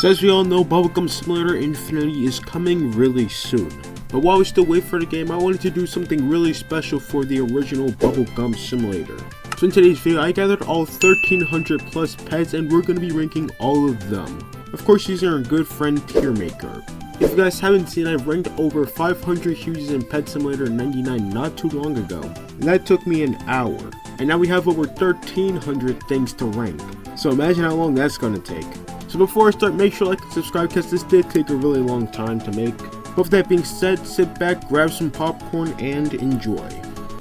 So as we all know, Bubblegum Simulator Infinity is coming really soon. But while we still wait for the game, I wanted to do something really special for the original Bubblegum Simulator. So in today's video, I gathered all 1300 plus pets and we're going to be ranking all of them. Of course, using our good friend Tier Maker. If you guys haven't seen, I've ranked over 500 hues in Pet Simulator 99 not too long ago. And that took me an hour. And now we have over 1300 things to rank. So imagine how long that's going to take. So before I start, make sure to like and subscribe because this did take a really long time to make. But with that being said, sit back, grab some popcorn, and enjoy.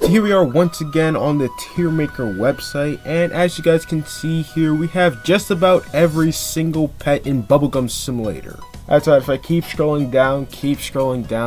So here we are once again on the Tier Maker website, and as you guys can see here, we have just about every single pet in Bubblegum Simulator. That's right, if I keep scrolling down,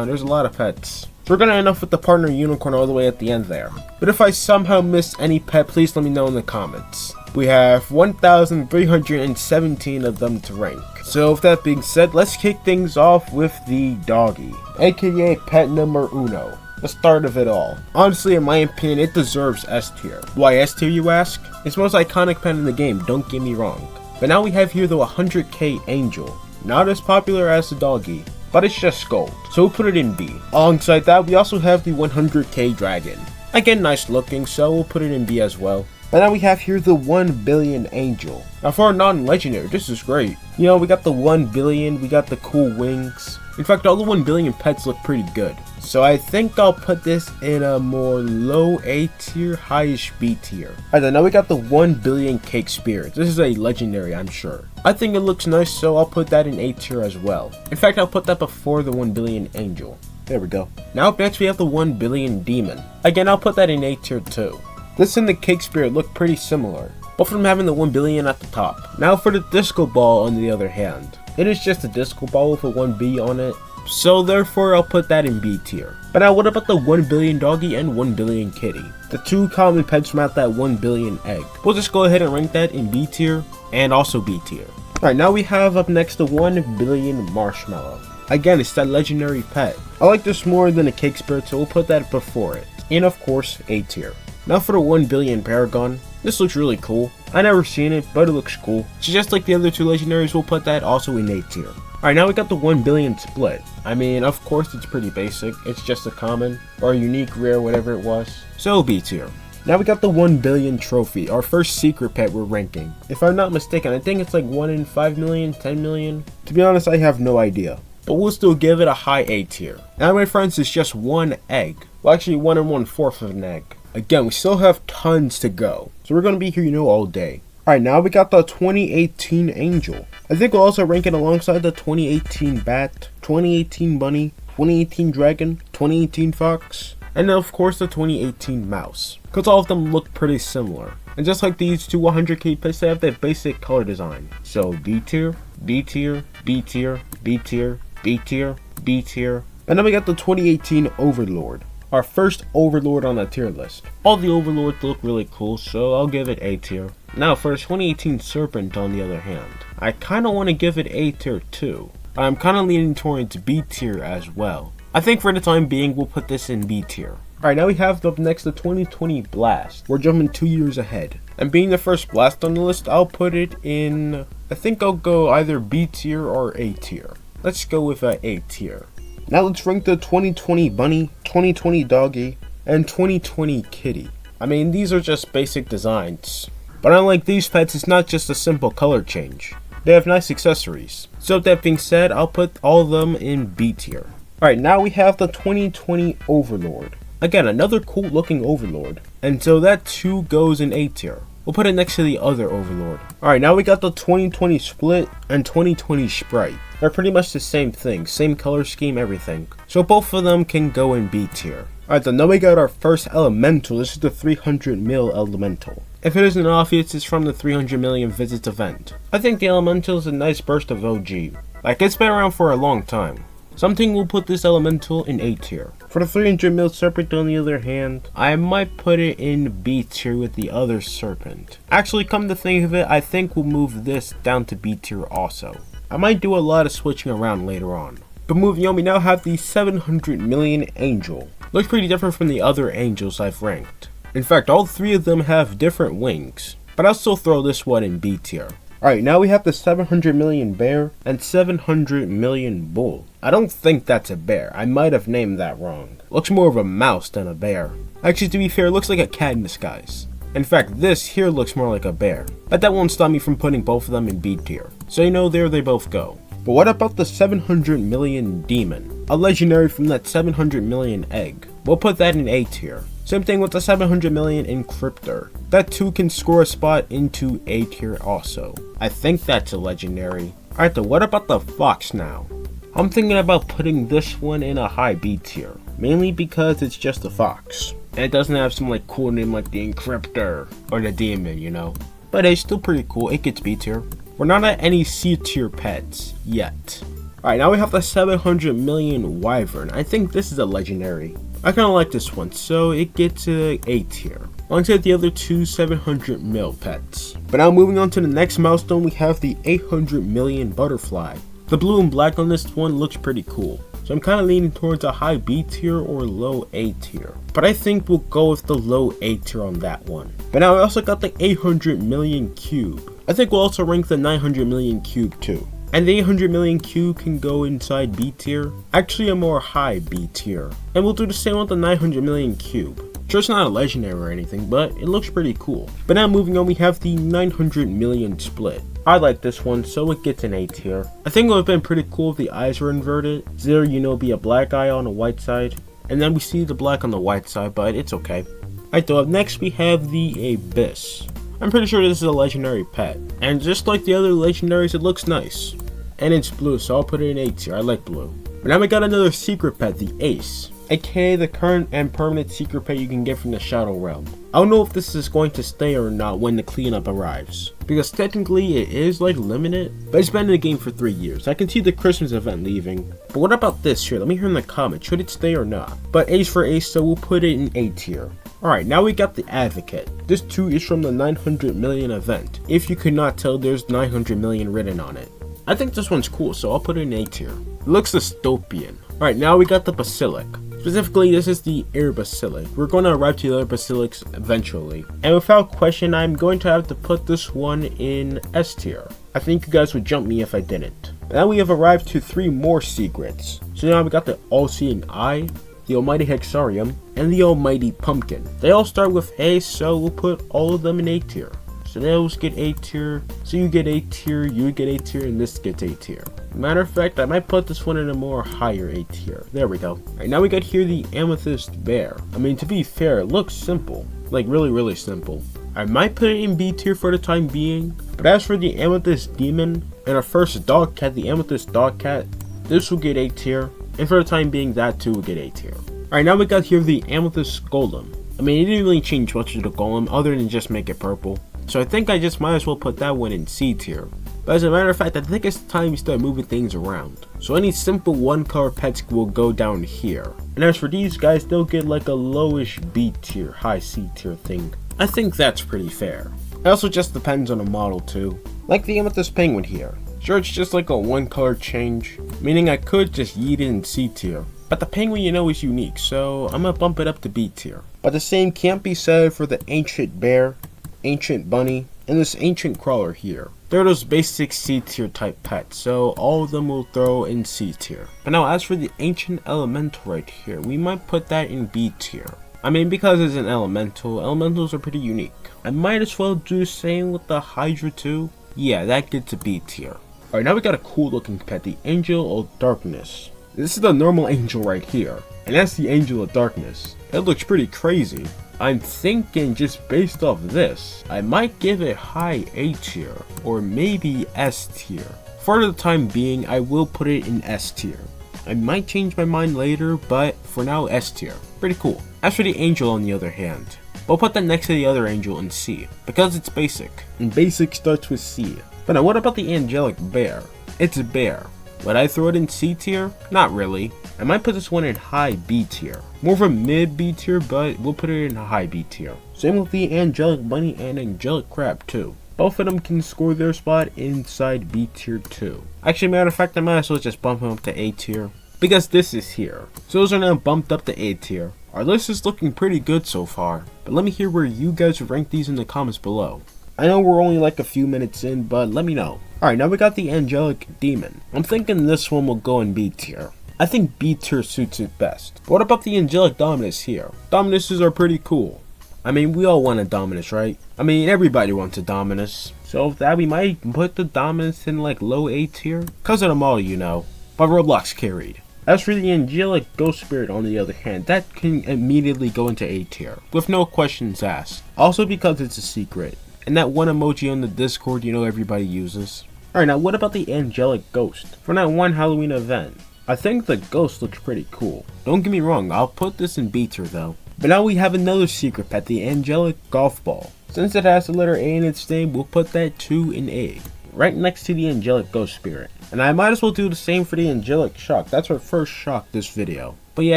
there's a lot of pets. So we're gonna end up with the partner unicorn all the way at the end there. But if I somehow missed any pet, please let me know in the comments. We have 1,317 of them to rank. So with that being said, let's kick things off with the doggy, aka pet number uno, the start of it all. Honestly, in my opinion, it deserves S tier. Why S tier, you ask? It's the most iconic pet in the game, don't get me wrong. But now we have here the 100k angel. Not as popular as the doggy, but it's just gold, so we'll put it in B. Alongside that, we also have the 100k dragon. Again, nice looking, so we'll put it in B as well. But now we have here the 1 billion angel. Now for a non-legendary, this is great. You know, we got the 1 billion, we got the cool wings. In fact, all the 1 billion pets look pretty good. So I think I'll put this in a more low A tier, highish B tier. Alright, now we got the 1 billion cake spirit. This is a legendary, I'm sure. I think it looks nice, so I'll put that in A tier as well. In fact, I'll put that before the 1 billion angel. There we go. Now up next we have the 1 billion demon. Again, I'll put that in A tier too. This and the cake spirit look pretty similar, both of them having the 1 billion at the top. Now for the disco ball on the other hand. It is just a disco ball with a 1B on it, so therefore I'll put that in B tier. But now what about the 1 billion doggy and 1 billion kitty? The two common pets from out that 1 billion egg. We'll just go ahead and rank that in B tier and also B tier. Alright, now we have up next the 1 billion marshmallow. Again, it's that legendary pet. I like this more than a cake spirit, so we'll put that before it. And of course, A tier. Now for the 1 billion paragon. This looks really cool. I never seen it, but it looks cool. So just like the other two legendaries, we'll put that also in A tier. Alright, now we got the 1 billion split. I mean, of course it's pretty basic. It's just a common, or a unique, rare, whatever it was. So B tier. Now we got the 1 billion trophy, our first secret pet we're ranking. If I'm not mistaken, I think it's like 1 in 5 million, 10 million. To be honest, I have no idea. But we'll still give it a high A tier. Now my friends, it's just one egg. Well, actually 1 1/4 of an egg. Again, we still have tons to go. So we're going to be here, you know, all day. Alright, now we got the 2018 angel. I think we'll also rank it alongside the 2018 bat, 2018 bunny, 2018 dragon, 2018 fox, and of course the 2018 mouse. Because all of them look pretty similar. And just like these two 100k pets, they have that basic color design. So B tier, B tier, B tier, B tier, B tier, B tier. And then we got the 2018 overlord. Our first overlord on the tier list. All the overlords look really cool, so I'll give it A tier. Now for the 2018 serpent on the other hand, I kinda wanna give it A tier too. But I'm kinda leaning towards B tier as well. I think for the time being, we'll put this in B tier. Alright, now we have up next the 2020 blast. We're jumping 2 years ahead. And being the first blast on the list, I'll put it in, I think I'll go either B tier or A tier. Let's go with A tier. Now let's rank the 2020 bunny, 2020 doggy, and 2020 kitty. I mean, these are just basic designs. But unlike these pets, it's not just a simple color change. They have nice accessories. So with that being said, I'll put all of them in B tier. Alright, now we have the 2020 overlord. Again, another cool looking overlord. And so that too goes in A tier. We'll put it next to the other overlord. Alright, now we got the 2020 split and 2020 sprite. They're pretty much the same thing, same color scheme, everything. So both of them can go in B tier. Alright, then now we got our first elemental. This is the 300 mil elemental. If it isn't obvious, it's from the 300 million visits event. I think the elemental is a nice burst of OG. Like, it's been around for a long time. Something will put this elemental in A tier. For the 300 mil serpent on the other hand, I might put it in B tier with the other serpent. Actually, come to think of it, I think we'll move this down to B tier also. I might do a lot of switching around later on. But moving on, we now have the 700 million angel. Looks pretty different from the other angels I've ranked. In fact, all three of them have different wings. But I'll still throw this one in B tier. Alright, now we have the 700 million bear and 700 million bull. I don't think that's a bear. I might have named that wrong. Looks more of a mouse than a bear. Actually, to be fair, it looks like a cat in disguise. In fact, this here looks more like a bear. But that won't stop me from putting both of them in B tier. So you know, there they both go. But what about the 700 million demon? A legendary from that 700 million egg. We'll put that in A tier. Same thing with the 700 million encryptor. That too can score a spot into A tier also. I think that's a legendary. Alright, then what about the fox now? I'm thinking about putting this one in a high B tier. Mainly because it's just a fox. And it doesn't have some like cool name like the encryptor or the demon, you know. But it's still pretty cool. It gets B tier. We're not at any C tier pets yet. Alright, now we have the 700 million wyvern. I think this is a legendary. I kind of like this one, so it gets a tier. Alongside the other two 700 mil pets. But now moving on to the next milestone, we have the 800 million butterfly. The blue and black on this one looks pretty cool. So I'm kind of leaning towards a high B tier or low A tier. But I think we'll go with the low A tier on that one. But now I also got the 800 million cube. I think we'll also rank the 900 million cube too. And the 800 million cube can go inside B tier. Actually a more high B tier. And we'll do the same with the 900 million cube. Sure, it's not a legendary or anything, but it looks pretty cool. But now moving on, we have the 900 million split. I like this one, so it gets an A tier. I think it would have been pretty cool if the eyes were inverted. There, you know, be a black eye on the white side. And then we see the black on the white side, but it's okay. Alright, though, up next we have the Abyss. I'm pretty sure this is a legendary pet. And just like the other legendaries, it looks nice. And it's blue, so I'll put it in A tier. I like blue. But now we got another secret pet, the Ace. aka the current and permanent secret pet you can get from the Shadow Realm. I don't know if this is going to stay or not when the cleanup arrives, because technically it is like limited, but it's been in the game for 3 years. I can see the Christmas event leaving, but what about this here? Let me hear in the comments, should it stay or not? But Ace for Ace, so we'll put it in A tier. Alright, now we got the Advocate. This too is from the 900 million event. If you could not tell, there's 900 million written on it. I think this one's cool, so I'll put it in A tier. It looks dystopian. Alright, now we got the Basilic. Specifically, this is the Air Basilic. We're going to arrive to the other Basilics eventually. And without question, I'm going to have to put this one in S tier. I think you guys would jump me if I didn't. Now we have arrived to 3 more secrets. So now we got the All-Seeing Eye, the Almighty Hexarium, and the Almighty Pumpkin. They all start with A, so we'll put all of them in A tier. So those get A tier, so you get A tier, you get A tier, and this gets A tier. Matter of fact, I might put this one in a more higher A tier. There we go. Alright, now we got here the Amethyst Bear. I mean, to be fair, it looks simple. Like, really simple. I might put it in B tier for the time being. But as for the Amethyst Demon, and our first dog cat, the Amethyst Dog Cat, this will get A tier. And for the time being, that too will get A tier. Alright, now we got here the Amethyst Golem. I mean, it didn't really change much to the Golem, other than just make it purple. So I think I just might as well put that one in C tier. But as a matter of fact, I think it's time we start moving things around. So any simple one color pets will go down here. And as for these guys, they'll get like a lowish B tier, high C tier thing. I think that's pretty fair. It also just depends on the model too. Like the Amethyst Penguin here. Sure, it's just like a one color change, meaning I could just yeet it in C tier. But the penguin, you know, is unique, so I'm gonna bump it up to B tier. But the same can't be said for the Ancient Bear, Ancient Bunny, and this Ancient Crawler here. They're those basic C tier type pets, so all of them will throw in C tier. But now as for the Ancient Elemental right here, we might put that in B tier. I mean, because it's an elemental, elementals are pretty unique. I might as well do the same with the Hydra too. Yeah, that gets a B tier. Alright, now we got a cool looking pet, the Angel of Darkness. This is the normal angel right here, and that's the Angel of Darkness. It looks pretty crazy. I'm thinking just based off this, I might give it high A tier, or maybe S tier. For the time being, I will put it in S tier. I might change my mind later, but for now, S tier. Pretty cool. As for the angel on the other hand, we'll put that next to the other angel in C, because it's basic, and basic starts with C. But now what about the Angelic Bear? It's a bear. Would I throw it in C tier? Not really. I might put this one in high B tier. More of a mid B tier, but we'll put it in a high B tier. Same with the Angelic Bunny and Angelic Crab too. Both of them can score their spot inside B tier too. Actually, matter of fact, I might as well just bump them up to A tier, because this is here. So those are now bumped up to A tier. Our list is looking pretty good so far, but let me hear where you guys rank these in the comments below. I know we're only like a few minutes in, but let me know. Alright, now we got the Angelic Demon. I'm thinking this one will go in B tier. I think B tier suits it best. But what about the Angelic Dominus here? Dominuses are pretty cool. I mean, we all want a Dominus, right? I mean, everybody wants a Dominus. So with that, we might put the Dominus in like low A tier. Cause of them all, you know. But Roblox carried. As for the Angelic Ghost Spirit on the other hand, that can immediately go into A tier. With no questions asked. Also because it's a secret. And that one emoji on the Discord, you know, everybody uses. Alright, now what about the Angelic Ghost? For that one Halloween event. I think the ghost looks pretty cool. Don't get me wrong, I'll put this in B tier though. But now we have another secret pet, the Angelic Golf Ball. Since it has the letter A in its name, we'll put that 2 in A. Right next to the Angelic Ghost Spirit. And I might as well do the same for the Angelic Shock. That's our first shock this video. But yeah,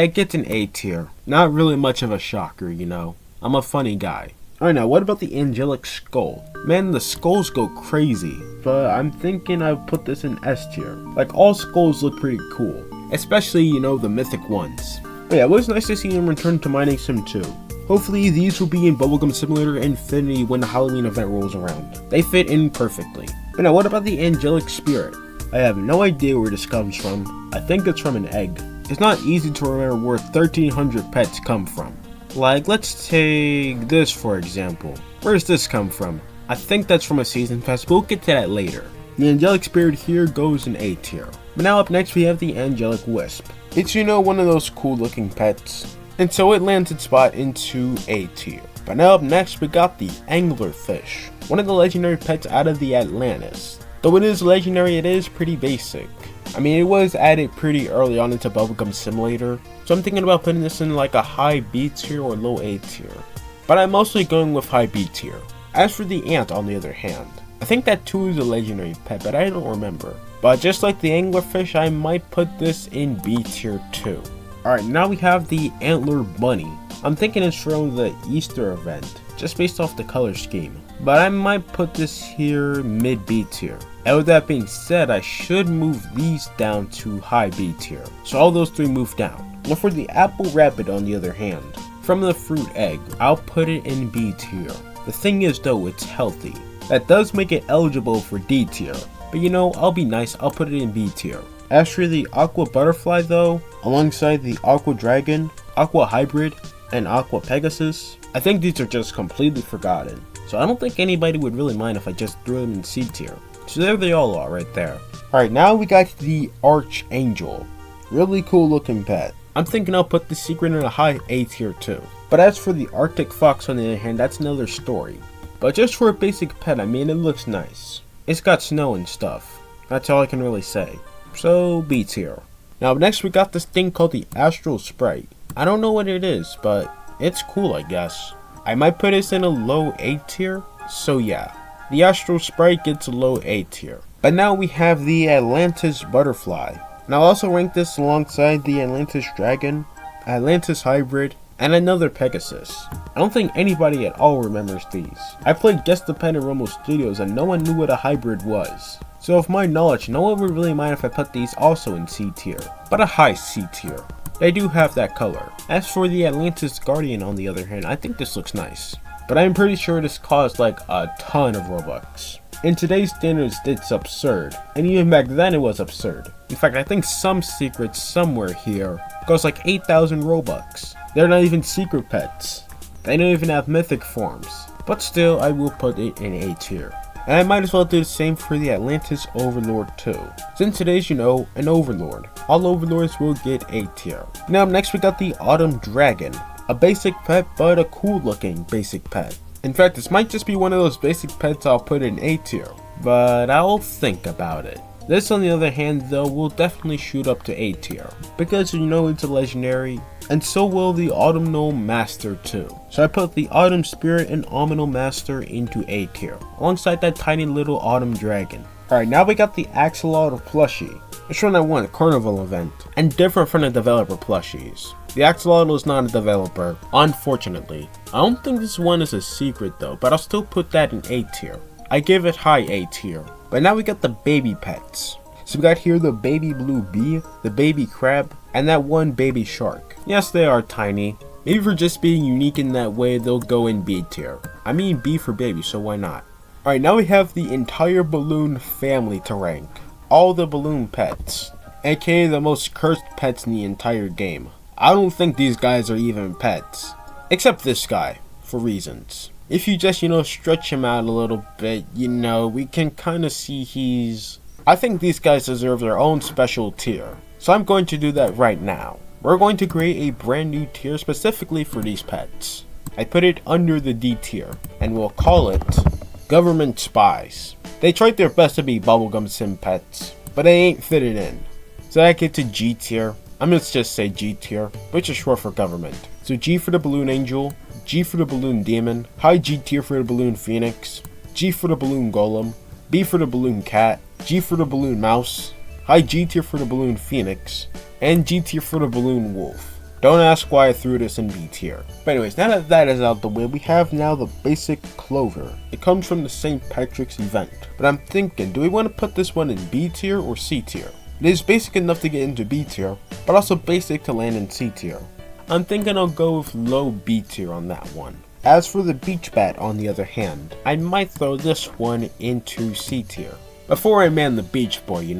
it gets an A tier. Not really much of a shocker, you know. I'm a funny guy. Alright, now what about the Angelic Skull? Man, the skulls go crazy. But I'm thinking I'll put this in S tier. Like, all skulls look pretty cool. Especially, you know, the mythic ones. But yeah, it was nice to see him return to Mining Sim 2. Hopefully these will be in Bubblegum Simulator Infinity when the Halloween event rolls around. They fit in perfectly. But now what about the Angelic Spirit? I have no idea where this comes from. I think it's from an egg. It's not easy to remember where 1300 pets come from. Like, let's take this for example. Where does this come from? I think that's from a season pass, but we'll get to that later. The Angelic Spirit here goes in A tier. But now up next we have the Angelic Wisp. It's, you know, one of those cool looking pets. And so it lands its spot into A tier. But now up next we got the Anglerfish. One of the legendary pets out of the Atlantis. Though it is legendary, it is pretty basic. I mean, it was added pretty early on into Bubblegum Simulator, so I'm thinking about putting this in like a high B tier or low A tier. But I'm mostly going with high B tier. As for the Ant on the other hand, I think that too is a legendary pet, but I don't remember. But just like the Anglerfish, I might put this in B tier too. Alright, now we have the Antler Bunny. I'm thinking it's from the Easter event, just based off the color scheme. But I might put this here mid B tier. And with that being said, I should move these down to high B tier. So all those three move down. Now for the Apple Rabbit on the other hand, from the Fruit Egg, I'll put it in B tier. The thing is though, it's healthy. That does make it eligible for D tier. But you know, I'll be nice, I'll put it in B tier. As for the Aqua Butterfly though, alongside the Aqua Dragon, Aqua Hybrid, and Aqua Pegasus, I think these are just completely forgotten. So I don't think anybody would really mind if I just threw them in C tier. So there they all are right there. Alright, now we got the Archangel. Really cool looking pet. I'm thinking I'll put the secret in a high A tier too. But as for the Arctic Fox on the other hand, that's another story. But just for a basic pet, I mean, it looks nice. It's got snow and stuff. That's all I can really say. So B tier. Now next we got this thing called the Astral Sprite. I don't know what it is, but it's cool I guess. I might put this in a low A tier, so yeah. The Astral Sprite gets a low A tier. But now we have the Atlantis Butterfly. And I'll also rank this alongside the Atlantis Dragon, Atlantis Hybrid, and another Pegasus. I don't think anybody at all remembers these. I played Guess the Pen in Rumble Studios and no one knew what a hybrid was. So with my knowledge, no one would really mind if I put these also in C tier, but a high C tier. They do have that color. As for the Atlantis Guardian on the other hand, I think this looks nice. But I'm pretty sure this cost like a ton of Robux. In today's standards, it's absurd. And even back then, it was absurd. In fact, I think some secrets somewhere here cost like 8,000 Robux. They're not even secret pets. They don't even have mythic forms. But still, I will put it in A tier. And I might as well do the same for the Atlantis Overlord too. Since it is, you know, an Overlord. All Overlords will get A tier. Now next we got the Autumn Dragon. A basic pet, but a cool looking basic pet. In fact, this might just be one of those basic pets I'll put in A tier. But I'll think about it. This on the other hand though will definitely shoot up to A tier. Because you know it's a legendary. And so will the Autumnal Master too. So I put the Autumn Spirit and Autumnal Master into A tier, alongside that tiny little Autumn Dragon. Alright, now we got the Axolotl plushie. It's from that one Carnival event, and different from the developer plushies. The Axolotl is not a developer, unfortunately. I don't think this one is a secret though, but I'll still put that in A tier. I give it high A tier. But now we got the baby pets. So we got here the baby blue bee, the baby crab, and that one baby shark. Yes, they are tiny. Maybe for just being unique in that way, they'll go in B tier. I mean B for baby, so why not? Alright, now we have the entire balloon family to rank. All the balloon pets, aka the most cursed pets in the entire game. I don't think these guys are even pets. Except this guy, for reasons. If you just, stretch him out a little bit, we can kind of see I think these guys deserve their own special tier. So I'm going to do that right now. We're going to create a brand new tier specifically for these pets. I put it under the D tier, and we'll call it Government Spies. They tried their best to be Bubblegum Sim pets, but they ain't fitted in. So I get to G tier. Let's just say G tier, which is short for government. So G for the Balloon Angel, G for the Balloon Demon, high G tier for the Balloon Phoenix, G for the Balloon Golem, B for the Balloon Cat, G for the Balloon Mouse, high G tier for the Balloon Phoenix, and G tier for the Balloon Wolf. Don't ask why I threw this in B tier. But anyways, now that that is out the way, we have now the basic Clover. It comes from the St. Patrick's event. But I'm thinking, do we want to put this one in B tier or C tier? It is basic enough to get into B tier, but also basic to land in C tier. I'm thinking I'll go with low B tier on that one. As for the Beach Bat, on the other hand, I might throw this one into C tier. Before I man the Beach Boy,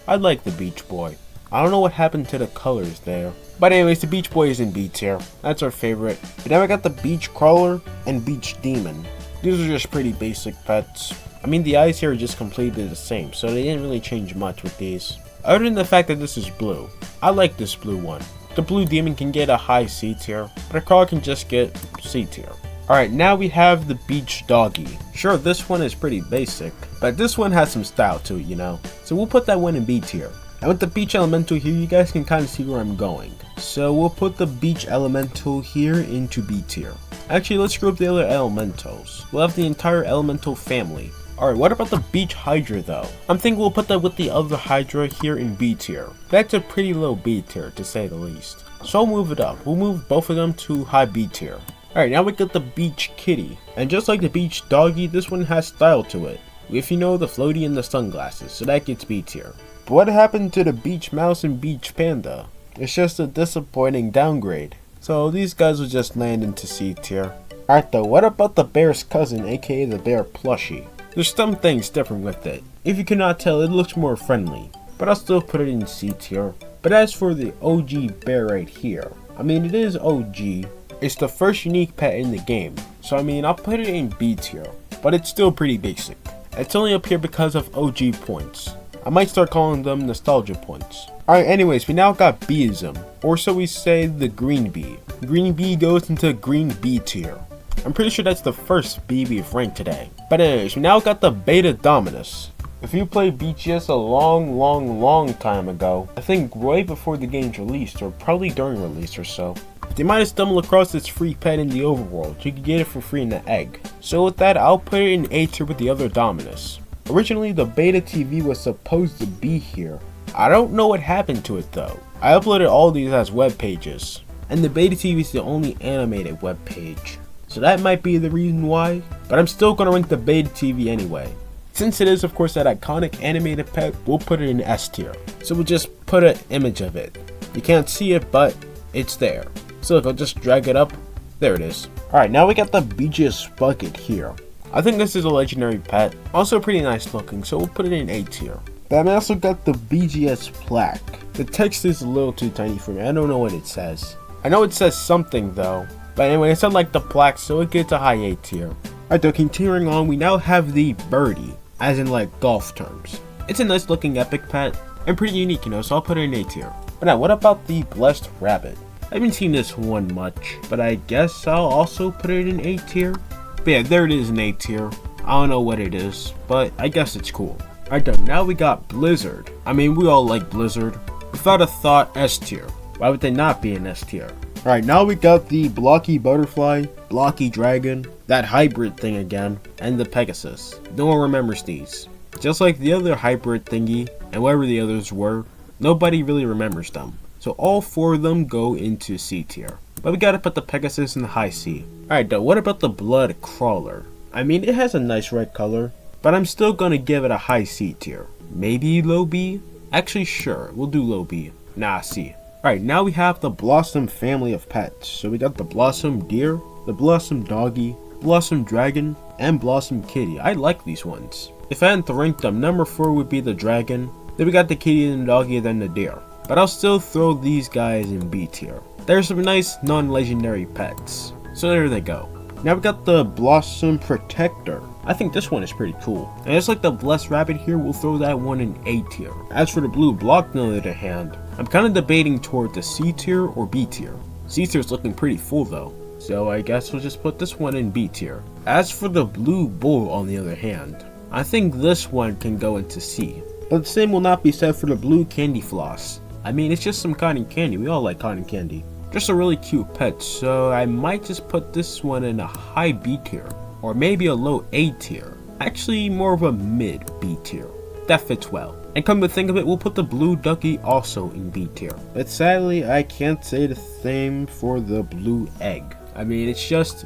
I like the Beach Boy. I don't know what happened to the colors there. But anyways, the Beach Boy is in B tier. That's our favorite. But now I got the Beach Crawler and Beach Demon. These are just pretty basic pets. The eyes here are just completely the same, so they didn't really change much with these. Other than the fact that this is blue. I like this blue one. The Blue Demon can get a high C tier, but a Crawler can just get C tier. Alright, now we have the Beach Doggy. Sure, this one is pretty basic, but this one has some style to it, So we'll put that one in B tier. And with the Beach Elemental here, you guys can kind of see where I'm going. So we'll put the Beach Elemental here into B tier. Actually, let's group the other Elementals. We'll have the entire Elemental family. Alright, what about the Beach Hydra though? I'm thinking we'll put that with the other Hydra here in B tier. That's a pretty low B tier, to say the least. So I'll move it up. We'll move both of them to high B tier. Alright, now we got the Beach Kitty. And just like the Beach Doggy, this one has style to it. If you know the floaty and the sunglasses, so that gets B tier. But what happened to the Beach Mouse and Beach Panda? It's just a disappointing downgrade. So these guys will just land into C tier. Alright though, what about the bear's cousin, aka the bear plushie? There's some things different with it. If you cannot tell, it looks more friendly. But I'll still put it in C tier. But as for the OG bear right here, it is OG. It's the first unique pet in the game. So I'll put it in B tier. But it's still pretty basic. It's only up here because of OG points. I might start calling them nostalgia points. Alright, anyways, we now got Beeism, or so we say the Green Bee. Green Bee goes into Green B tier. I'm pretty sure that's the first bee we've ranked today. But anyways, we now got the Beta Dominus. If you played BGS a long time ago, I think right before the game's released, or probably during release or so, they might have stumbled across this free pet in the overworld. You could get it for free in the egg. So with that, I'll put it in A tier with the other Dominus. Originally, the Beta TV was supposed to be here. I don't know what happened to it though. I uploaded all these as web pages, and the Beta TV is the only animated web page. So that might be the reason why, but I'm still gonna rank the Beta TV anyway. Since it is of course that iconic animated pet, we'll put it in S tier. So we'll just put an image of it. You can't see it, but it's there. So if I'll just drag it up, there it is. Alright, now we got the BGS Bucket here. I think this is a legendary pet, also pretty nice looking, so we'll put it in A tier. But I also got the BGS Plaque. The text is a little too tiny for me, I don't know what it says. I know it says something though, but anyway, it's not like the plaque, so it gets a high A tier. Alright, though, continuing on, we now have the Birdie, as in like golf terms. It's a nice looking epic pet, and pretty unique, so I'll put it in A tier. But now, what about the Blessed Rabbit? I haven't seen this one much, but I guess I'll also put it in A tier. But yeah, there it is in A tier. I don't know what it is, but I guess it's cool. Alright, though, now we got Blizzard. We all like Blizzard. Without a thought, S tier. Why would they not be in S tier? Alright, now we got the Blocky Butterfly, Blocky Dragon, that hybrid thing again, and the Pegasus. No one remembers these. Just like the other hybrid thingy, and whatever the others were, nobody really remembers them. So all four of them go into C tier. But we gotta put the Pegasus in the high C. Alright though, what about the Blood Crawler? It has a nice red color, but I'm still gonna give it a high C tier. Maybe low B? Actually sure, we'll do low B. Nah, C. Alright, now we have the Blossom family of pets. So we got the Blossom Deer, the Blossom Doggy, Blossom Dragon, and Blossom Kitty. I like these ones. If I had to rank them, number 4 would be the dragon, then we got the kitty and the doggy, then the deer. But I'll still throw these guys in B tier. There's some nice non-legendary pets. So there they go. Now we got the Blossom Protector. I think this one is pretty cool. And just like the Blessed Rabbit here, we'll throw that one in A tier. As for the blue block on the other hand, I'm kind of debating toward the C tier or B tier. C tier is looking pretty full though, so I guess we'll just put this one in B tier. As for the blue bull on the other hand, I think this one can go into C. But the same will not be said for the blue candy floss. I mean, it's just some cotton candy, we all like cotton candy. Just a really cute pet, so I might just put this one in a high B tier. Or maybe a low A tier. Actually, more of a mid B tier. That fits well. And come to think of it, we'll put the blue ducky also in B tier. But sadly, I can't say the same for the blue egg. I mean, it's just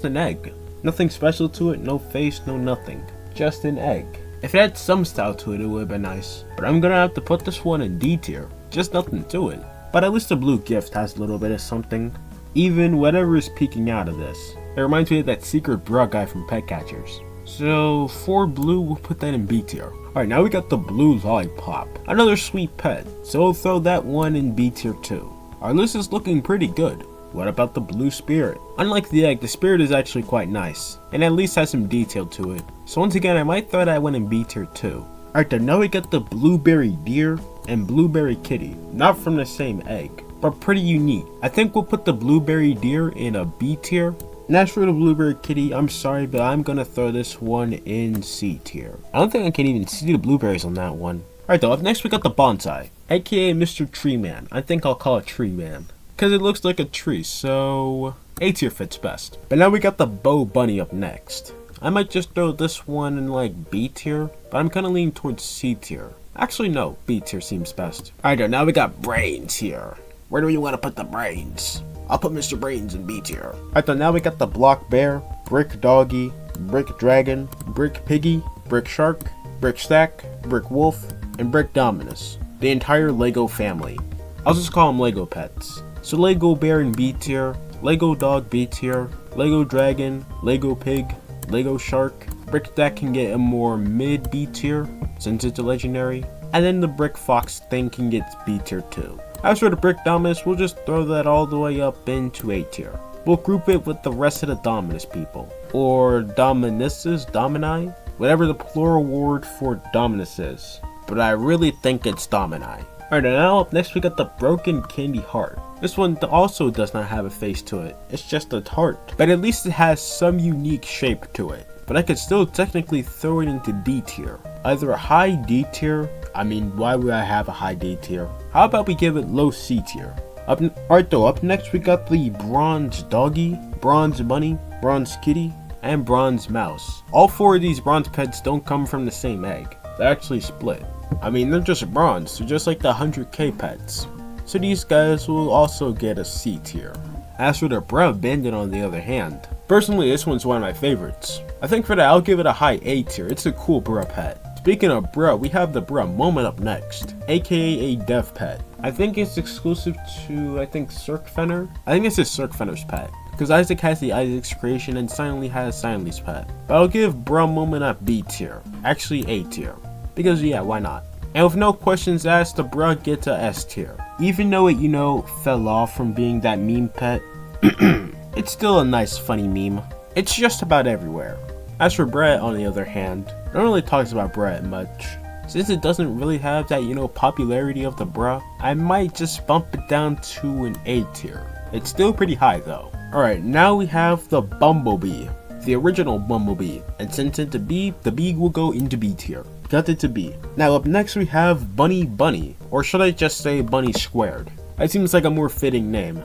an egg. Nothing special to it, no face, no nothing. Just an egg. If it had some style to it, it would have been nice. But I'm gonna have to put this one in D tier. Just nothing to it. But at least the blue gift has a little bit of something. Even whatever is peeking out of this. It reminds me of that secret bra guy from Pet Catchers. So for blue, we'll put that in B tier. Alright, now we got the blue lollipop. Another sweet pet. So we'll throw that one in B tier too. Our list is looking pretty good. What about the blue spirit? Unlike the egg, the spirit is actually quite nice. And at least has some detail to it. So once again, I might throw that one in B tier too. Alright, then now we got the blueberry deer and blueberry kitty. Not from the same egg, but pretty unique. I think we'll put the blueberry deer in a B tier. And as for the blueberry kitty, I'm sorry, but I'm gonna throw this one in C tier. I don't think I can even see the blueberries on that one. Alright though, up next we got the bonsai, aka Mr. Tree Man. I think I'll call it Tree Man, because it looks like a tree, so A tier fits best. But now we got the bow bunny up next. I might just throw this one in like B tier, but I'm kinda leaning towards C tier. Actually no, B tier seems best. Alright though, now we got brains here. Where do we want to put the brains? I'll put Mr. Brains in B tier. Alright, so now we got the Block Bear, Brick Doggy, Brick Dragon, Brick Piggy, Brick Shark, Brick Stack, Brick Wolf, and Brick Dominus. The entire Lego family. I'll just call them Lego Pets. So Lego Bear in B tier, Lego Dog B tier, Lego Dragon, Lego Pig, Lego Shark. Brick Stack can get a more mid B tier since it's a legendary. And then the Brick Fox thing can get B tier too. As for the Brick Dominus, we'll just throw that all the way up into A tier. We'll group it with the rest of the Dominus people. Or Dominuses, Domini? Whatever the plural word for Dominus is. But I really think it's Domini. Alright, now up next we got the Broken Candy Heart. This one also does not have a face to it. It's just a heart. But at least it has some unique shape to it. But I could still technically throw it into D tier. Either a high D tier. I mean, why would I have a high D tier? How about we give it low C tier? Alright though, up next we got the Bronze Doggy, Bronze Bunny, Bronze Kitty, and Bronze Mouse. All 4 of these bronze pets don't come from the same egg. They're actually split. I mean, they're just bronze, so just like the 100k pets. So these guys will also get a C tier. As for the Bruh Bandit on the other hand, personally this one's one of my favorites. I think for that I'll give it a high A tier. It's a cool Bruh pet. Speaking of Bruh, we have the Bruh Moment up next, aka a dev pet. I think it's exclusive to, Cirque Fenner? I think this is Cirque Fenner's pet. Because Isaac has the Isaac's creation and Silently has Silently's pet. But I'll give Bruh Moment a B tier. Actually A tier. Because yeah, why not? And with no questions asked, the Bruh gets a S tier. Even though it, fell off from being that meme pet, it's still a nice funny meme. It's just about everywhere. As for Brett, on the other hand, no one really talks about Brett much. Since it doesn't really have that, popularity of the Bruh, I might just bump it down to an A tier. It's still pretty high though. Alright, now we have the Bumblebee. The original Bumblebee. And since it's a B, the B will go into B tier. Got it to B. Now up next we have Bunny Bunny. Or should I just say Bunny Squared? That seems like a more fitting name.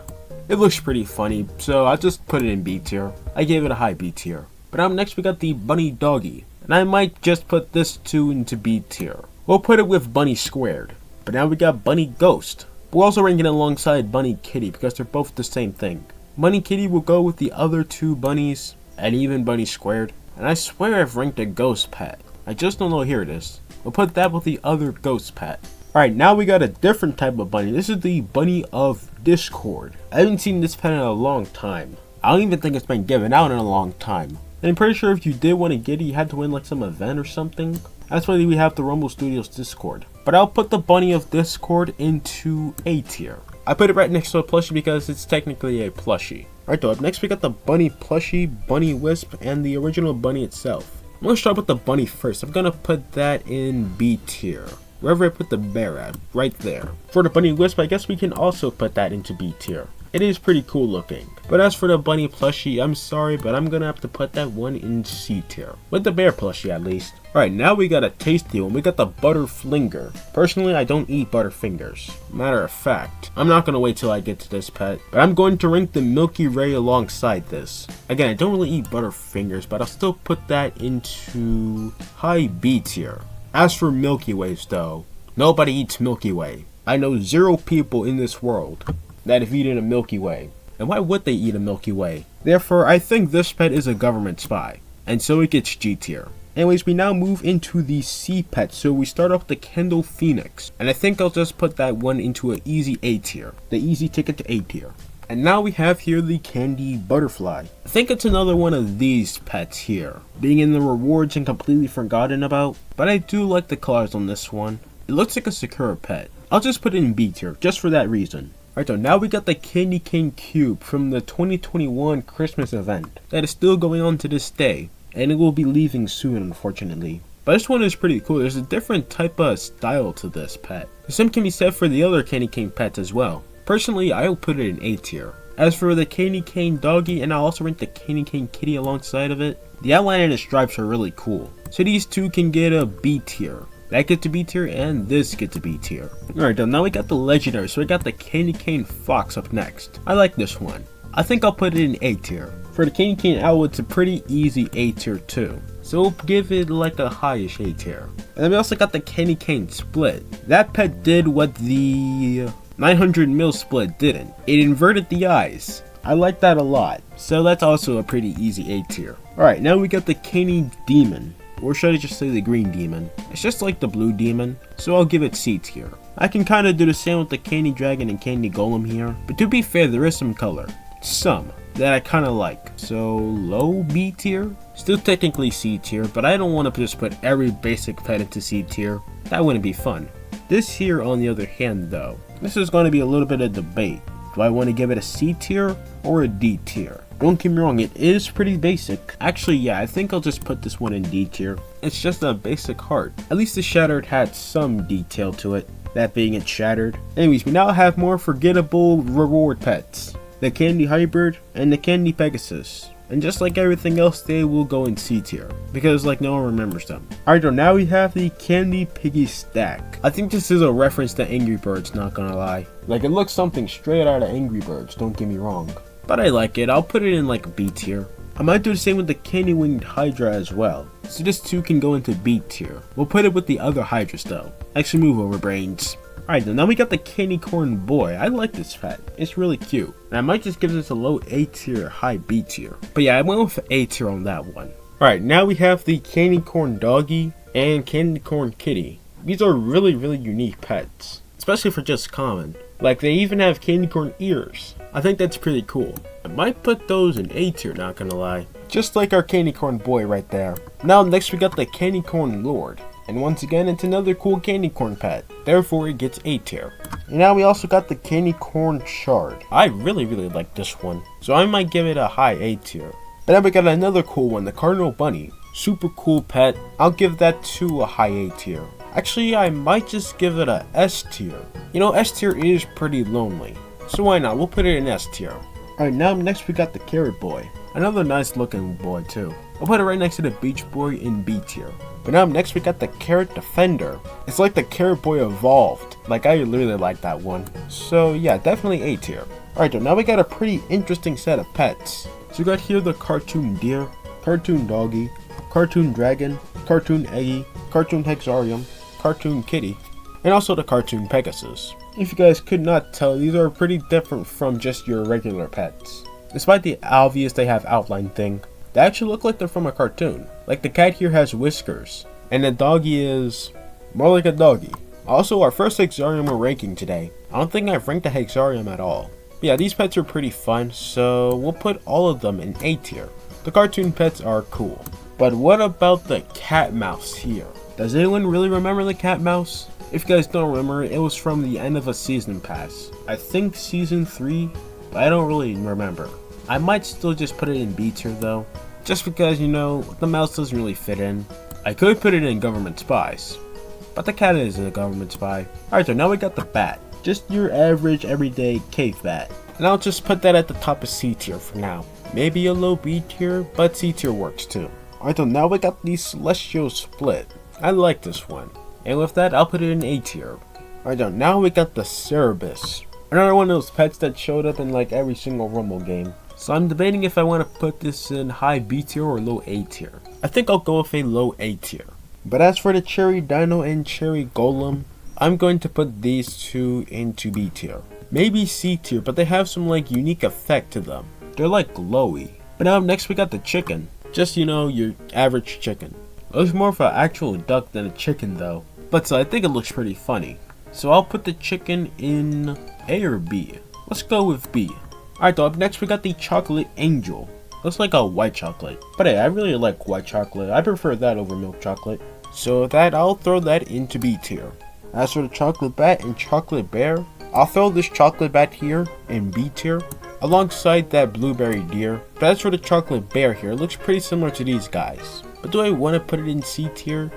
It looks pretty funny, so I'll just put it in B tier. I gave it a high B tier. But up next we got the Bunny Doggy. And I might just put this 2 into B tier. We'll put it with Bunny Squared. But now we got Bunny Ghost. We'll also rank it alongside Bunny Kitty because they're both the same thing. Bunny Kitty will go with the other 2 bunnies, and even Bunny Squared. And I swear I've ranked a ghost pet. I just don't know, here it is. We'll put that with the other ghost pet. Alright, now we got a different type of bunny. This is the Bunny of Discord. I haven't seen this pet in a long time. I don't even think it's been given out in a long time. And I'm pretty sure if you did want to get it, you had to win like some event or something. That's why we have the Rumble Studios Discord. But I'll put the Bunny of Discord into A tier. I put it right next to a plushie because it's technically a plushie. Alright though, up next we got the Bunny plushie, Bunny Wisp, and the original Bunny itself. I'm going to start with the Bunny first. I'm going to put that in B tier. Wherever I put the bear at, right there. For the Bunny Wisp, I guess we can also put that into B tier. It is pretty cool looking. But as for the Bunny plushie, I'm sorry, but I'm gonna have to put that one in C tier. With the bear plushie at least. Alright, now we got a tasty one. We got the Butterflinger. Personally, I don't eat Butterfingers. Matter of fact, I'm not gonna wait till I get to this pet. But I'm going to rank the Milky Ray alongside this. Again, I don't really eat Butterfingers, but I'll still put that into high B tier. As for Milky Ways though, nobody eats Milky Way. I know 0 people in this world that have eaten a Milky Way. And why would they eat a Milky Way? Therefore, I think this pet is a government spy. And so it gets G tier. Anyways, we now move into the C pet. So we start off with the Kendall Phoenix. And I think I'll just put that one into an easy A tier. The easy ticket to A tier. And now we have here the Candy Butterfly. I think it's another one of these pets here. Being in the rewards and completely forgotten about. But I do like the colors on this one. It looks like a Sakura pet. I'll just put it in B tier, just for that reason. Alright, so now we got the Candy Cane Cube from the 2021 Christmas event that is still going on to this day, and it will be leaving soon, unfortunately. But this one is pretty cool. There's a different type of style to this pet. The same can be said for the other Candy Cane pets as well. Personally, I'll put it in A tier. As for the Candy Cane Doggy, and I'll also rank the Candy Cane Kitty alongside of it, the outline and the stripes are really cool. So these two can get a B tier. That gets to B tier, and this gets to B tier. Alright, now we got the legendary, so we got the Candy Cane Fox up next. I like this one. I think I'll put it in A tier. For the Candy Cane Owl, it's a pretty easy A tier too. So we'll give it like a highish A tier. And then we also got the Candy Cane Split. That pet did what the 900 mil split didn't. It inverted the eyes. I like that a lot. So that's also a pretty easy A tier. Alright, now we got the Candy Demon. Or should I just say the Green Demon? It's just like the Blue Demon, so I'll give it C tier. I can kind of do the same with the Candy Dragon and Candy Golem here, but to be fair, there is some color. Some that I kind of like. So low B tier? Still technically C tier, but I don't want to just put every basic pet into C tier. That wouldn't be fun. This here, on the other hand though, this is going to be a little bit of debate. Do I want to give it a C tier or a D tier? Don't get me wrong, it is pretty basic. Actually, yeah, I think I'll just put this one in D tier. It's just a basic heart. At least the Shattered had some detail to it, that being it's shattered. Anyways, we now have more forgettable reward pets. The Candy Hybrid and the Candy Pegasus. And just like everything else, they will go in C tier, because like no one remembers them. Alright, so now we have the Candy Piggy Stack. I think this is a reference to Angry Birds, not gonna lie. Like it looks something straight out of Angry Birds, don't get me wrong. But I like it, I'll put it in like B tier. I might do the same with the Candy Winged Hydra as well. So this too can go into B tier. We'll put it with the other Hydras though. Actually move over, brains. Alright, now we got the Candy Corn Boy. I like this pet. It's really cute. And I might just give this a low A tier, high B tier. But yeah, I went with A tier on that one. Alright, now we have the Candy Corn Doggy and Candy Corn Kitty. These are really unique pets. Especially for just common. Like they even have candy corn ears. I think that's pretty cool. I might put those in A tier, not gonna lie. Just like our Candy Corn Boy right there. Now next we got the Candy Corn Lord. And once again, it's another cool candy corn pet. Therefore, it gets A tier. And now we also got the Candy Corn Shard. I really like this one. So I might give it a high A tier. And then we got another cool one, the Cardinal Bunny. Super cool pet. I'll give that to a high A tier. Actually, I might just give it a S tier. You know, S tier is pretty lonely. So why not? We'll put it in S tier. Alright, now next we got the Carrot Boy. Another nice looking boy too. I'll put it right next to the Beach Boy in B tier. But now next we got the Carrot Defender. It's like the Carrot Boy evolved. Like I really like that one. So yeah, definitely A tier. Alright, now we got a pretty interesting set of pets. So we got here the Cartoon Deer, Cartoon Doggy, Cartoon Dragon, Cartoon Eggy, Cartoon Hexarium, Cartoon Kitty, and also the Cartoon Pegasus. If you guys could not tell, these are pretty different from just your regular pets. Despite the obvious they have outline thing, they actually look like they're from a cartoon. Like the cat here has whiskers, and the doggy is more like a doggy. Also, our first Hexarium we're ranking today. I don't think I've ranked a Hexarium at all. But yeah, these pets are pretty fun, so we'll put all of them in A tier. The cartoon pets are cool. But what about the cat mouse here? Does anyone really remember the cat mouse? If you guys don't remember, it was from the end of a season pass. I think season 3, but I don't really remember. I might still just put it in B tier though, just because, you know, the mouse doesn't really fit in. I could put it in government spies, but the cat isn't a government spy. Alright, so now we got the bat. Just your average everyday cave bat. And I'll just put that at the top of C tier for now. Maybe a low B tier, but C tier works too. Alright, so now we got the Celestial Split. I like this one. And with that, I'll put it in A tier. Alright, so now we got the Cerebus. Another one of those pets that showed up in like every single Rumble game. So I'm debating if I want to put this in high B tier or low A tier. I think I'll go with a low A tier. But as for the Cherry Dino and Cherry Golem, I'm going to put these two into B tier. Maybe C tier, but they have some like unique effect to them. They're like glowy. But now next we got the chicken. Just, you know, your average chicken. It looks more of an actual duck than a chicken though. But I think it looks pretty funny. So I'll put the chicken in A or B. Let's go with B. Alright though, up next we got the Chocolate Angel. Looks like a white chocolate. But hey, I really like white chocolate. I prefer that over milk chocolate. So with that, I'll throw that into B tier. As for the Chocolate Bat and Chocolate Bear, I'll throw this Chocolate Bat here in B tier, alongside that Blueberry Deer. But as for the Chocolate Bear here, it looks pretty similar to these guys. But do I want to put it in C tier?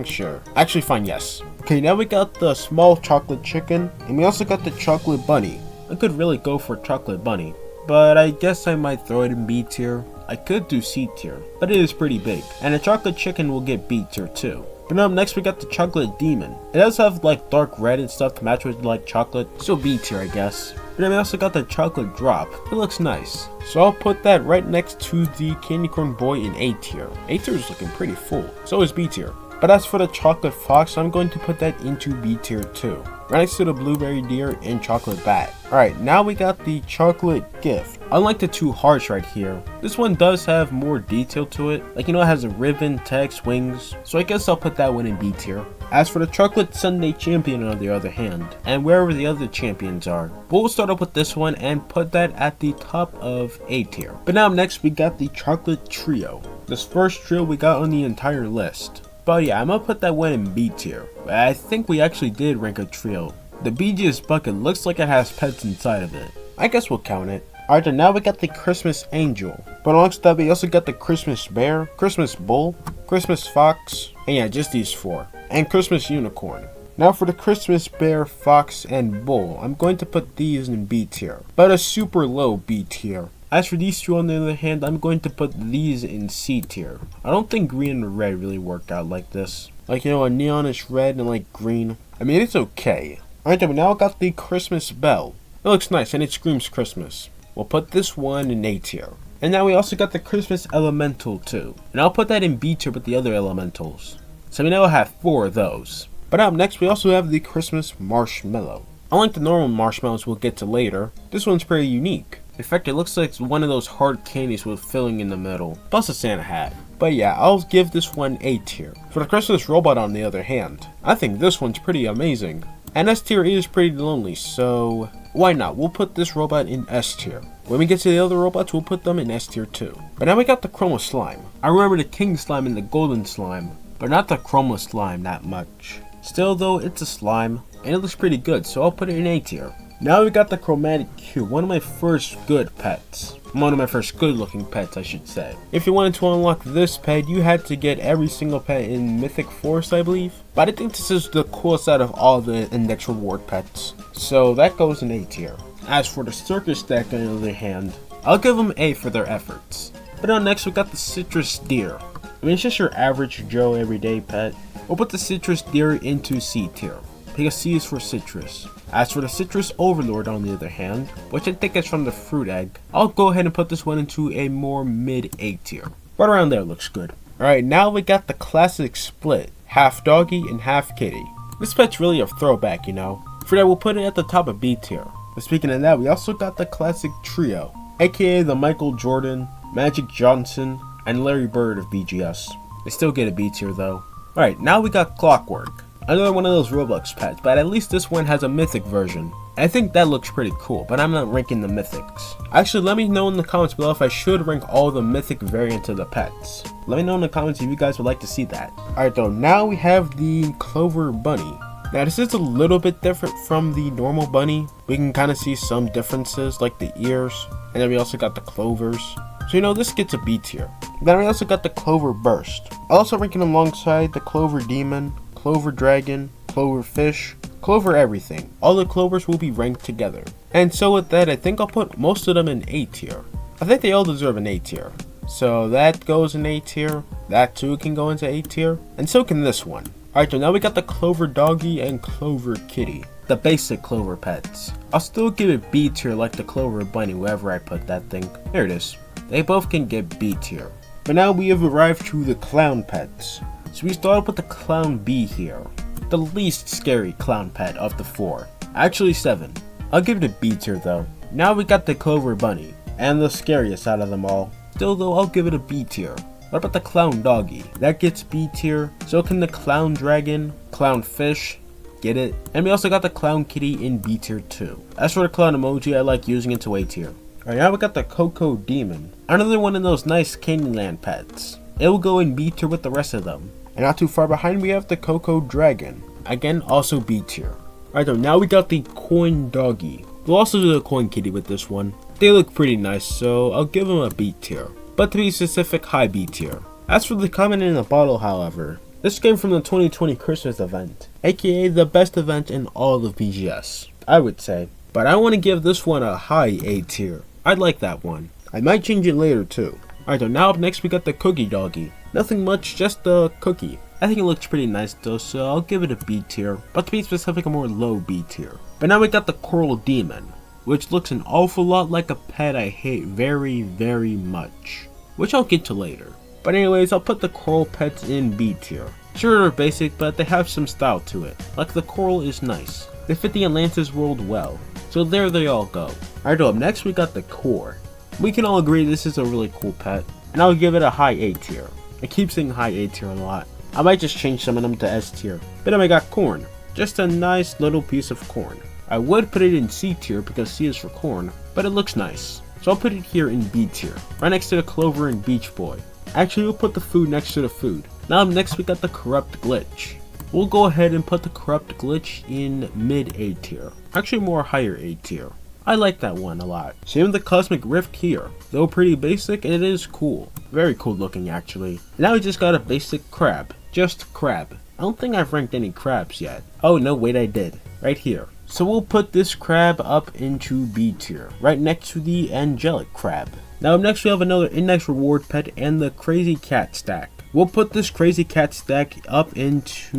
Sure. Actually fine, yes. Okay, now we got the small chocolate chicken, and we also got the chocolate bunny. I could really go for chocolate bunny, but I guess I might throw it in B tier. I could do C tier, but it is pretty big. And the chocolate chicken will get B tier too. But now next we got the chocolate demon. It does have like dark red and stuff to match with like chocolate, so B tier I guess. But then we also got the chocolate drop. It looks nice. So I'll put that right next to the candy corn boy in A tier. A tier is looking pretty full, so is B tier. But as for the chocolate fox, I'm going to put that into B tier too. Right next to the blueberry deer and chocolate bat. Alright, now we got the chocolate gift. Unlike the two hearts right here, this one does have more detail to it. Like, you know, it has a ribbon, text, wings. So I guess I'll put that one in B tier. As for the chocolate Sunday champion on the other hand, and wherever the other champions are, we'll start up with this one and put that at the top of A tier. But now next we got the chocolate trio. This first trio we got on the entire list. But yeah, I'm gonna put that one in B tier. But I think we actually did rank a trio. The BGS bucket looks like it has pets inside of it. I guess we'll count it. Alright, and now we got the Christmas Angel. But alongside that, we also got the Christmas Bear, Christmas Bull, Christmas Fox, and yeah, just these four. And Christmas Unicorn. Now for the Christmas Bear, Fox, and Bull, I'm going to put these in B tier. But a super low B tier. As for these two on the other hand, I'm going to put these in C tier. I don't think green and red really work out like this. Like, you know, a neonish red and like green. I mean, it's okay. Alright, then we now got the Christmas Bell. It looks nice and it screams Christmas. We'll put this one in A tier. And now we also got the Christmas Elemental too. And I'll put that in B tier with the other elementals. So we now have 4 of those. But up next we also have the Christmas Marshmallow. Unlike the normal marshmallows we'll get to later, this one's pretty unique. In fact, it looks like one of those hard candies with filling in the middle, plus a Santa hat. But yeah, I'll give this one A tier. For the Christmas Robot on the other hand, I think this one's pretty amazing. And S tier is pretty lonely, so why not? We'll put this robot in S tier. When we get to the other robots, we'll put them in S tier too. But now we got the Chroma Slime. I remember the King Slime and the Golden Slime, but not the Chroma Slime that much. Still though, it's a slime, and it looks pretty good, so I'll put it in A tier. Now we got the Chromatic Cube, one of my first good pets. One of my first good looking pets, I should say. If you wanted to unlock this pet, you had to get every single pet in Mythic Forest, I believe. But I think this is the coolest out of all the index reward pets. So that goes in A tier. As for the Circus Deck on the other hand, I'll give them A for their efforts. But now next we got the Citrus Deer. I mean, it's just your average Joe everyday pet. We'll put the Citrus Deer into C tier, because C is for citrus. As for the Citrus Overlord on the other hand, which I think is from the Fruit Egg, I'll go ahead and put this one into a more mid A tier. Right around there looks good. Alright, now we got the classic split, half doggy and half kitty. This pet's really a throwback, you know. For that, we'll put it at the top of B tier. But speaking of that, we also got the classic trio, aka the Michael Jordan, Magic Johnson, and Larry Bird of BGS. They still get a B tier though. Alright, now we got Clockwork. Another one of those Roblox pets, but at least this one has a mythic version. I think that looks pretty cool, but I'm not ranking the mythics. Actually, let me know in the comments below if I should rank all the mythic variants of the pets. Let me know in the comments if you guys would like to see that. Alright though, now we have the Clover bunny. Now this is a little bit different from the normal bunny. We can kind of see some differences like the ears, and then we also got the clovers. So you know, this gets a B tier. Then we also got the Clover burst. Also ranking alongside the Clover demon, Clover dragon, Clover fish, Clover everything. All the Clovers will be ranked together. And so with that, I think I'll put most of them in A tier. I think they all deserve an A tier. So that goes in A tier, that too can go into A tier, and so can this one. Alright, so now we got the Clover doggy and Clover kitty. The basic Clover pets. I'll still give it B tier like the Clover bunny wherever I put that thing. There it is. They both can get B tier. But now we have arrived to the clown pets. So we started with the clown B here. The least scary clown pet of the 4. Actually 7. I'll give it a B tier though. Now we got the Clover bunny, and the scariest out of them all. Still though, I'll give it a B tier. What about the clown doggy? That gets B tier. So can the clown dragon, clown fish, get it? And we also got the clown kitty in B tier too. As for the clown emoji, I like using it to A tier. Alright, now we got the Coco demon. Another one of those nice Candyland pets. It will go in B tier with the rest of them. And not too far behind we have the Coco dragon. Again, also B tier. Alright though, now we got the coin doggy. We'll also do the coin kitty with this one. They look pretty nice, so I'll give them a B tier. But to be specific, high B tier. As for the comment in the bottle, however, this came from the 2020 Christmas event, aka the best event in all of BGS, I would say. But I want to give this one a high A tier. I like that one. I might change it later too. Alright though, now up next we got the cookie doggy. Nothing much, just the cookie. I think it looks pretty nice though, so I'll give it a B tier, but to be specific, a more low B tier. But now we got the coral demon, which looks an awful lot like a pet I hate very, very much, which I'll get to later. But anyways, I'll put the coral pets in B tier. Sure, they're basic, but they have some style to it. Like the coral is nice. They fit the Atlantis world well. So there they all go. Alright, up next we got the core. We can all agree this is a really cool pet, and I'll give it a high A tier. I keep saying high A tier a lot. I might just change some of them to S tier. But then I got corn. Just a nice little piece of corn. I would put it in C tier because C is for corn, but it looks nice. So I'll put it here in B tier, right next to the Clover and Beach Boy. Actually, we'll put the food next to the food. Now next we got the corrupt glitch. We'll go ahead and put the corrupt glitch in mid A tier. Actually more higher A tier. I like that one a lot. Same with the cosmic rift here. Though pretty basic, it is cool. Very cool looking actually. Now we just got a basic crab. Just crab. I don't think I've ranked any crabs yet. Oh no, wait, I did. Right here. So we'll put this crab up into B tier, right next to the angelic crab. Now up next we have another index reward pet and the crazy cat stack. We'll put this crazy cat stack up into,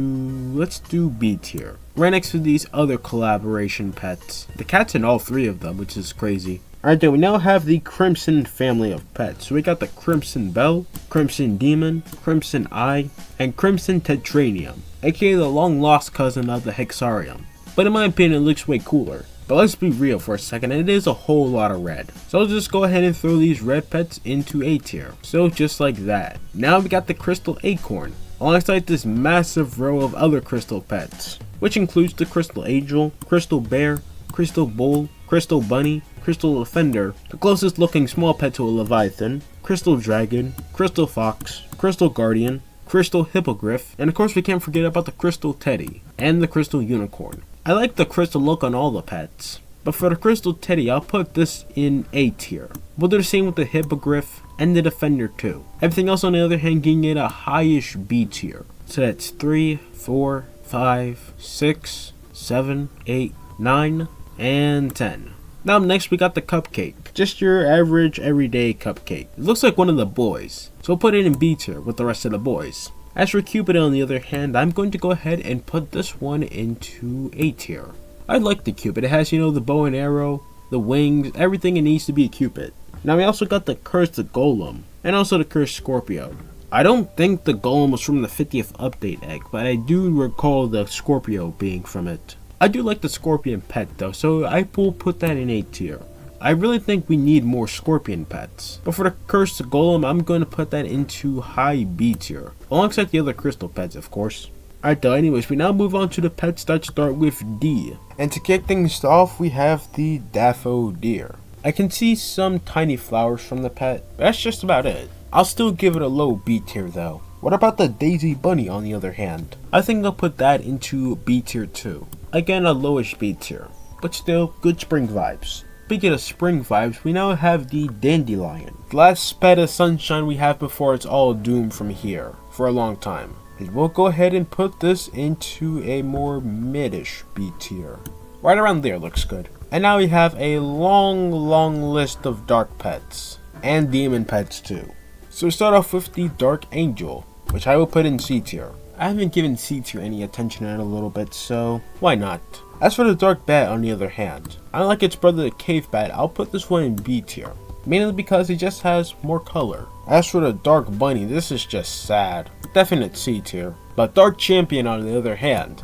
let's do B tier, right next to these other collaboration pets. The cat's in all 3 of them, which is crazy. Alright, then we now have the Crimson family of pets. So we got the Crimson Bell, Crimson Demon, Crimson Eye, and Crimson Tetranium, aka the long lost cousin of the Hexarium. But in my opinion, it looks way cooler. But let's be real for a second, it is a whole lot of red. So I'll just go ahead and throw these red pets into A tier. So just like that. Now we got the Crystal Acorn, alongside this massive row of other crystal pets, which includes the Crystal Angel, Crystal Bear, Crystal Bull, Crystal Bunny, Crystal Lavender, the closest looking small pet to a Leviathan, Crystal Dragon, Crystal Fox, Crystal Guardian, Crystal Hippogriff, and of course we can't forget about the Crystal Teddy, and the Crystal Unicorn. I like the crystal look on all the pets, but for the Crystal Teddy, I'll put this in A tier. We'll do the same with the Hippogriff and the Defender too. Everything else on the other hand can get a highish B tier. So that's 3, 4, 5, 6, 7, 8, 9, and 10. Now next we got the cupcake. Just your average everyday cupcake. It looks like one of the boys, so we'll put it in B tier with the rest of the boys. As for Cupid on the other hand, I'm going to go ahead and put this one into A tier. I like the Cupid. It has, you know, the bow and arrow, the wings, everything it needs to be a Cupid. Now we also got the cursed Golem, and also the cursed Scorpio. I don't think the Golem was from the 50th update egg, but I do recall the Scorpio being from it. I do like the Scorpion pet though, so I will put that in A tier. I really think we need more Scorpion pets. But for the Cursed Golem, I'm going to put that into high B tier, alongside the other crystal pets of course. Alright though, anyways, we now move on to the pets that start with D. And to kick things off, we have the Daffodil. I can see some tiny flowers from the pet, but that's just about it. I'll still give it a low B tier though. What about the Daisy Bunny on the other hand? I think I'll put that into B tier too. Again, a lowish B tier, but still good spring vibes. Speaking of spring vibes, we now have the Dandelion. The last pet of sunshine we have before it's all doomed from here for a long time. And we'll go ahead and put this into a more mid-ish B tier. Right around there looks good. And now we have a long list of dark pets. And demon pets too. So we start off with the Dark Angel, which I will put in C tier. I haven't given C tier any attention in a little bit, so why not? As for the Dark Bat on the other hand, unlike its brother the Cave Bat, I'll put this one in B tier. Mainly because it just has more color. As for the Dark Bunny, this is just sad. Definite C tier. But Dark Champion on the other hand,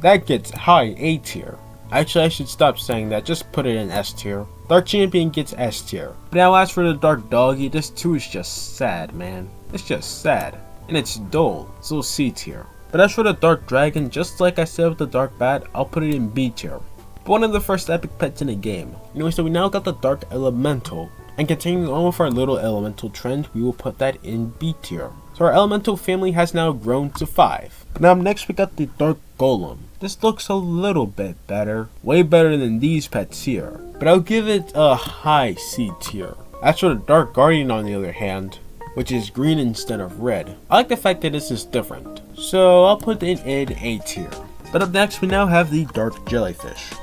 that gets high A tier. Actually, I should stop saying that, just put it in S tier. Dark Champion gets S tier. But now as for the Dark Doggy, this too is just sad, man. It's just sad. And it's dull, so C tier. But as for the Dark Dragon, just like I said with the Dark Bat, I'll put it in B tier. But one of the first epic pets in the game. Anyway, so we now got the Dark Elemental. And continuing on with our little elemental trend, we will put that in B tier. So our elemental family has now grown to 5. Now next we got the Dark Golem. This looks a little bit better. Way better than these pets here. But I'll give it a high C tier. As for the Dark Guardian on the other hand, which is green instead of red, I like the fact that this is different. So I'll put it in A tier. But up next we now have the Dark Jellyfish.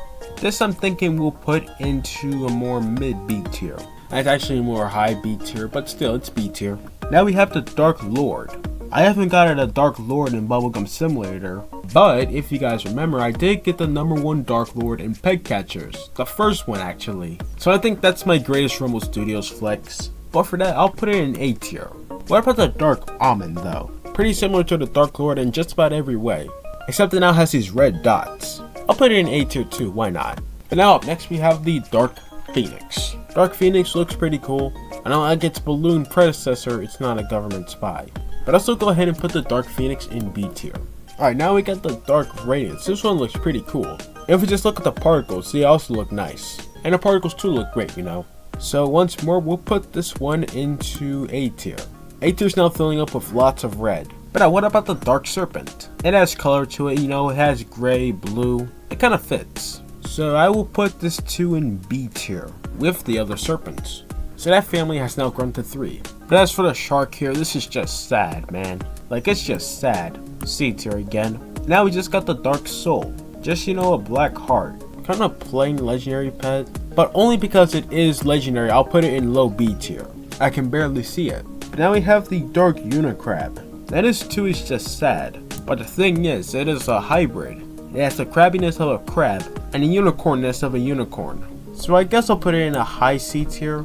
This I'm thinking we'll put into a more mid B tier. It's actually more high B tier, but still it's B tier. Now we have the Dark Lord. I haven't gotten a Dark Lord in Bubblegum Simulator, but if you guys remember, I did get the #1 Dark Lord in Peg Catchers. The first one actually. So I think that's my greatest Rumble Studios flex. But for that, I'll put it in A tier. What about the Dark Almond though? Pretty similar to the Dark Lord in just about every way. Except it now has these red dots. I'll put it in A tier too, why not? But now up next we have the Dark Phoenix. Dark Phoenix looks pretty cool. I know like its balloon predecessor, it's not a government spy. But I'll still go ahead and put the Dark Phoenix in B tier. Alright, now we got the Dark Radiance. This one looks pretty cool. If we just look at the particles, they also look nice. And the particles too look great, you know. So once more, we'll put this one into A tier. A tier is now filling up with lots of red. But now what about the Dark Serpent? It has color to it, you know, it has gray, blue. It kind of fits. So I will put this 2 in B tier with the other serpents. So that family has now grown to 3. But as for the shark here, this is just sad, man. Like, it's just sad. C tier again. Now we just got the Dark Soul. Just, you know, a black heart. Kind of plain legendary pet. But only because it is legendary, I'll put it in low B tier. I can barely see it. But now we have the Dark Unicrab. That is too is just sad. But the thing is, it is a hybrid. It has the crabbiness of a crab and the unicornness of a unicorn. So I guess I'll put it in a high C tier,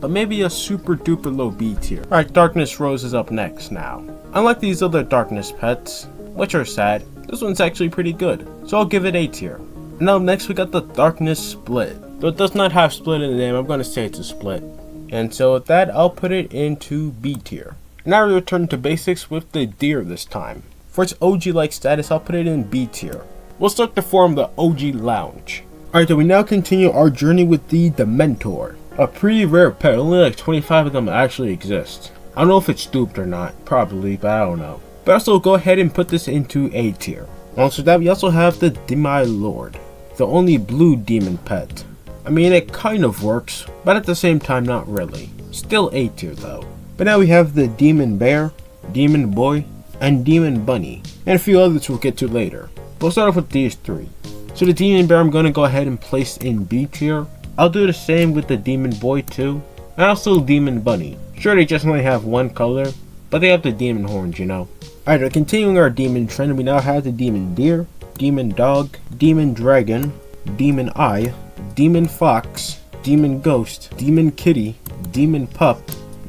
but maybe a super duper low B tier. Alright, Darkness Rose is up next now. Unlike these other darkness pets, which are sad, this one's actually pretty good, so I'll give it A tier. Now next we got the Darkness Split. Though it does not have split in the name, I'm going to say it's a split. And so with that, I'll put it into B tier. Now we return to basics with the deer this time. For its OG-like status, I'll put it in B tier. We'll start to form the OG Lounge. Alright, so we now continue our journey with the Dementor. A pretty rare pet, only like 25 of them actually exist. I don't know if it's duped or not, probably, but I don't know. But also go ahead and put this into A tier. Also that we also have the Demi Lord, the only blue demon pet. I mean, it kind of works, but at the same time not really. Still A tier though. But now we have the Demon Bear, Demon Boy, and Demon Bunny, and a few others we'll get to later. We'll start off with these 3. So the Demon Bear I'm going to go ahead and place in B tier. I'll do the same with the Demon Boy too, and also Demon Bunny. Sure, they just only have one color, but they have the demon horns, you know. Alright, continuing our demon trend, we now have the Demon Deer, Demon Dog, Demon Dragon, Demon Eye, Demon Fox, Demon Ghost, Demon Kitty, Demon Pup,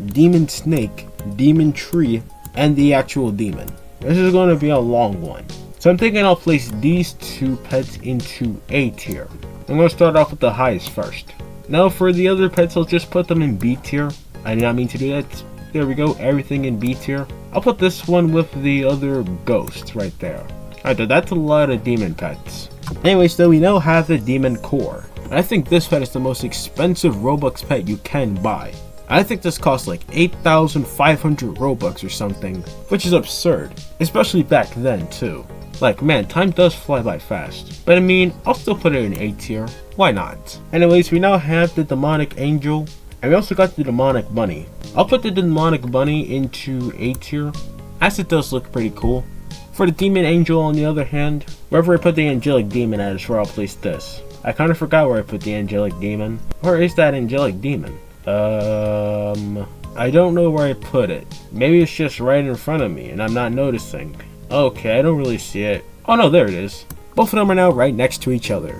Demon Snake, Demon Tree, and the actual demon. This is going to be a long one. So I'm thinking I'll place these 2 pets into A tier. I'm going to start off with the highest first. Now for the other pets, I'll just put them in B tier. I did not mean to do that. There we go, everything in B tier. I'll put this one with the other ghost right there. Alright, that's a lot of demon pets. Anyways though, we now have the demon core. And I think this pet is the most expensive Robux pet you can buy. I think this costs like 8,500 Robux or something, which is absurd, especially back then too. Like man, time does fly by fast, but I mean, I'll still put it in A tier, why not? Anyways, we now have the demonic angel, and we also got the demonic bunny. I'll put the demonic bunny into A tier, as it does look pretty cool. For the demon angel on the other hand, wherever I put the angelic demon at is where I'll place this. I kind of forgot where I put the angelic demon. Where is that angelic demon? I don't know where I put it. Maybe it's just right in front of me and I'm not noticing. Okay, I don't really see it. Oh no, there it is. Both of them are now right next to each other.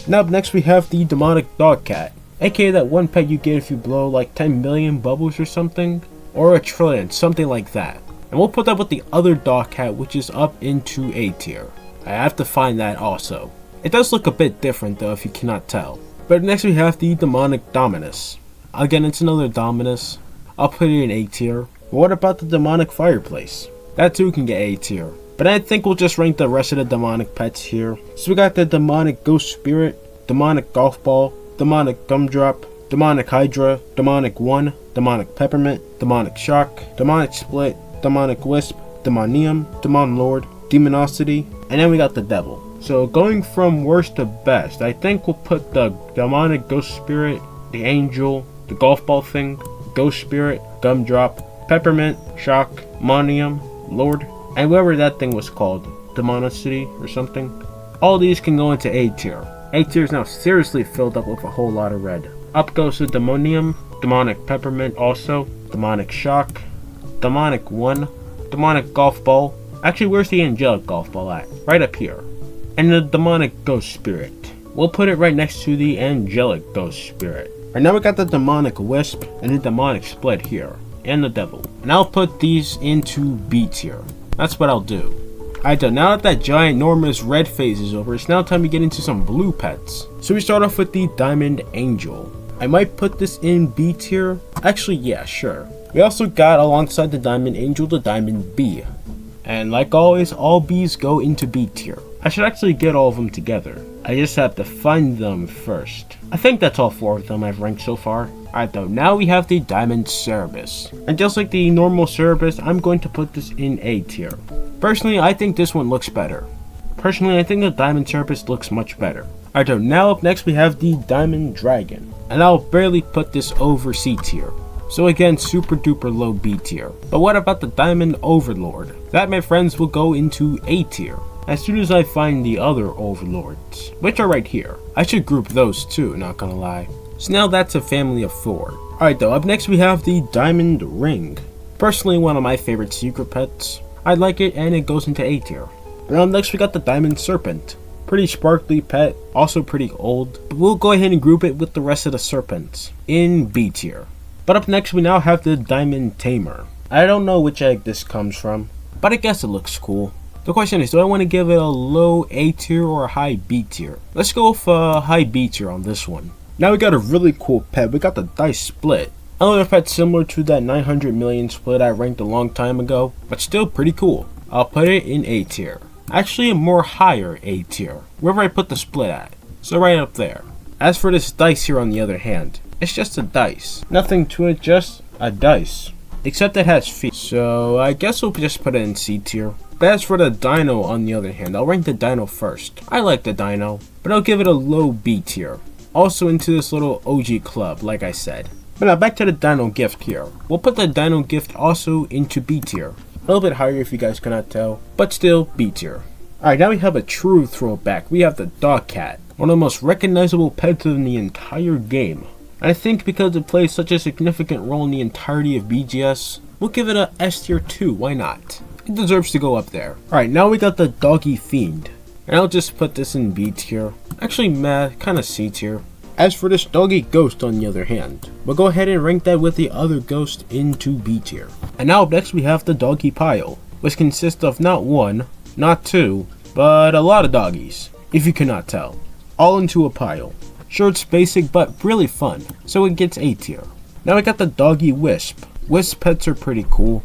Now up next we have the demonic dog cat, aka that one pet you get if you blow like 10 million bubbles or something, or a trillion, something like that. And we'll put that with the other dog cat, which is up into A tier. I have to find that also. It does look a bit different though if you cannot tell. But next we have the demonic dominus. Again, it's another dominus. I'll put it in A tier. But what about the demonic fireplace? That too can get A tier. But I think we'll just rank the rest of the demonic pets here. So we got the demonic ghost spirit, demonic golf ball, demonic gumdrop, demonic hydra, demonic one, demonic peppermint, demonic shock, demonic split, demonic wisp, demonium, demon lord, demonosity, and then we got the devil. So going from worst to best, I think we'll put the demonic ghost spirit, the angel, the golf ball thing, ghost spirit, gumdrop, peppermint, shock, monium, lord, and whatever that thing was called, demonosity or something. All these can go into A tier. A tier is now seriously filled up with a whole lot of red. Up goes the demonium, demonic peppermint also, demonic shock, demonic one, demonic golf ball. Actually, where's the angelic golf ball at? Right up here. And the demonic ghost spirit. We'll put it right next to the angelic ghost spirit. And now we got the demonic wisp and the demonic split here. And the devil. And I'll put these into B tier. That's what I'll do. Alright, now that that giant enormous red phase is over, it's now time to get into some blue pets. So we start off with the diamond angel. I might put this in B tier. Actually, yeah, sure. We also got alongside the diamond angel the diamond bee. And like always, all bees go into B tier. I should actually get all of them together. I just have to find them first. I think that's all 4 of them I've ranked so far. Alright though, now we have the diamond Cerberus. And just like the normal Cerberus, I'm going to put this in A tier. Personally, I think this one looks better. Personally, I think the diamond Cerberus looks much better. Alright though, now up next we have the diamond dragon. And I'll barely put this over C tier. So again, super duper low B tier. But what about the diamond overlord? That, my friends, will go into A tier. As soon as I find the other overlords, which are right here. I should group those too, not gonna lie. So now that's a family of 4. Alright though, up next we have the diamond ring. Personally, one of my favorite secret pets. I like it and it goes into A tier. And up next we got the diamond serpent. Pretty sparkly pet, also pretty old. But we'll go ahead and group it with the rest of the serpents in B tier. But up next we now have the diamond tamer. I don't know which egg this comes from, but I guess it looks cool. The question is, do I want to give it a low A tier or a high B tier? Let's go with a high B tier on this one. Now we got a really cool pet. We got the dice split. Another pet similar to that 900 million split I ranked a long time ago, but still pretty cool. I'll put it in A tier. Actually a more higher A tier, wherever I put the split at. So right up there. As for this dice here on the other hand, it's just a dice. Nothing to it, just a dice. Except it has feet. So I guess we'll just put it in C tier. But as for the dino on the other hand, I'll rank the dino first. I like the dino, but I'll give it a low B tier. Also into this little OG club, like I said. But now back to the dino gift here. We'll put the dino gift also into B tier. A little bit higher if you guys cannot tell, but still B tier. Alright, now we have a true throwback. We have the dog cat. One of the most recognizable pets in the entire game. I think because it plays such a significant role in the entirety of BGS, we'll give it a S tier too, why not? It deserves to go up there. Alright, now we got the doggy fiend. And I'll just put this in B tier. Actually, kinda C tier. As for this doggy ghost on the other hand, we'll go ahead and rank that with the other ghost into B tier. And now up next we have the doggy pile, which consists of not 1, not 2, but a lot of doggies, if you cannot tell. All into a pile. Sure, it's basic, but really fun, so it gets A tier. Now we got the doggy wisp. Wisp pets are pretty cool.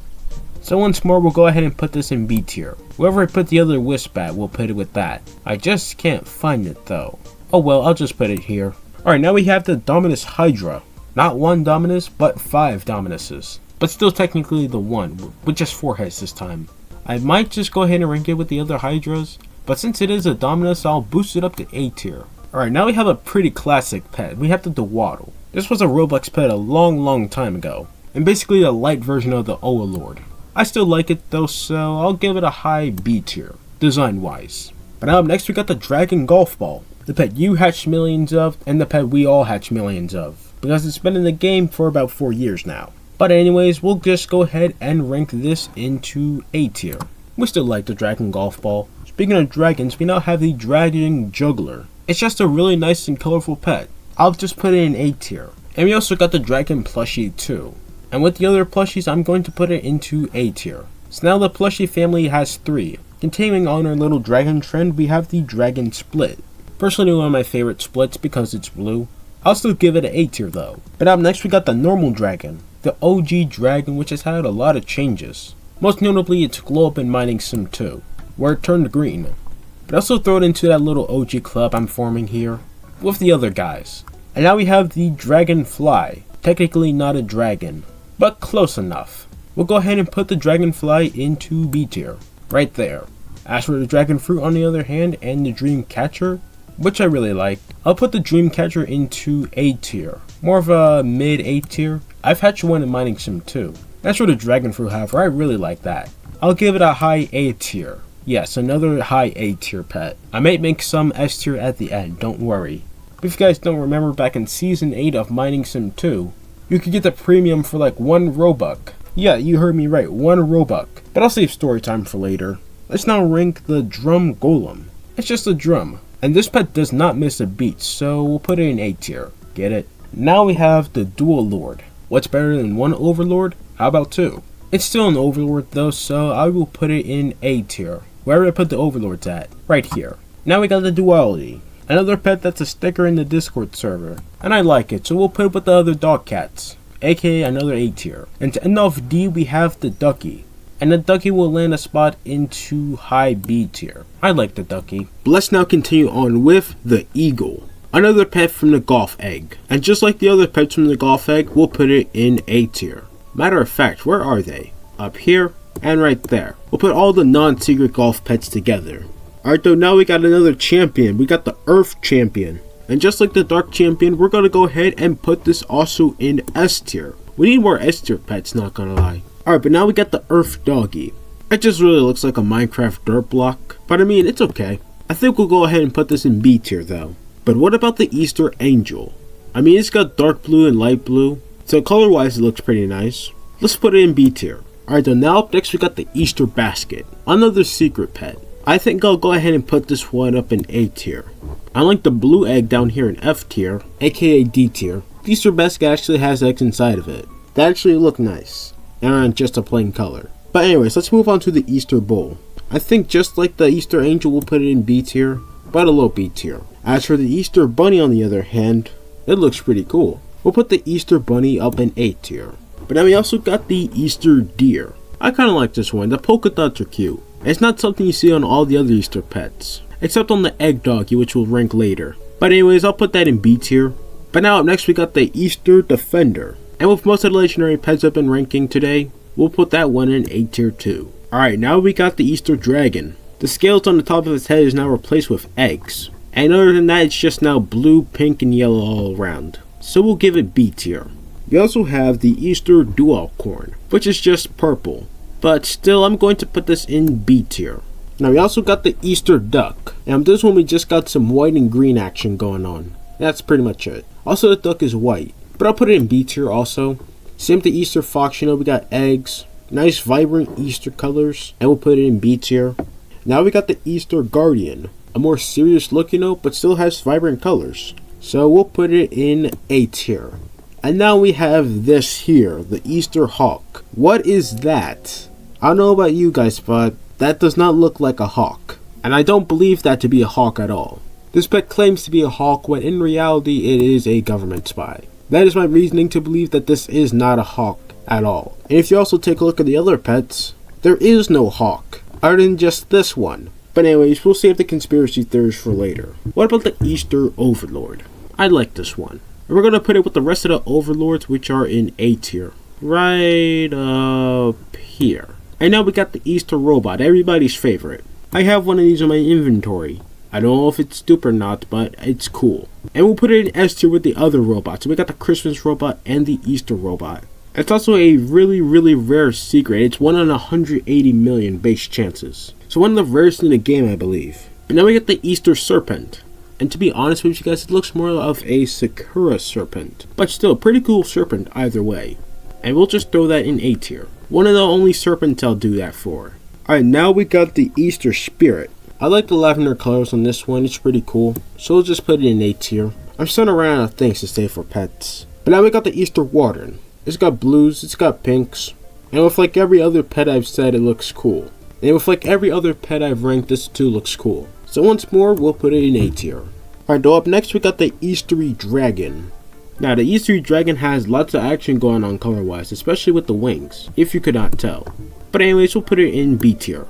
So once more, we'll go ahead and put this in B tier. Wherever I put the other wisp at, we'll put it with that. I just can't find it though. Oh well, I'll just put it here. Alright, now we have the Dominus Hydra. Not one Dominus, but 5 Dominuses. But still technically the one, with just 4 heads this time. I might just go ahead and rank it with the other Hydras, but since it is a Dominus, I'll boost it up to A tier. Alright, now we have a pretty classic pet. We have the Dwaddle. This was a Roblox pet a long time ago, and basically a light version of the Overlord. I still like it though, so I'll give it a high B tier, design wise. But now up next we got the Dragon Golf Ball. The pet you hatch millions of, and the pet we all hatch millions of, because it's been in the game for about 4 years now. But anyways, we'll just go ahead and rank this into A tier. We still like the Dragon Golf Ball. Speaking of dragons, we now have the Dragon Juggler. It's just a really nice and colorful pet. I'll just put it in A tier. And we also got the Dragon Plushie too. And with the other plushies, I'm going to put it into A tier. So now the plushie family has 3. Continuing on our little dragon trend, we have the Dragon Split. Personally one of my favorite splits because it's blue. I'll still give it an A tier though. But up next we got the normal dragon. The OG dragon, which has had a lot of changes. Most notably its glow up in Mining Sim 2, where it turned green. But also throw it into that little OG club I'm forming here, with the other guys. And now we have the Dragonfly. Technically not a dragon, but close enough. We'll go ahead and put the Dragonfly into B tier, right there. As for the Dragon Fruit on the other hand, and the Dream Catcher, which I really like, I'll put the Dream Catcher into A tier. More of a mid A tier. I've hatched one in Mining Sim 2. As for the Dragon Fruit, however, I really like that. I'll give it a high A tier. Yes, another high A tier pet. I might make some S tier at the end, don't worry. But if you guys don't remember, back in Season 8 of Mining Sim 2, you could get the premium for like 1 Robux. Yeah, you heard me right, 1 Robux. But I'll save story time for later. Let's now rank the Drum Golem. It's just a drum, and this pet does not miss a beat, so we'll put it in A tier. Get it? Now we have the Dual Lord. What's better than 1 Overlord? How about 2? It's still an Overlord though, so I will put it in A tier. Wherever I put the Overlords at. Right here. Now we got the Duality. Another pet that's a sticker in the Discord server. And I like it, so we'll put it with the other dog cats. AKA another A tier. And to end off D, we have the Ducky. And the Ducky will land a spot into high B tier. I like the Ducky. But let's now continue on with the Eagle. Another pet from the Golf Egg. And just like the other pets from the Golf Egg, we'll put it in A tier. Matter of fact, where are they? Up here and right there. We'll put all the non-secret golf pets together. Alright though, now we got another champion. We got the Earth Champion. And just like the Dark Champion, we're gonna go ahead and put this also in S tier. We need more S tier pets, not gonna lie. Alright, but now we got the Earth Doggy. It just really looks like a Minecraft dirt block. But I mean, it's okay. I think we'll go ahead and put this in B tier though. But what about the Easter Angel? I mean, it's got dark blue and light blue. So color wise it looks pretty nice. Let's put it in B tier. Alright, then now up next we got the Easter Basket. Another secret pet. I think I'll go ahead and put this one up in A tier. Unlike the blue egg down here in F tier, aka D tier, the Easter Basket actually has eggs inside of it. They actually look nice, and aren't just a plain color. But anyways, let's move on to the Easter Bull. I think just like the Easter Angel, we'll put it in B tier, but a low B tier. As for the Easter Bunny on the other hand, it looks pretty cool. We'll put the Easter Bunny up in A tier. But then we also got the Easter Deer. I kinda like this one, the polka dots are cute. It's not something you see on all the other Easter pets, except on the Egg Doggy, which we'll rank later. But anyways, I'll put that in B tier. But now up next we got the Easter Defender. And with most of the legendary pets I've been ranking today, we'll put that one in A tier too. Alright, now we got the Easter Dragon. The scales on the top of its head is now replaced with eggs. And other than that, it's just now blue, pink, and yellow all around. So we'll give it B tier. We also have the Easter Dualcorn, which is just purple. But still, I'm going to put this in B tier. Now we also got the Easter Duck. And this one we just got some white and green action going on. That's pretty much it. Also the duck is white, but I'll put it in B tier also. Same with the Easter Fox, we got eggs. Nice vibrant Easter colors, and we'll put it in B tier. Now we got the Easter Guardian. A more serious look, but still has vibrant colors. So we'll put it in A tier. And now we have this here, the Easter Hawk. What is that? I don't know about you guys, but that does not look like a hawk. And I don't believe that to be a hawk at all. This pet claims to be a hawk when in reality it is a government spy. That is my reasoning to believe that this is not a hawk at all. And if you also take a look at the other pets, there is no hawk, other than just this one. But anyways, we'll save the conspiracy theories for later. What about the Easter Overlord? I like this one. And we're going to put it with the rest of the Overlords, which are in A tier. Right up here. And now we got the Easter Robot, everybody's favorite. I have one of these in my inventory. I don't know if it's stupid or not, but it's cool. And we'll put it in S tier with the other robots. So we got the Christmas Robot and the Easter Robot. It's also a really rare secret. It's 1 in 180 million base chances. So one of the rarest in the game, I believe. And now we get the Easter Serpent. And to be honest with you guys, it looks more of a Sakura Serpent. But still, pretty cool serpent either way. And we'll just throw that in A tier. One of the only serpents I'll do that for. Alright, now we got the Easter Spirit. I like the lavender colors on this one, it's pretty cool. So we'll just put it in A tier. I'm starting to run out of things to say for pets. But now we got the Easter Warden. It's got blues, it's got pinks. And with like every other pet I've said, it looks cool. And with like every other pet I've ranked, this too looks cool. So once more, we'll put it in A tier. Alright, though up next we got the Eastery Dragon. Now the Eastery Dragon has lots of action going on color wise, especially with the wings, if you could not tell. But anyways, we'll put it in B tier.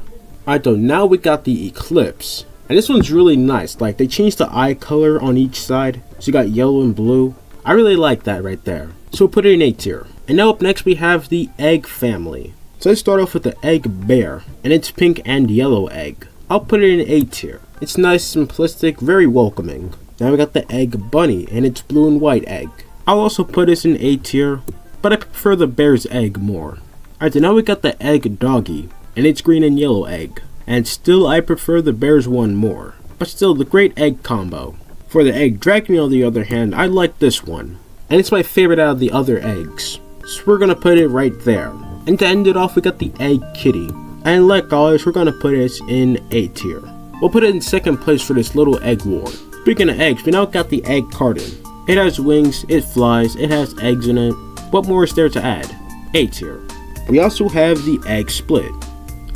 Alright though, now we got the Eclipse. And this one's really nice, like they changed the eye color on each side. So you got yellow and blue. I really like that right there. So we'll put it in A tier. And now up next we have the Egg family. So let's start off with the Egg Bear. And it's pink and yellow egg. I'll put it in A tier. It's nice, simplistic, very welcoming. Now we got the Egg Bunny, and it's blue and white egg. I'll also put this in A tier, but I prefer the bear's egg more. Alright, so now we got the Egg Doggy, and it's green and yellow egg. And still I prefer the bear's one more, but still the great egg combo. For the Egg Dragon on the other hand, I like this one, and it's my favorite out of the other eggs. So we're gonna put it right there. And to end it off, we got the Egg Kitty. And like always, we're gonna put it in A tier. We'll put it in second place for this little egg lore. Speaking of eggs, we now got the Egg Carton. It has wings, it flies, it has eggs in it. What more is there to add? A tier. We also have the Egg Split.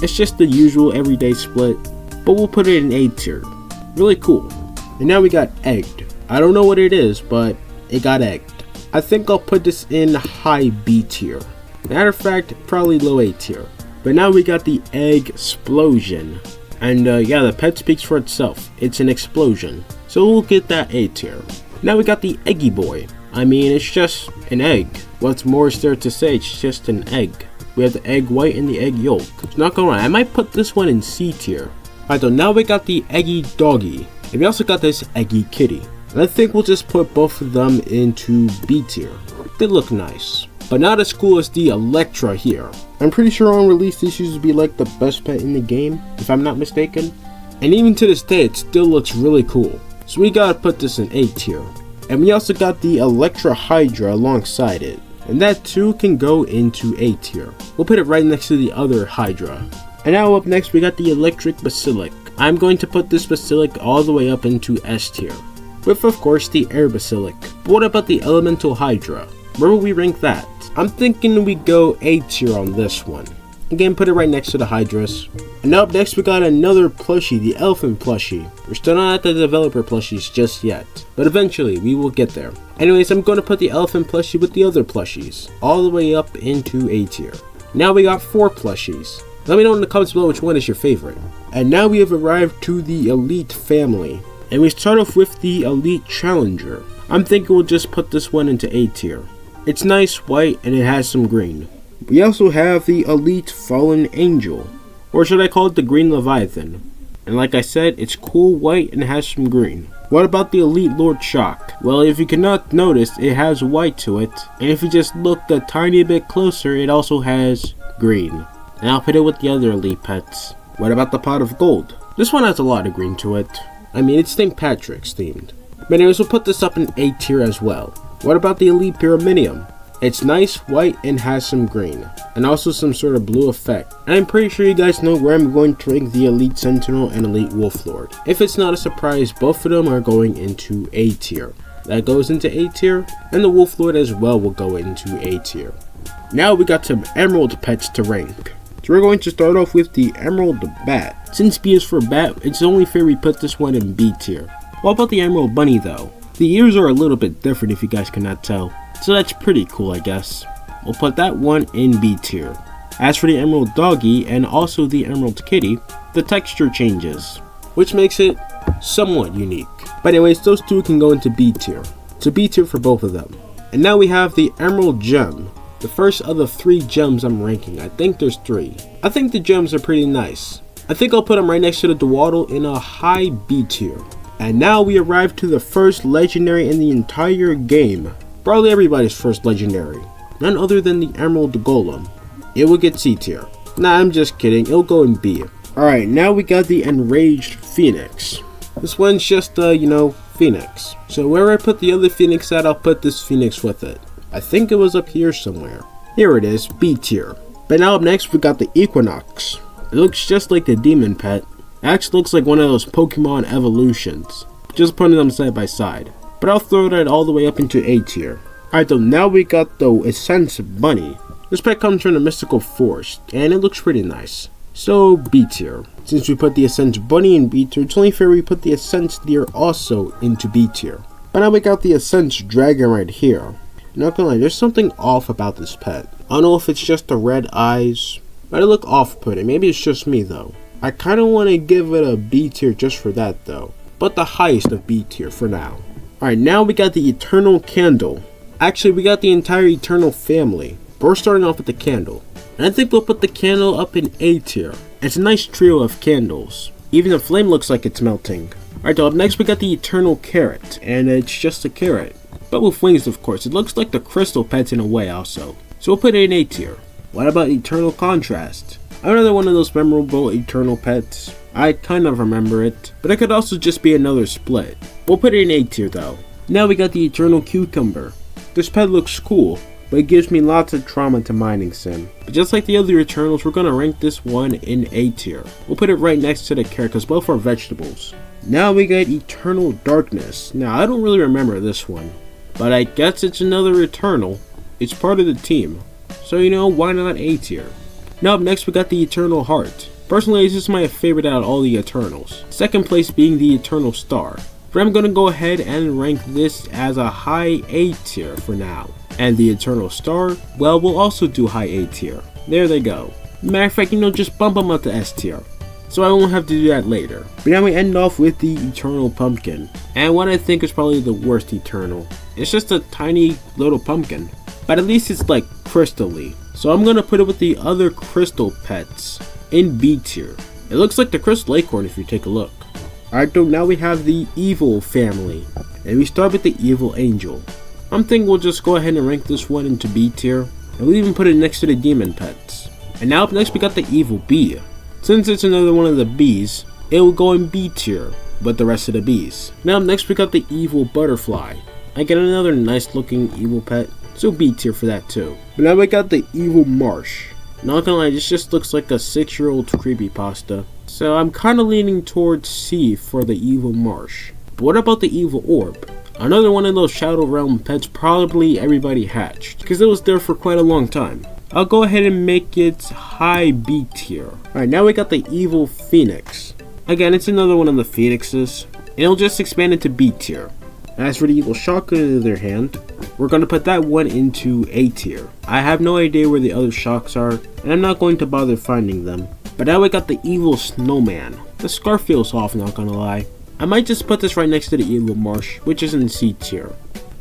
It's just the usual everyday split, but we'll put it in A tier. Really cool. And now we got Egged. I don't know what it is, but it got egged. I think I'll put this in high B tier. Matter of fact, probably low A tier. But now we got the Egg Explosion. And yeah, the pet speaks for itself. It's an explosion. So we'll get that A tier. Now we got the Eggy Boy. I mean, it's just an egg. What's more is there to say? It's just an egg. We have the egg white and the egg yolk. It's not gonna lie, I might put this one in C tier. Alright, so now we got the Eggy Doggy. And we also got this Eggy Kitty. And I think we'll just put both of them into B tier. They look nice, but not as cool as the Electra here. I'm pretty sure on release this used to be like the best pet in the game, if I'm not mistaken. And even to this day, it still looks really cool. So we gotta put this in A tier. And we also got the Electra Hydra alongside it. And that too can go into A tier. We'll put it right next to the other Hydra. And now up next we got the Electric Basilic. I'm going to put this Basilic all the way up into S tier. With of course the Air Basilic. But what about the Elemental Hydra? Where will we rank that? I'm thinking we go A tier on this one. Again, put it right next to the Hydras. And up next we got another plushie, the Elephant plushie. We're still not at the developer plushies just yet, but eventually we will get there. Anyways, I'm going to put the Elephant plushie with the other plushies, all the way up into A tier. Now we got 4 plushies. Let me know in the comments below which one is your favorite. And now we have arrived to the Elite family. And we start off with the Elite Challenger. I'm thinking we'll just put this one into A tier. It's nice, white, and it has some green. We also have the Elite Fallen Angel, or should I call it the Green Leviathan. And like I said, it's cool white and has some green. What about the Elite Lord Shock? Well, if you cannot notice, it has white to it, and if you just look a tiny bit closer, it also has green. And I'll put it with the other Elite pets. What about the Pot of Gold? This one has a lot of green to it. I mean, it's St. Patrick's themed. But anyways, we'll put this up in A tier as well. What about the Elite Pyramidium? It's nice, white, and has some green, and also some sort of blue effect. And I'm pretty sure you guys know where I'm going to rank the Elite Sentinel and Elite Wolflord. If it's not a surprise, both of them are going into A tier. That goes into A tier, and the Wolflord as well will go into A tier. Now we got some Emerald pets to rank. So we're going to start off with the Emerald Bat. Since B is for Bat, it's only fair we put this one in B tier. What about the Emerald Bunny though? The ears are a little bit different if you guys cannot tell. So that's pretty cool, I guess. We'll put that one in B tier. As for the Emerald Doggy and also the Emerald Kitty, the texture changes, which makes it somewhat unique. But anyways, those two can go into B tier. So B tier for both of them. And now we have the Emerald Gem, the first of the 3 gems I'm ranking. I think there's 3. I think the gems are pretty nice. I think I'll put them right next to the Dwaddle in a high B tier. And now we arrive to the first legendary in the entire game. Probably everybody's first legendary. None other than the Emerald Golem. It will get C tier. Nah, I'm just kidding. It'll go in B. Alright, now we got the Enraged Phoenix. This one's just, Phoenix. So where I put the other Phoenix at, I'll put this Phoenix with it. I think it was up here somewhere. Here it is, B tier. But now up next, we got the Equinox. It looks just like the Demon Pet. It actually looks like one of those Pokemon evolutions. Just putting them side by side. But I'll throw that all the way up into A tier. Alright, though, now we got the Essence Bunny. This pet comes from the Mystical Forest, and it looks pretty nice. So, B tier. Since we put the Essence Bunny in B tier, it's only fair we put the Essence Deer also into B tier. But now we got the Essence Dragon right here. Not gonna lie, there's something off about this pet. I don't know if it's just the red eyes, but it look off-putting. Maybe it's just me though. I kinda wanna give it a B tier just for that though. But the highest of B tier for now. Alright, now we got the Eternal Candle. Actually, we got the entire Eternal family. But we're starting off with the candle. And I think we'll put the candle up in A tier. It's a nice trio of candles. Even the flame looks like it's melting. Alright, up next we got the Eternal Carrot. And it's just a carrot. But with wings, of course. It looks like the Crystal Pets in a way also. So we'll put it in A tier. What about Eternal Contrast? Another one of those memorable Eternal Pets. I kind of remember it. But it could also just be another split. We'll put it in A tier though. Now we got the Eternal Cucumber. This pet looks cool, but it gives me lots of trauma to mining sim. But just like the other Eternals, we're gonna rank this one in A tier. We'll put it right next to the carrot because both are vegetables. Now we got Eternal Darkness. Now I don't really remember this one, but I guess it's another Eternal. It's part of the team, so why not A tier? Now up next we got the Eternal Heart. Personally, this is my favorite out of all the Eternals. Second place being the Eternal Star. But I'm gonna go ahead and rank this as a high A tier for now. And the Eternal Star, well, we'll also do high A tier. There they go. Matter of fact, just bump them up to S tier. So I won't have to do that later. But now we end off with the Eternal Pumpkin. And what I think is probably the worst Eternal. It's just a tiny little pumpkin. But at least it's like crystal-y. So I'm gonna put it with the other Crystal Pets in B tier. It looks like the Crystal Acorn if you take a look. Alright, so now we have the Evil family. And we start with the Evil Angel. I'm thinking we'll just go ahead and rank this one into B tier. And we'll even put it next to the Demon Pets. And now up next we got the Evil Bee. Since it's another one of the bees, it will go in B tier with the rest of the bees. Now up next we got the Evil Butterfly. I get another nice looking evil pet, so B tier for that too. But now we got the Evil Marsh. Not gonna lie, this just looks like a 6-year-old creepypasta. So I'm kinda leaning towards C for the Evil Marsh. But what about the Evil Orb? Another one of those Shadow Realm pets probably everybody hatched, because it was there for quite a long time. I'll go ahead and make it high B tier. Alright, now we got the Evil Phoenix. Again, it's another one of the Phoenixes, and it'll just expand into B tier. As for the Evil Shotgun on the other hand, we're going to put that one into A tier. I have no idea where the other shocks are, and I'm not going to bother finding them. But now we got the Evil Snowman. The scarf feels off, not gonna lie. I might just put this right next to the Evil Marsh, which is in C tier.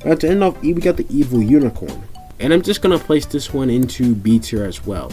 But to end off, we got the Evil Unicorn. And I'm just gonna place this one into B tier as well.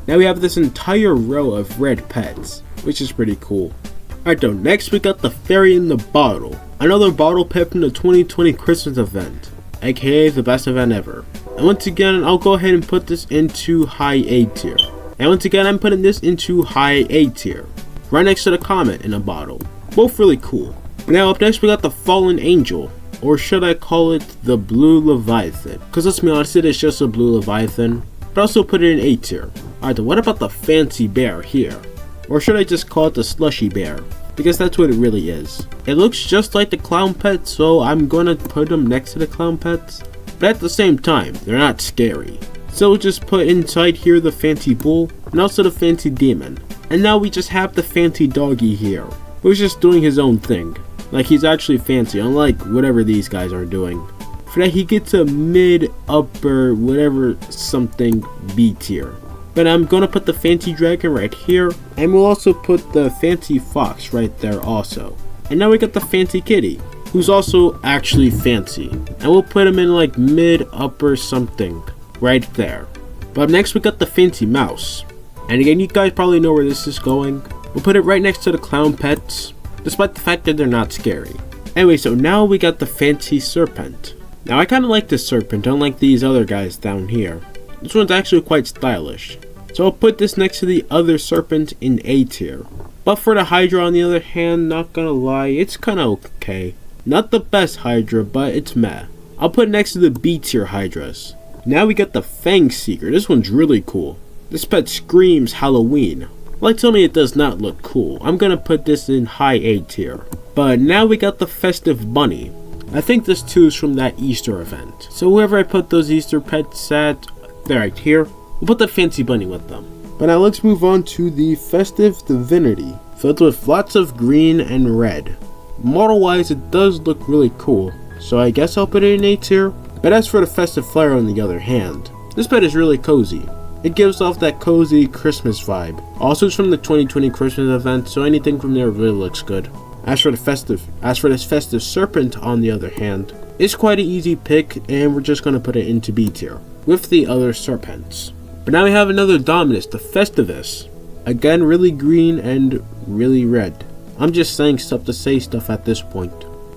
Now we have this entire row of red pets, which is pretty cool. Alright though, next we got the Fairy in the Bottle. Another bottle pet from the 2020 Christmas event, aka the best event ever. And once again, I'll go ahead and put this into high A tier. And once again, I'm putting this into high A tier, right next to the Comet in a bottle. Both really cool. But now up next we got the Fallen Angel, or should I call it the Blue Leviathan? Cause let's be honest, it is just a Blue Leviathan. But also put it in A tier. Alright, then what about the Fancy Bear here? Or should I just call it the Slushy Bear? Because that's what it really is. It looks just like the Clown Pet, so I'm gonna put them next to the Clown Pets. But at the same time, they're not scary. So we'll just put inside here the Fancy Bull, and also the Fancy Demon. And now we just have the Fancy Doggy here, who's just doing his own thing. Like he's actually fancy, unlike whatever these guys are doing. For that he gets a mid, upper, whatever something B tier. But I'm gonna put the fancy dragon right here, and we'll also put the fancy fox right there also. And now we got the fancy kitty, who's also actually fancy. And we'll put him in like mid, upper something, right there. But up next we got the fancy mouse. And again, you guys probably know where this is going. We'll put it right next to the clown pets, despite the fact that they're not scary. Anyway, so now we got the fancy serpent. Now I kinda like this serpent, unlike these other guys down here. This one's actually quite stylish. So I'll put this next to the other serpent in A tier. But for the Hydra on the other hand, not gonna lie, it's kinda okay. Not the best Hydra, but it's meh. I'll put it next to the B tier Hydras. Now we got the Fang Seeker. This one's really cool. This pet screams Halloween. Like, tell me it does not look cool. I'm gonna put this in high A tier. But now we got the Festive Bunny. I think this too is from that Easter event. So whoever I put those Easter pets at, they're right here. We'll put the fancy bunny with them. But now let's move on to the Festive Divinity, filled with lots of green and red. Model wise, it does look really cool, so I guess I'll put it in A tier. But as for the Festive Flyer on the other hand, this pet is really cozy. It gives off that cozy Christmas vibe. Also, it's from the 2020 Christmas event, so anything from there really looks good. As for this Festive Serpent on the other hand, it's quite an easy pick, and we're just gonna put it into B tier with the other serpents. But now we have another Dominus, the Festivus. Again, really green and really red. I'm just saying stuff to say stuff at this point.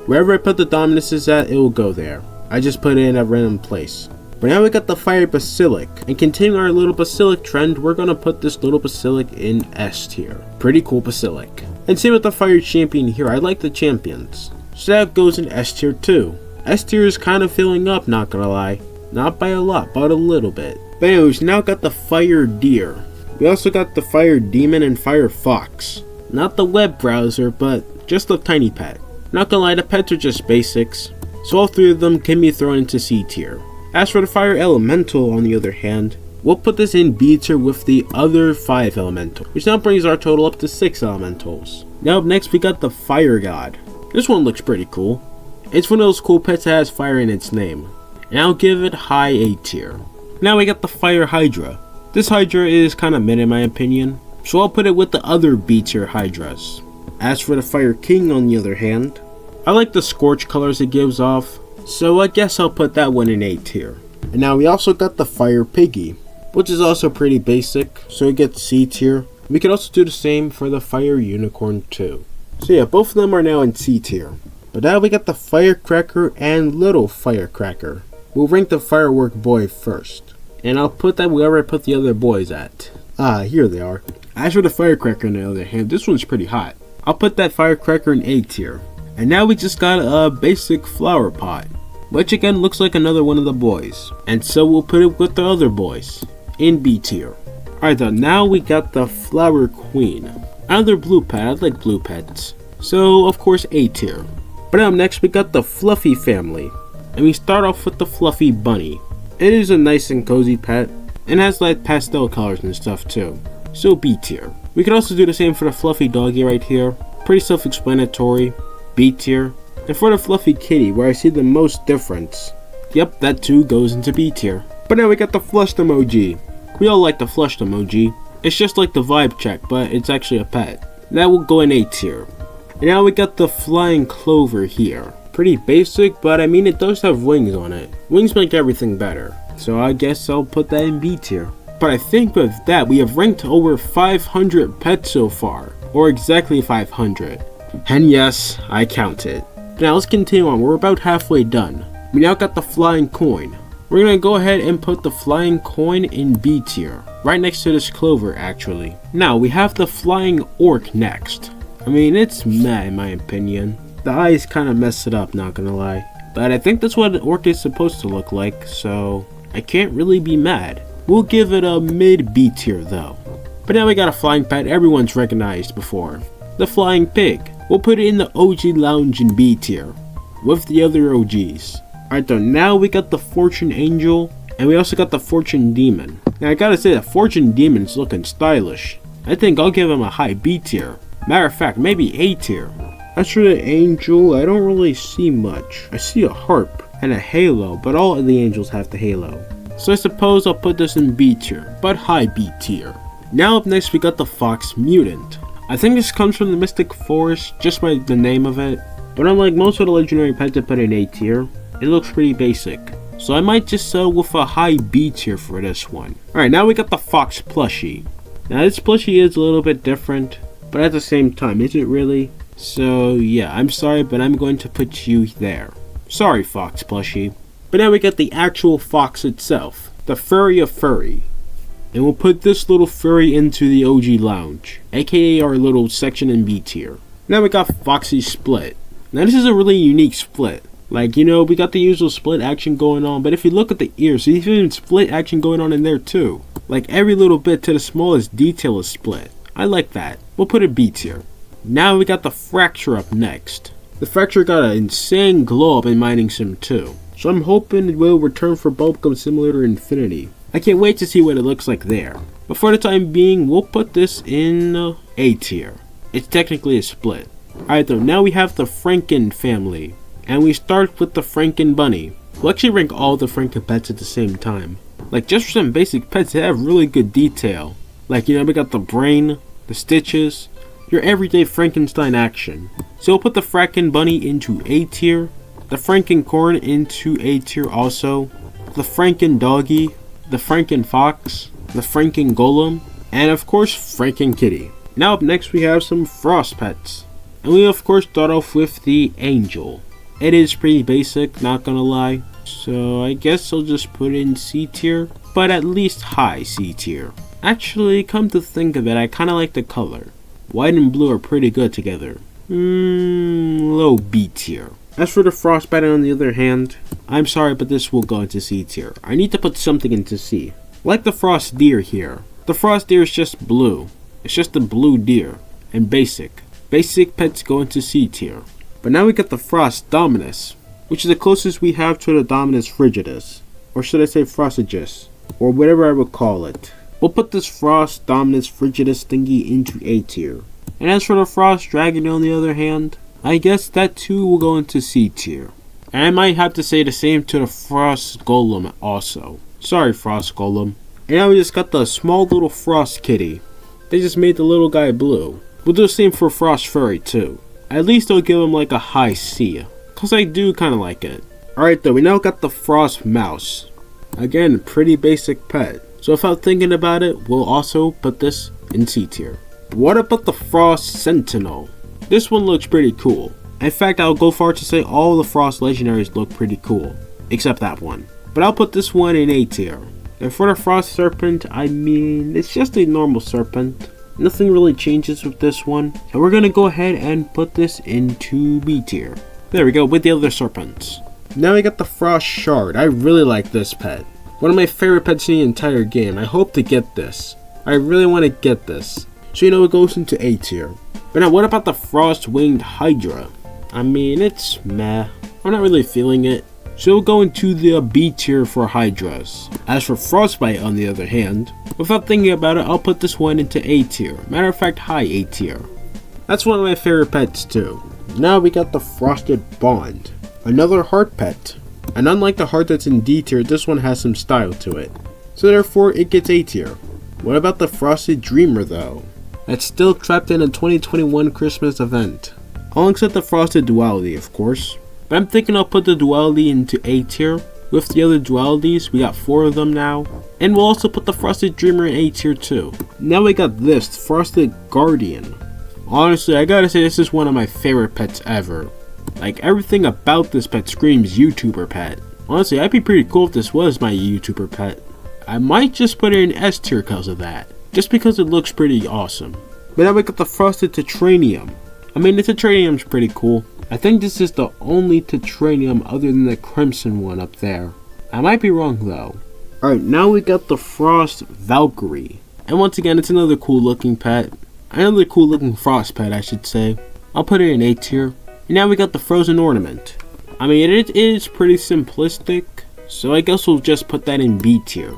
Wherever I put the Dominuses at, it will go there. I just put it in a random place. But now we got the Fire Basilic. And continuing our little Basilic trend, we're gonna put this little Basilic in S tier. Pretty cool Basilic. And same with the Fire Champion here, I like the champions. So that goes in S tier too. S tier is kind of filling up, not gonna lie. Not by a lot, but a little bit. But anyways, now got the Fire Deer. We also got the Fire Demon and Fire Fox. Not the web browser, but just a tiny pet. Not gonna lie, the pets are just basics. So all three of them can be thrown into C tier. As for the Fire Elemental on the other hand, we'll put this in B tier with the other 5 elementals, which now brings our total up to 6 elementals. Now up next we got the Fire God. This one looks pretty cool. It's one of those cool pets that has fire in its name. And I'll give it high A tier. Now we got the Fire Hydra. This Hydra is kinda mid in my opinion, so I'll put it with the other B tier Hydras. As for the Fire King on the other hand, I like the scorch colors it gives off, so I guess I'll put that one in A tier. And now we also got the Fire Piggy, which is also pretty basic, so it gets C tier. We could also do the same for the Fire Unicorn too. So yeah, both of them are now in C tier. But now we got the Firecracker and Little Firecracker. We'll rank the Firework Boy first, and I'll put that wherever I put the other boys at. Ah, here they are. As for the Firecracker on the other hand, this one's pretty hot. I'll put that Firecracker in A tier. And now we just got a basic flower pot, which again looks like another one of the boys. And so we'll put it with the other boys, in B tier. Alright then, now we got the Flower Queen. Another blue pet, I like blue pets. So of course A tier. But now next we got the Fluffy family. And we start off with the Fluffy Bunny. It is a nice and cozy pet, and has like pastel colors and stuff too. So B tier. We could also do the same for the Fluffy Doggy right here. Pretty self-explanatory. B tier. And for the Fluffy Kitty, where I see the most difference, yep, that too goes into B tier. But now we got the flushed emoji. We all like the flushed emoji. It's just like the vibe check, but it's actually a pet. That will go in A tier. And now we got the Flying Clover here. Pretty basic, but I mean it does have wings on it. Wings make everything better. So I guess I'll put that in B tier. But I think with that, we have ranked over 500 pets so far. Or exactly 500. And yes, I counted. Now let's continue on, we're about halfway done. We now got the Flying Coin. We're gonna go ahead and put the Flying Coin in B tier. Right next to this Clover actually. Now we have the Flying Orc next. I mean it's meh in my opinion. The eyes kinda mess it up, not gonna lie. But I think that's what an orc is supposed to look like, so I can't really be mad. We'll give it a mid B tier though. But now we got a flying pet everyone's recognized before. The Flying Pig. We'll put it in the OG Lounge in B tier, with the other OGs. Alright though, now we got the Fortune Angel, and we also got the Fortune Demon. Now I gotta say, the Fortune Demon's looking stylish. I think I'll give him a high B tier. Matter of fact, maybe A tier. As for the Angel, I don't really see much. I see a harp and a halo, but all of the angels have the halo. So I suppose I'll put this in B tier, but high B tier. Now up next we got the Fox Mutant. I think this comes from the Mystic Forest, just by the name of it. But unlike most of the legendary pets I put in A tier, it looks pretty basic. So I might just settle with a high B tier for this one. Alright, now we got the Fox Plushie. Now this plushie is a little bit different, but at the same time, is it really? So yeah, I'm sorry, but I'm going to put you there. Sorry, Fox Plushie. But now we got the actual fox itself, the Furry of Furry. And we'll put this little furry into the OG Lounge, aka our little section in B tier. Now we got Foxy Split. Now this is a really unique split. Like, you know, we got the usual split action going on, but if you look at the ears, there's even split action going on in there too. Like every little bit to the smallest detail is split. I like that. We'll put it B tier. Now we got the Fracture up next. The Fracture got an insane glow up in Mining Sim 2. So I'm hoping it will return for Bubblegum Simulator Infinity. I can't wait to see what it looks like there. But for the time being, we'll put this in A tier. It's technically a split. Alright though, now we have the Franken family. And we start with the Franken Bunny. We'll actually rank all the Franken pets at the same time. Like, just for some basic pets, they have really good detail. Like, you know, we got the brain, the stitches, your everyday Frankenstein action. So we'll put the Franken Bunny into A tier, the Franken Corn into A tier also, the Franken Doggy, the Franken Fox, the Franken Golem, and of course Franken Kitty. Now up next we have some Frost pets. And we of course start off with the Angel. It is pretty basic, not gonna lie. So I guess I'll just put it in C tier, but at least high C tier. Actually, come to think of it, I kinda like the color. White and blue are pretty good together. Low B tier. As for the Frostbite on the other hand, I'm sorry but this will go into C tier. I need to put something into C. Like the Frost Deer here. The Frost Deer is just blue. It's just a blue deer. And basic. Basic pets go into C tier. But now we got the Frost Dominus, which is the closest we have to the Dominus Frigidus. Or should I say Frostigus? Or whatever I would call it. We'll put this Frost Dominus Frigidus thingy into A tier. And as for the Frost Dragon on the other hand, I guess that too will go into C tier. And I might have to say the same to the Frost Golem also. Sorry Frost Golem. And now we just got the small little Frost Kitty. They just made the little guy blue. We'll do the same for Frost Furry too. At least I'll give him like a high C, cause I do kinda like it. Alright though, we now got the Frost Mouse. Again, pretty basic pet. So without thinking about it, we'll also put this in C tier. What about the Frost Sentinel? This one looks pretty cool. In fact, I'll go far to say all the Frost Legendaries look pretty cool. Except that one. But I'll put this one in A tier. And for the Frost Serpent, I mean, it's just a normal serpent. Nothing really changes with this one. So we're gonna go ahead and put this into B tier. There we go, with the other serpents. Now we got the Frost Shard. I really like this pet. One of my favorite pets in the entire game. I hope to get this. I really want to get this. So you know it goes into A tier. But now what about the Frost Winged Hydra? I mean, it's meh. I'm not really feeling it. So we'll go into the B tier for Hydras. As for Frostbite on the other hand, without thinking about it, I'll put this one into A tier. Matter of fact, high A tier. That's one of my favorite pets too. Now we got the Frosted Bond. Another heart pet. And unlike the heart that's in D tier, this one has some style to it. So therefore, it gets A tier. What about the Frosted Dreamer though? That's still trapped in a 2021 Christmas event. I'll accept the Frosted Duality, of course. But I'm thinking I'll put the Duality into A tier. With the other Dualities, we got 4 of them now. And we'll also put the Frosted Dreamer in A tier too. Now we got this, Frosted Guardian. Honestly, I gotta say this is one of my favorite pets ever. Like, everything about this pet screams YouTuber pet. Honestly, I'd be pretty cool if this was my YouTuber pet. I might just put it in S tier because of that. Just because it looks pretty awesome. But now we got the Frosted Tetranium. I mean, the Tetranium's pretty cool. I think this is the only Tetranium other than the Crimson one up there. I might be wrong though. Alright, now we got the Frost Valkyrie. And once again, it's another cool looking pet. Another cool looking Frost pet, I should say. I'll put it in A tier. And now we got the Frozen Ornament. I mean, it is pretty simplistic. So I guess we'll just put that in B tier.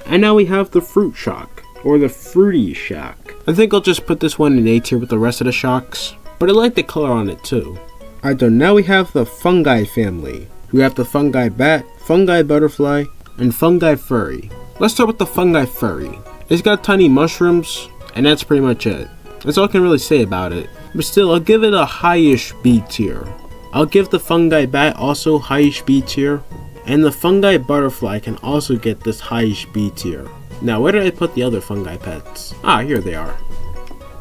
And now we have the Fruit Shock. Or the Fruity Shock. I think I'll just put this one in A tier with the rest of the shocks. But I like the color on it too. Alright, so now we have the Fungi family. We have the Fungi Bat, Fungi Butterfly, and Fungi Furry. Let's start with the Fungi Furry. It's got tiny mushrooms, and that's pretty much it. That's all I can really say about it. But still, I'll give it a high-ish B tier. I'll give the Fungi Bat also high-ish B tier. And the Fungi Butterfly can also get this high-ish B tier. Now, where did I put the other Fungi Pets? Ah, here they are.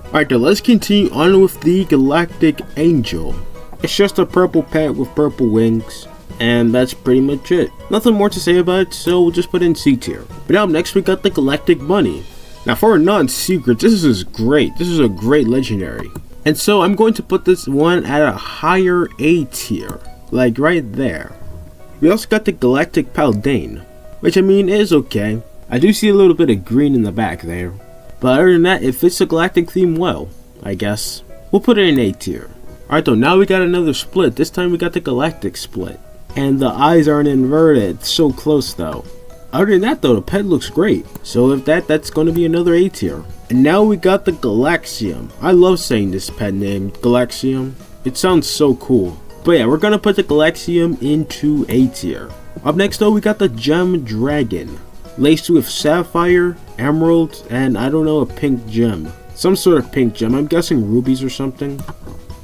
Alright, then let's continue on with the Galactic Angel. It's just a purple pet with purple wings. And that's pretty much it. Nothing more to say about it, so we'll just put it in C tier. But now next we got the Galactic Bunny. Now for a non-secret, this is great. This is a great legendary. And so I'm going to put this one at a higher A tier. Like right there. We also got the Galactic Paldean, which I mean is okay. I do see a little bit of green in the back there. But other than that, it fits the Galactic theme well, I guess. We'll put it in A tier. Alright though, now we got another split. This time we got the Galactic split. And the eyes aren't inverted. It's so close though. Other than that though, the pet looks great. So if that's going to be another A tier. And now we got the Galaxium. I love saying this pet name, Galaxium. It sounds so cool. But yeah, we're going to put the Galaxium into A tier. Up next though, we got the Gem Dragon. Laced with sapphire, emerald, and I don't know, a pink gem. Some sort of pink gem. I'm guessing rubies or something.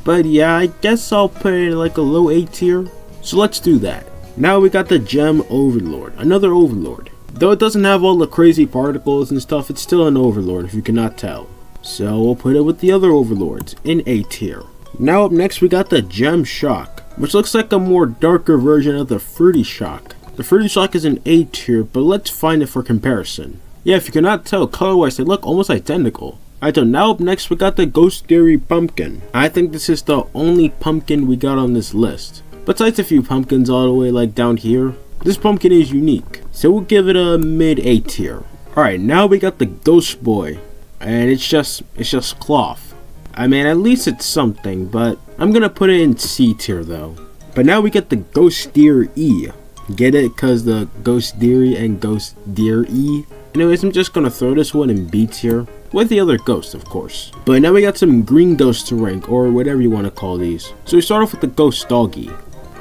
But yeah, I guess I'll put it in like a low A tier. So let's do that. Now we got the Gem Overlord, another Overlord. Though it doesn't have all the crazy particles and stuff, it's still an Overlord if you cannot tell. So we'll put it with the other Overlords in A tier. Now up next we got the Gem Shock, which looks like a more darker version of the Fruity Shock. The Fruity Shock is an A tier, but let's find it for comparison. Yeah, if you cannot tell, color-wise they look almost identical. Alright, so now up next we got the Ghost Theory Pumpkin. I think this is the only pumpkin we got on this list. Besides a few pumpkins all the way like down here, this pumpkin is unique, so we'll give it a mid A tier. Alright, now we got the Ghost Boy, and it's just cloth. I mean, at least it's something, but I'm gonna put it in C tier though. But now we get the Ghost Deer E. Get it? Cause the Ghost Deer and Ghost Deer E. Anyways, I'm just gonna throw this one in B tier. With the other ghosts, of course. But now we got some green ghosts to rank, or whatever you want to call these. So we start off with the Ghost Doggy.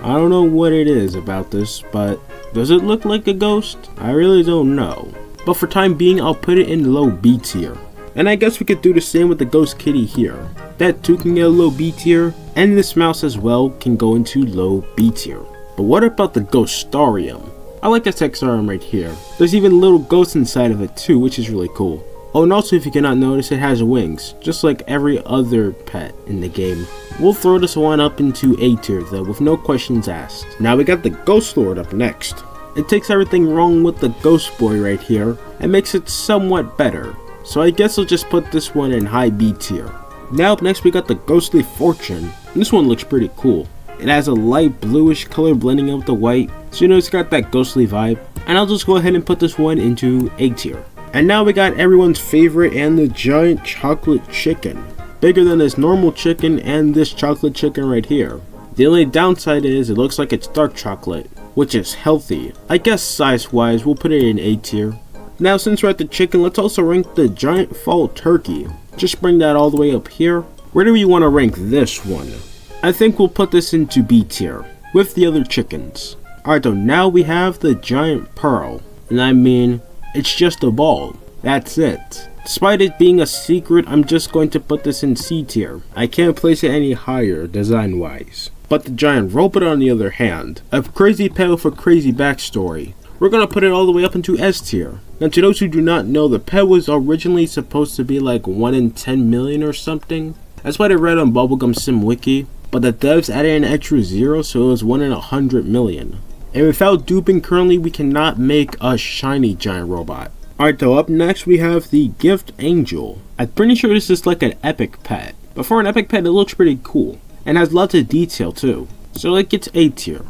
I don't know what it is about this, but does it look like a ghost? I really don't know. But for time being, I'll put it in low B tier. And I guess we could do the same with the Ghost Kitty here. That too can get a low B tier, and this mouse as well can go into low B tier. But what about the Ghostarium? I like this Texarium right here. There's even little ghosts inside of it too, which is really cool. Oh, and also if you cannot notice, it has wings, just like every other pet in the game. We'll throw this one up into A tier though, with no questions asked. Now we got the Ghost Lord up next. It takes everything wrong with the Ghost Boy right here, and makes it somewhat better. So I guess I'll just put this one in high B tier. Now up next we got the Ghostly Fortune. This one looks pretty cool. It has a light bluish color blending in with the white, so you know it's got that ghostly vibe. And I'll just go ahead and put this one into A tier. And now we got everyone's favorite and the giant chocolate chicken. Bigger than this normal chicken and this chocolate chicken right here. The only downside is it looks like it's dark chocolate, which is healthy. I guess size wise we'll put it in A tier. Now since we're at the chicken, let's also rank the giant fall turkey. Just bring that all the way up here. Where do we want to rank this one? I think we'll put this into B tier, with the other chickens. Alright though, now we have the giant pearl. And I mean, it's just a ball. That's it. Despite it being a secret, I'm just going to put this in C tier. I can't place it any higher design wise. But the giant robot on the other hand, a crazy pet with a crazy backstory. We're gonna put it all the way up into S tier. Now to those who do not know, the pet was originally supposed to be like 1 in 10 million or something. That's what I read on Bubblegum Sim Wiki. But the devs added an extra 0, so it was 1 in 100 million. And without duping, currently we cannot make a shiny giant robot. Alright though, up next we have the Gift Angel. I'm pretty sure this is like an epic pet. But for an epic pet it looks pretty cool. And has lots of detail too. So it gets A tier.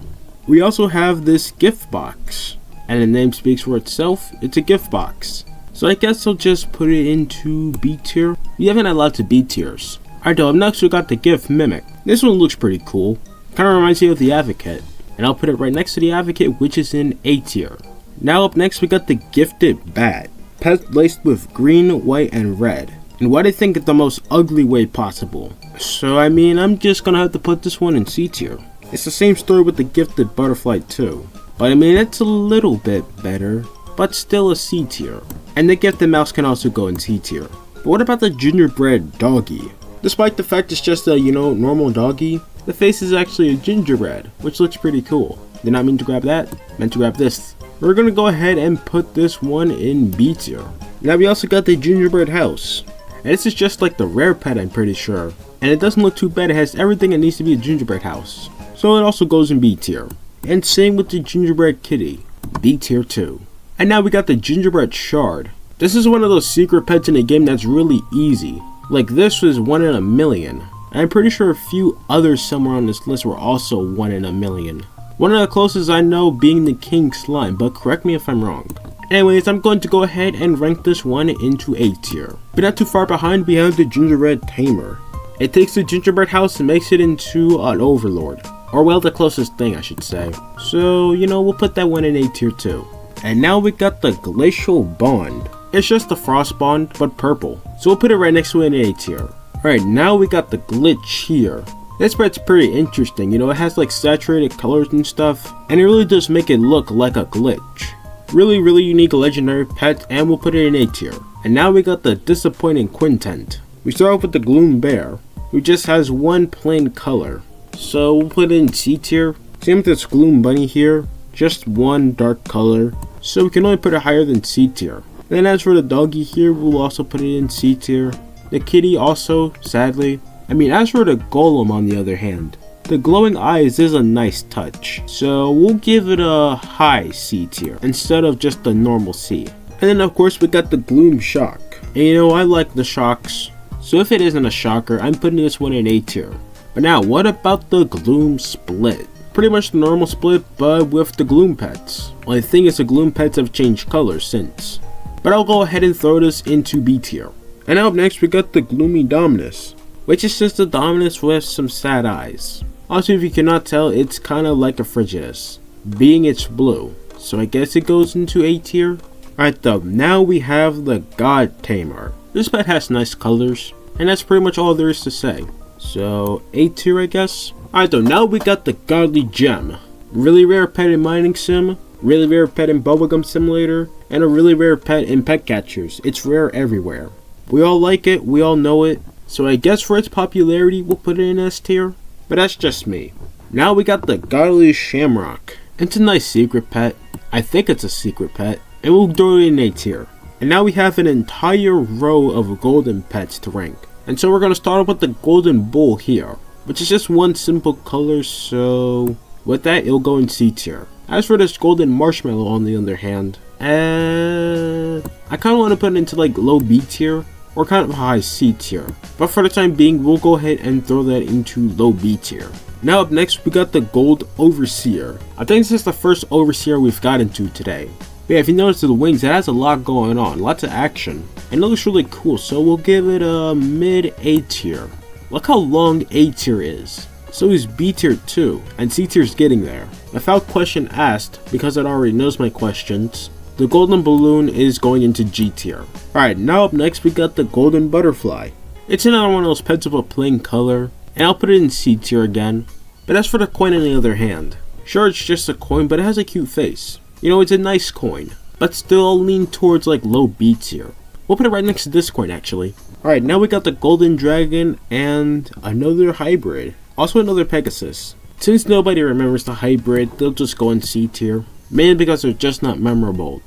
We also have this gift box. And the name speaks for itself, it's a gift box. So I guess I'll just put it into B tier. We haven't had lots of B tiers. Alright though, up next we got the Gift Mimic. This one looks pretty cool. Kinda reminds me of the Advocate. And I'll put it right next to the Advocate, which is in A tier. Now up next we got the Gifted Bat. Pet laced with green, white, and red. And what I think is the most ugly way possible. So I mean, I'm just gonna have to put this one in C tier. It's the same story with the Gifted Butterfly too. but I mean it's a little bit better, but still a C tier. And the Gifted Mouse can also go in C tier. But what about the Gingerbread Doggy? Despite the fact it's just a, normal doggy, the face is actually a gingerbread, which looks pretty cool. Did not mean to grab that, meant to grab this. We're gonna go ahead and put this one in B tier. Now we also got the Gingerbread House. And this is just like the rare pet, I'm pretty sure. And it doesn't look too bad, it has everything that needs to be a gingerbread house. So it also goes in B tier. And same with the Gingerbread Kitty, B tier too. And now we got the Gingerbread Shard. This is one of those secret pets in a game that's really easy. Like this was 1 in a million. And I'm pretty sure a few others somewhere on this list were also 1 in a million. One of the closest I know being the King Slime, but correct me if I'm wrong. Anyways, I'm going to go ahead and rank this one into A tier. But not too far behind, we have the Gingerbread Tamer. It takes the gingerbread house and makes it into an overlord. Or well, the closest thing I should say. So, we'll put that one in A tier too. And now we got the Glacial Bond. It's just a frost bond, but purple. So we'll put it right next to it in A tier. Alright, now we got the Glitch here. This pet's pretty interesting, it has like saturated colors and stuff. And it really does make it look like a glitch. Really unique legendary pet, and we'll put it in A tier. And now we got the Disappointing Quintet. We start off with the Gloom Bear, who just has one plain color. So we'll put it in C tier. Same with this Gloom Bunny here, just one dark color. So we can only put it higher than C tier. Then as for the doggy here, we'll also put it in C tier. The kitty also, sadly. As for the golem on the other hand, the glowing eyes is a nice touch. So we'll give it a high C tier instead of just a normal C. And then of course we got the Gloom Shock. And I like the shocks. So if it isn't a shocker, I'm putting this one in A tier. But now what about the Gloom Split? Pretty much the normal split, but with the Gloom Pets. Only thing is the Gloom Pets have changed colors since. But I'll go ahead and throw this into B tier. And now up next we got the Gloomy Dominus, which is just a Dominus with some sad eyes. Also, if you cannot tell, it's kind of like a Frigidus, being it's blue. So I guess it goes into A tier. Alright though, now we have the God Tamer. This pet has nice colors, and that's pretty much all there is to say. So A tier I guess. Alright though, now we got the Godly Gem. Really rare pet in Mining Sim, really rare pet in Bubblegum Simulator, and a really rare pet in Pet Catchers. It's rare everywhere. We all like it, we all know it, so I guess for its popularity we'll put it in S tier, but that's just me. Now we got the Godly Shamrock. It's a nice secret pet, I think it's a secret pet, and we'll throw it in A tier. And now we have an entire row of golden pets to rank. And so we're going to start off with the Golden Bull here, which is just one simple color, so with that it'll go in C tier. As for this Golden Marshmallow on the other hand, I kind of want to put it into like low B tier, or kind of high C tier. But for the time being, we'll go ahead and throw that into low B tier. Now up next, we got the Gold Overseer. I think this is the first Overseer we've got into today. But yeah, if you notice the wings, it has a lot going on, lots of action. And it looks really cool, so we'll give it a mid A tier. Look how long A tier is. So is B tier too, and C tier is getting there. Without question asked, because it already knows my questions, the Golden Balloon is going into G tier. Alright, now up next we got the Golden Butterfly. It's another one of those pets of a plain color, and I'll put it in C tier again. But as for the coin on the other hand, sure it's just a coin, but it has a cute face. It's a nice coin, but still I'll lean towards like low B tier. We'll put it right next to this coin actually. Alright, now we got the Golden Dragon and another hybrid. Also another Pegasus. Since nobody remembers the hybrid, they'll just go in C tier, mainly because they're just not memorable.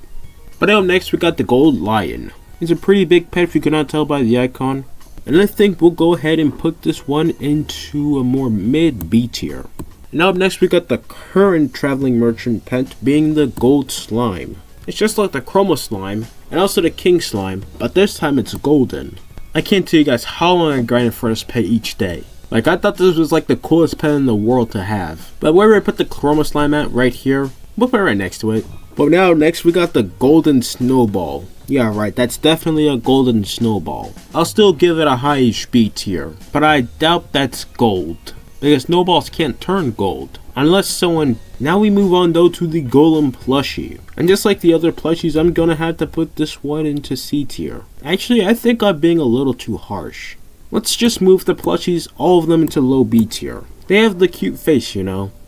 But up next we got the Gold Lion. He's a pretty big pet if you cannot tell by the icon. And I think we'll go ahead and put this one into a more mid B tier. Now up next we got the current traveling merchant pet being the Gold Slime. It's just like the Chroma Slime and also the King Slime, but this time it's golden. I can't tell you guys how long I grinded for this pet each day. Like I thought this was like the coolest pet in the world to have. But where I put the Chroma Slime at right here, we'll put it right next to it. But now next we got the Golden Snowball. Yeah right, that's definitely a Golden Snowball. I'll still give it a high B tier, but I doubt that's gold, because snowballs can't turn gold unless someone. Now we move on though to the Golem plushie, and just like the other plushies, I'm gonna have to put this one into C tier. Actually, I think I'm being a little too harsh. Let's just move the plushies, all of them, into low B tier. They have the cute face,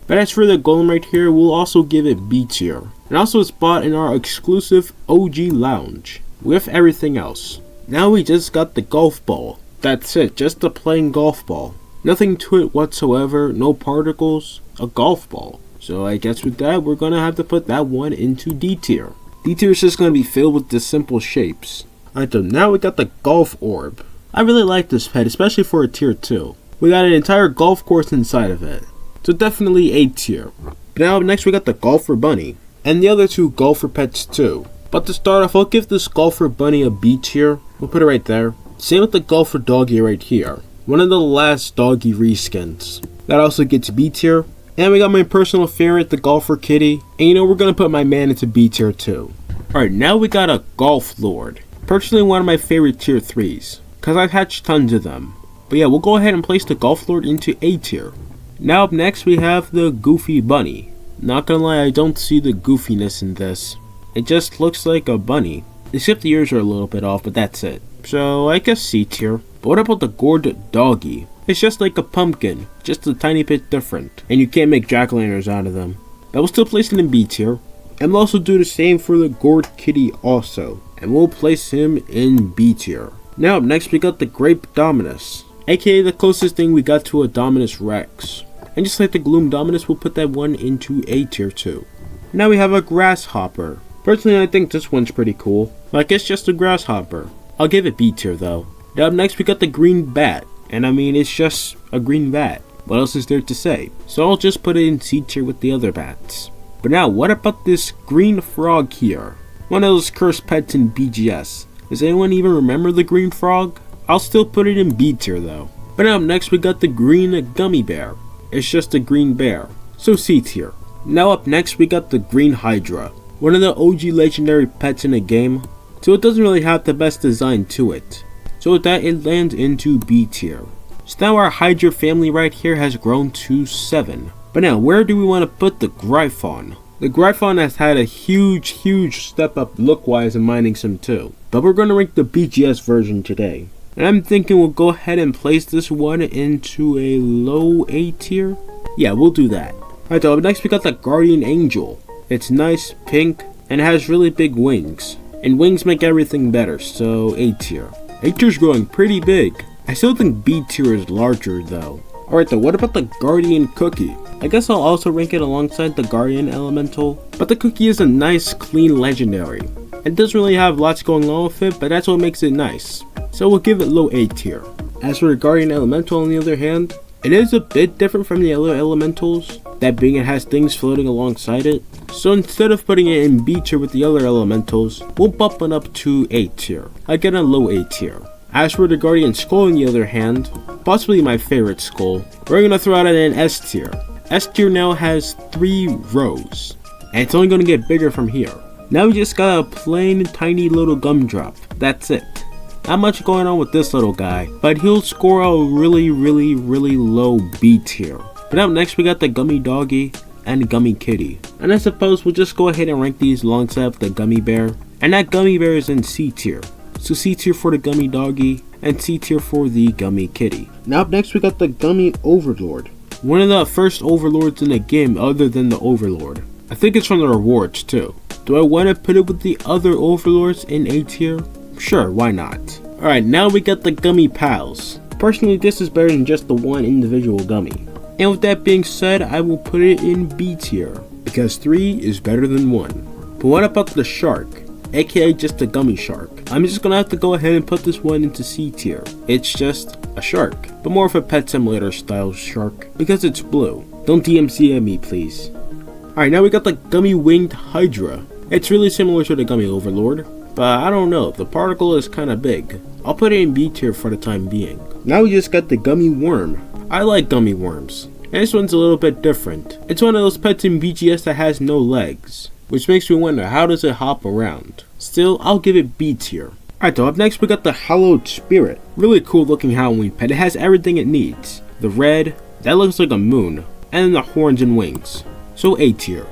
But as for the Golem right here, we'll also give it B tier. And also a spot in our exclusive OG lounge, with everything else. Now we just got the golf ball. That's it, just a plain golf ball. Nothing to it whatsoever, no particles, a golf ball. So I guess with that, we're gonna have to put that one into D tier. D tier is just gonna be filled with the simple shapes. Alright, so now we got the golf orb. I really like this pet, especially for a tier 2. We got an entire golf course inside of it. So definitely A tier. Now next we got the golfer bunny. And the other two golfer pets too. But to start off, I'll give this golfer bunny a B tier. We'll put it right there. Same with the golfer doggy right here. One of the last doggy reskins. That also gets B tier. And we got my personal favorite, the golfer kitty. And you know, we're gonna put my man into B tier too. Alright, now we got a golf lord. Personally one of my favorite tier 3s. Cause I've hatched tons of them. But yeah, we'll go ahead and place the golf lord into A tier. Now up next we have the goofy bunny. Not gonna lie, I don't see the goofiness in this. It just looks like a bunny. Except the ears are a little bit off, but that's it. So I guess C tier. But what about the gourd doggy? It's just like a pumpkin, just a tiny bit different. And you can't make jack-o'-lanterns out of them. But we'll still place it in B tier. And we'll also do the same for the gourd kitty also. And we'll place him in B tier. Now up next we got the grape dominus. Aka the closest thing we got to a Dominus Rex. And just like the Gloom Dominus, we'll put that one into A tier too. Now we have a grasshopper. Personally, I think this one's pretty cool. Like, it's just a grasshopper. I'll give it B tier though. Now up next we got the green bat. And I mean, it's just a green bat. What else is there to say? So I'll just put it in C tier with the other bats. But now, what about this green frog here? One of those cursed pets in BGS. Does anyone even remember the green frog? I'll still put it in B tier though. But now up next we got the green gummy bear. It's just a green bear, so C tier. Now up next we got the green hydra. One of the OG legendary pets in the game, so it doesn't really have the best design to it. So with that, it lands into B tier. So now our hydra family right here has grown to 7. But now, where do we want to put the Griffin? The Griffin has had a huge step up look wise in Mining Sim 2. But we're going to rank the BGS version today. And I'm thinking we'll go ahead and place this one into a low A tier. Yeah, we'll do that. Alright, so up next we got the Guardian Angel. It's nice, pink, and it has really big wings. And wings make everything better, so A tier. A tier's growing pretty big. I still think B tier is larger though. Alright though, what about the Guardian Cookie? I guess I'll also rank it alongside the Guardian Elemental. But the Cookie is a nice, clean legendary. It doesn't really have lots going on with it, but that's what makes it nice. So we'll give it low A tier. As for the Guardian Elemental on the other hand, it is a bit different from the other elementals, that being it has things floating alongside it. So instead of putting it in B tier with the other elementals, we'll bump it up to A tier. Again, a low A tier. As for the Guardian Skull on the other hand, possibly my favorite skull, we're gonna throw it in S tier. S tier now has 3 rows, and it's only gonna get bigger from here. Now we just got a plain tiny little Gumdrop. That's it. Not much going on with this little guy, but he'll score a really low B tier. But up next we got the Gummy Doggy and Gummy Kitty. And I suppose we'll just go ahead and rank these alongside the Gummy Bear. And that Gummy Bear is in C tier. So C tier for the Gummy Doggy and C tier for the Gummy Kitty. Now up next we got the Gummy Overlord. One of the first Overlords in the game other than the Overlord. I think it's from the rewards too. Do I want to put it with the other Overlords in A tier? Sure, why not? Alright, now we got the Gummy Pals. Personally, this is better than just the one individual gummy. And with that being said, I will put it in B tier, because 3 is better than 1. But what about the Shark? Aka just a Gummy Shark. I'm just gonna have to go ahead and put this one into C tier. It's just a shark, but more of a Pet Simulator style shark, because it's blue. Don't DMC at me, please. Alright, now we got the Gummy Winged Hydra. It's really similar to the Gummy Overlord, but I don't know, the particle is kinda big. I'll put it in B tier for the time being. Now we just got the Gummy Worm. I like gummy worms, and this one's a little bit different. It's one of those pets in BGS that has no legs, which makes me wonder, how does it hop around? Still, I'll give it B tier. Alright, so up next we got the Hallowed Spirit. Really cool looking Halloween pet. It has everything it needs. The red, that looks like a moon, and the horns and wings. So A tier.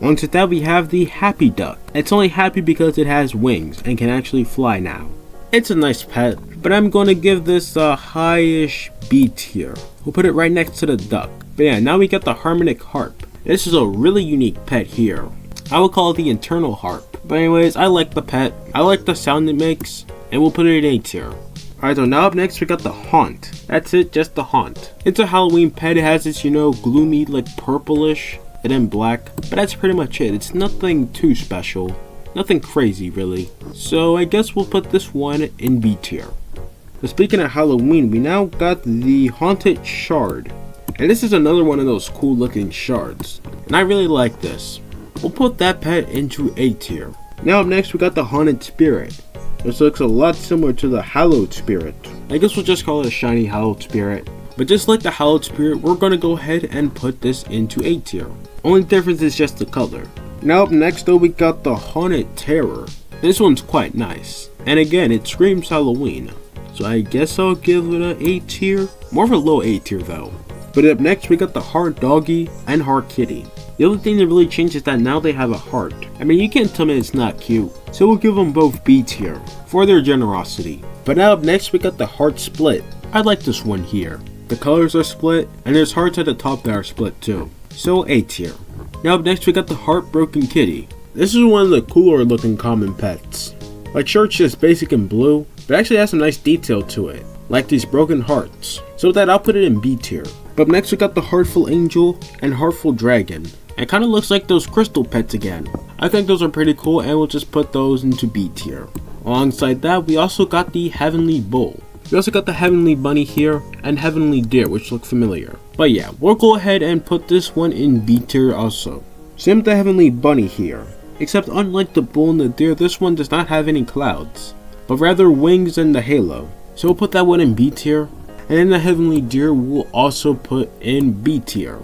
Alongside that we have the Happy Duck. It's only happy because it has wings and can actually fly now. It's a nice pet, but I'm going to give this a high-ish B tier. We'll put it right next to the duck. But yeah, now we got the Harmonic Harp. This is a really unique pet here. I would call it the Internal Harp. But anyways, I like the pet. I like the sound it makes, and we'll put it in A tier. Alright, so now up next we got the Haunt. That's it, just the Haunt. It's a Halloween pet. It has this, gloomy, like purplish, and then black. But that's pretty much it. It's nothing too special. Nothing crazy, really. So I guess we'll put this one in B tier. But speaking of Halloween, we now got the Haunted Shard. And this is another one of those cool looking shards. And I really like this. We'll put that pet into A tier. Now up next we got the Haunted Spirit. This looks a lot similar to the Hallowed Spirit. I guess we'll just call it a shiny Hallowed Spirit. But just like the Hallowed Spirit, we're gonna go ahead and put this into A tier. Only difference is just the color. Now up next though we got the Haunted Terror. This one's quite nice. And again, it screams Halloween. So I guess I'll give it an A tier. More of a low A tier though. But up next we got the Heart Doggy and Heart Kitty. The only thing that really changed is that now they have a heart. I mean, you can't tell me it's not cute. So we'll give them both B tier for their generosity. But now up next we got the Heart Split. I like this one here. The colors are split and there's hearts at the top that are split too. So A tier. Now up next we got the Heartbroken Kitty. This is one of the cooler looking common pets. Like sure it's just basic and blue, but actually has some nice detail to it. Like these broken hearts. So with that I'll put it in B tier. But next we got the Heartful Angel and Heartful Dragon. It kind of looks like those crystal pets again. I think those are pretty cool and we'll just put those into B tier. Alongside that we also got the Heavenly Bull. We also got the Heavenly Bunny here and Heavenly Deer, which look familiar. But yeah, we'll go ahead and put this one in B tier also. Same with the Heavenly Bunny here. Except unlike the Bull and the Deer, this one does not have any clouds, but rather wings and the halo. So we'll put that one in B tier. And then the Heavenly Deer we'll also put in B tier.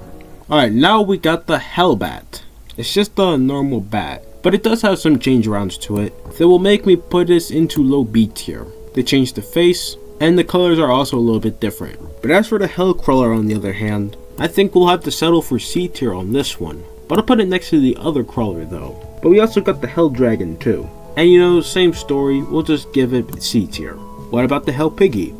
Alright, now we got the Hellbat. It's just a normal bat, but it does have some change arounds to it that will make me put this into low B tier. They changed the face, and the colors are also a little bit different. But as for the Hellcrawler on the other hand, I think we'll have to settle for C tier on this one. But I'll put it next to the other crawler though. But we also got the Hell Dragon too. And same story, we'll just give it C tier. What about the Hell Piggy?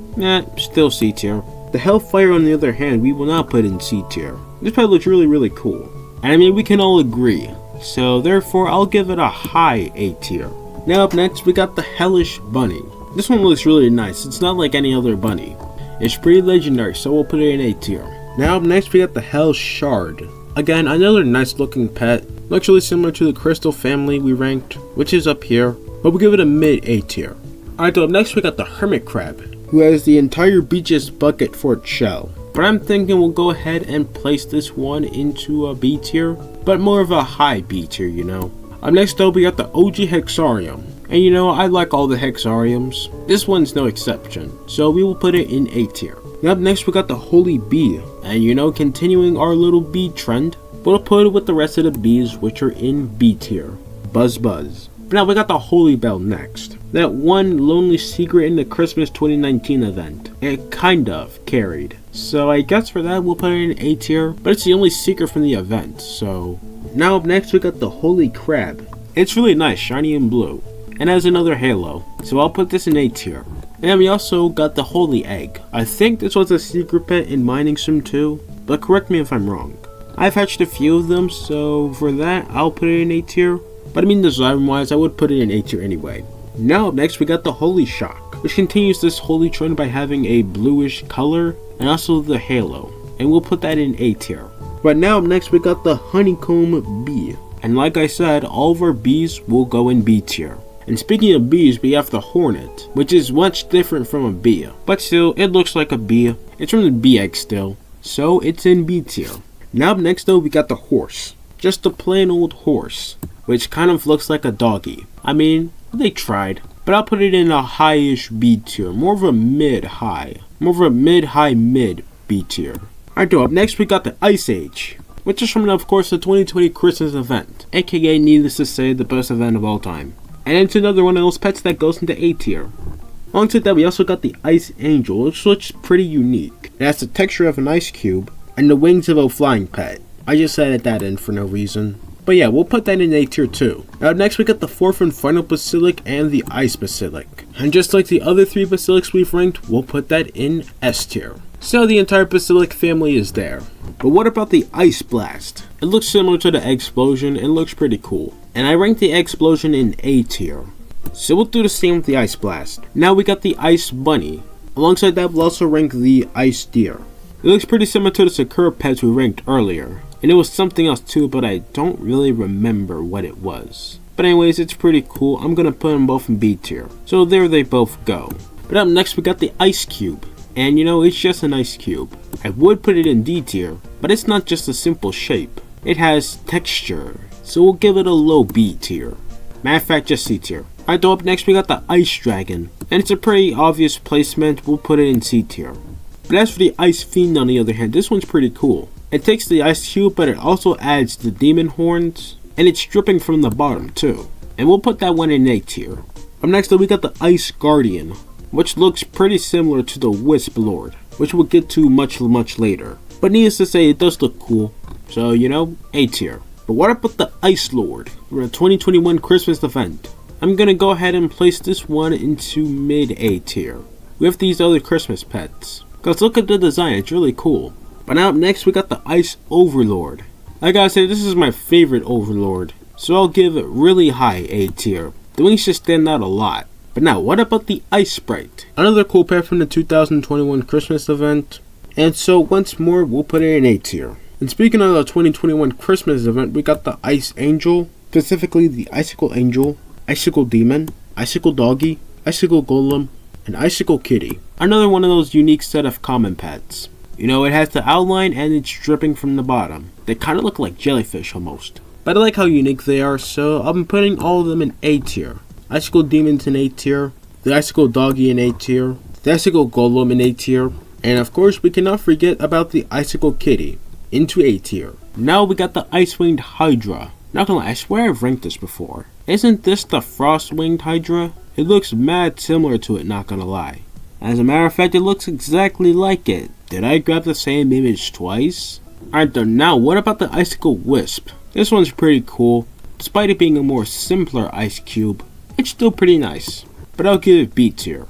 Still C tier. The Hellfire on the other hand, we will not put in C tier. This pet looks really cool. And I mean, we can all agree. So therefore, I'll give it a high A tier. Now up next, we got the Hellish Bunny. This one looks really nice. It's not like any other bunny. It's pretty legendary, so we'll put it in A tier. Now up next, we got the Hell Shard. Again, another nice looking pet. Looks really similar to the Crystal family we ranked, which is up here. But we'll give it a mid A tier. Alright, so up next, we got the Hermit Crab, who has the entire beach's bucket for its shell. But I'm thinking we'll go ahead and place this one into a B tier, but more of a high B tier, Up next though, we got the OG Hexarium. And I like all the Hexariums. This one's no exception, so we will put it in A tier. Now up next we got the Holy Bee. And continuing our little bee trend, we'll put it with the rest of the bees which are in B tier. Buzz Buzz. But now we got the Holy Bell next. That one lonely secret in the Christmas 2019 event. It kind of carried. So I guess for that we'll put it in A tier, but it's the only secret from the event, so. Now up next we got the Holy Crab. It's really nice, shiny and blue, and has another halo, so I'll put this in A tier. And we also got the Holy Egg. I think this was a secret pet in Mining Sim 2, but correct me if I'm wrong. I've hatched a few of them, so for that I'll put it in A tier, but I mean design wise I would put it in A tier anyway. Now up next we got the Holy Shock, which continues this holy trend by having a bluish color and also the halo, and we'll put that in A tier. But now up next we got the Honeycomb Bee, and like I said, all of our bees will go in B tier. And speaking of bees, we have the Hornet, which is much different from a bee, but still it looks like a bee. It's from the bee egg still, so it's in B tier. Now up next though we got the Horse, just a plain old horse, which kind of looks like a doggy. I mean, they tried, but I'll put it in a high-ish B tier, more of a mid-high mid B tier. Alright, up next we got the Ice Age, which is from of course the 2020 Christmas event, aka needless to say the best event of all time. And it's another one of those pets that goes into A tier. Alongside that we also got the Ice Angel, which looks pretty unique. It has the texture of an ice cube and the wings of a flying pet. I just added that in for no reason. But yeah, we'll put that in A tier too. Now next we got the fourth and final Basilic and the Ice Basilic. And just like the other three Basilics we've ranked, we'll put that in S tier. So the entire Basilic family is there. But what about the Ice Blast? It looks similar to the Explosion and looks pretty cool. And I ranked the Explosion in A tier. So we'll do the same with the Ice Blast. Now we got the Ice Bunny. Alongside that, we'll also rank the Ice Deer. It looks pretty similar to the Sakura Pets we ranked earlier. And it was something else too, but I don't really remember what it was. But anyways, it's pretty cool. I'm gonna put them both in B tier. So there they both go. But up next we got the Ice Cube. And you know, it's just an ice cube. I would put it in D tier, but it's not just a simple shape. It has texture. So we'll give it a low B tier. Matter of fact, just C tier. Alright, though, up next we got the Ice Dragon. And it's a pretty obvious placement. We'll put it in C tier. But as for the Ice Fiend on the other hand, this one's pretty cool. It takes the ice cube, but it also adds the demon horns. And it's dripping from the bottom too. And we'll put that one in A tier. Up next though, we got the Ice Guardian, which looks pretty similar to the Wisp Lord, which we'll get to much later. But needless to say, it does look cool. So, you know, A tier. But what about the Ice Lord? We're a 2021 Christmas event. I'm gonna go ahead and place this one into mid A tier with these other Christmas pets. Cause look at the design, it's really cool. But now up next we got the Ice Overlord. I gotta say, this is my favorite Overlord. So I'll give it really high A tier. The wings just stand out a lot. But now, what about the Ice Sprite? Another cool pet from the 2021 Christmas event. And so once more, we'll put it in A tier. And speaking of the 2021 Christmas event, we got the Ice Angel. Specifically the Icicle Angel, Icicle Demon, Icicle Doggy, Icicle Golem, and Icicle Kitty. Another one of those unique set of common pets. You know, it has the outline and it's dripping from the bottom. They kind of look like jellyfish almost. But I like how unique they are, so I'm putting all of them in A tier. Icicle Demon's in A tier, the Icicle Doggy in A tier, the Icicle Golem in A tier, and of course we cannot forget about the Icicle Kitty into A tier. Now we got the Ice Winged Hydra. Not gonna lie, I swear I've ranked this before. Isn't this the Frost Winged Hydra? It looks mad similar to it, not gonna lie. As a matter of fact, it looks exactly like it. Did I grab the same image twice? Alright then, now what about the Icicle Wisp? This one's pretty cool. Despite it being a more simpler ice cube, it's still pretty nice. But I'll give it B tier.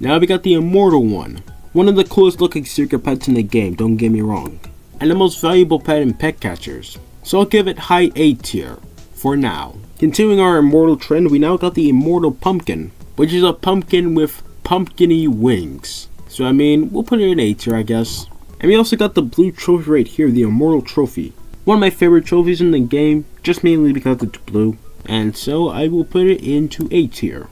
Now we got the Immortal one. One of the coolest looking secret pets in the game, don't get me wrong. And the most valuable pet in pet catchers. So I'll give it high A tier. For now. Continuing our Immortal trend, we now got the Immortal Pumpkin. Which is a pumpkin with pumpkin-y wings. So I mean, we'll put it in A tier I guess. And we also got the blue trophy right here, the Immortal Trophy. One of my favorite trophies in the game, just mainly because it's blue. And so I will put it into A tier.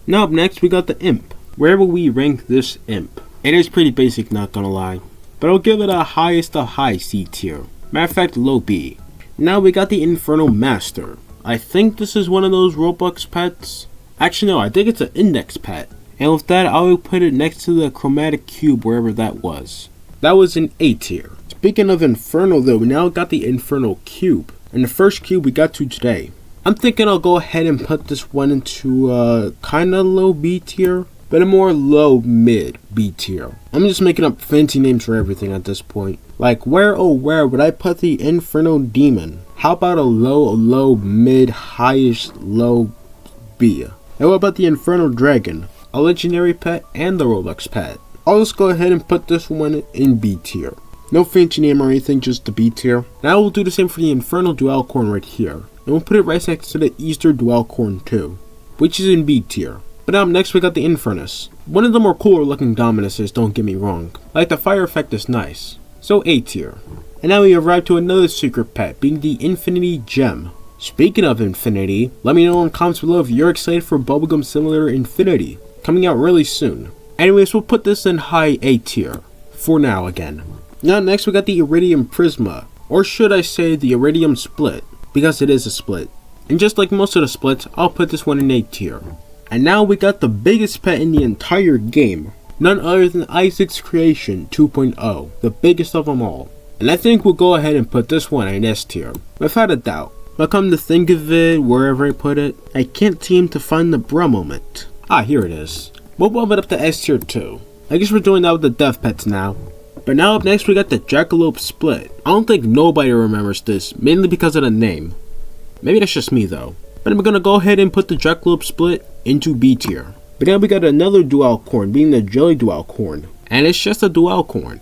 Now up next we got the Imp. Where will we rank this Imp? It is pretty basic, not gonna lie. But I'll give it a highest of high C tier. Matter of fact, low B. Now we got the Infernal Master. I think this is one of those Robux pets. Actually no, I think it's an index pet. And with that, I will put it next to the Chromatic Cube wherever that was. That was in A tier. Speaking of Infernal though, we now got the Infernal Cube. And the first cube we got to today. I'm thinking I'll go ahead and put this one into kinda low B tier. But a more low mid B tier. I'm just making up fancy names for everything at this point. Like where oh where would I put the Infernal Demon? How about a low mid highish low B? And what about the Infernal Dragon? A legendary pet and the Robux pet. I'll just go ahead and put this one in B tier. No fancy name or anything, just the B tier. Now we'll do the same for the Infernal Dualcorn right here. And we'll put it right next to the Easter Dualcorn too, which is in B tier. But up next we got the Infernus. One of the more cooler looking Dominuses, don't get me wrong. Like the fire effect is nice. So A tier. And now we arrive to another secret pet, being the Infinity Gem. Speaking of Infinity, let me know in the comments below if you're excited for Bubblegum Simulator Infinity, coming out really soon. Anyways, we'll put this in high A tier. For now again. Now next we got the Iridium Prisma. Or should I say the Iridium Split, because it is a split. And just like most of the splits, I'll put this one in A tier. And now we got the biggest pet in the entire game. None other than Isaac's Creation 2.0, the biggest of them all. And I think we'll go ahead and put this one in S tier, without a doubt. But come to think of it, wherever I put it, I can't seem to find the bruh moment. Ah, here it is. We'll bump it up to S tier too. I guess we're doing that with the dev pets now. But now up next we got the Jackalope Split. I don't think nobody remembers this, mainly because of the name. Maybe that's just me though. But I'm gonna go ahead and put the Jackalope Split into B tier. But now we got another Dualcorn, being the Jelly Dualcorn. And it's just a Dualcorn.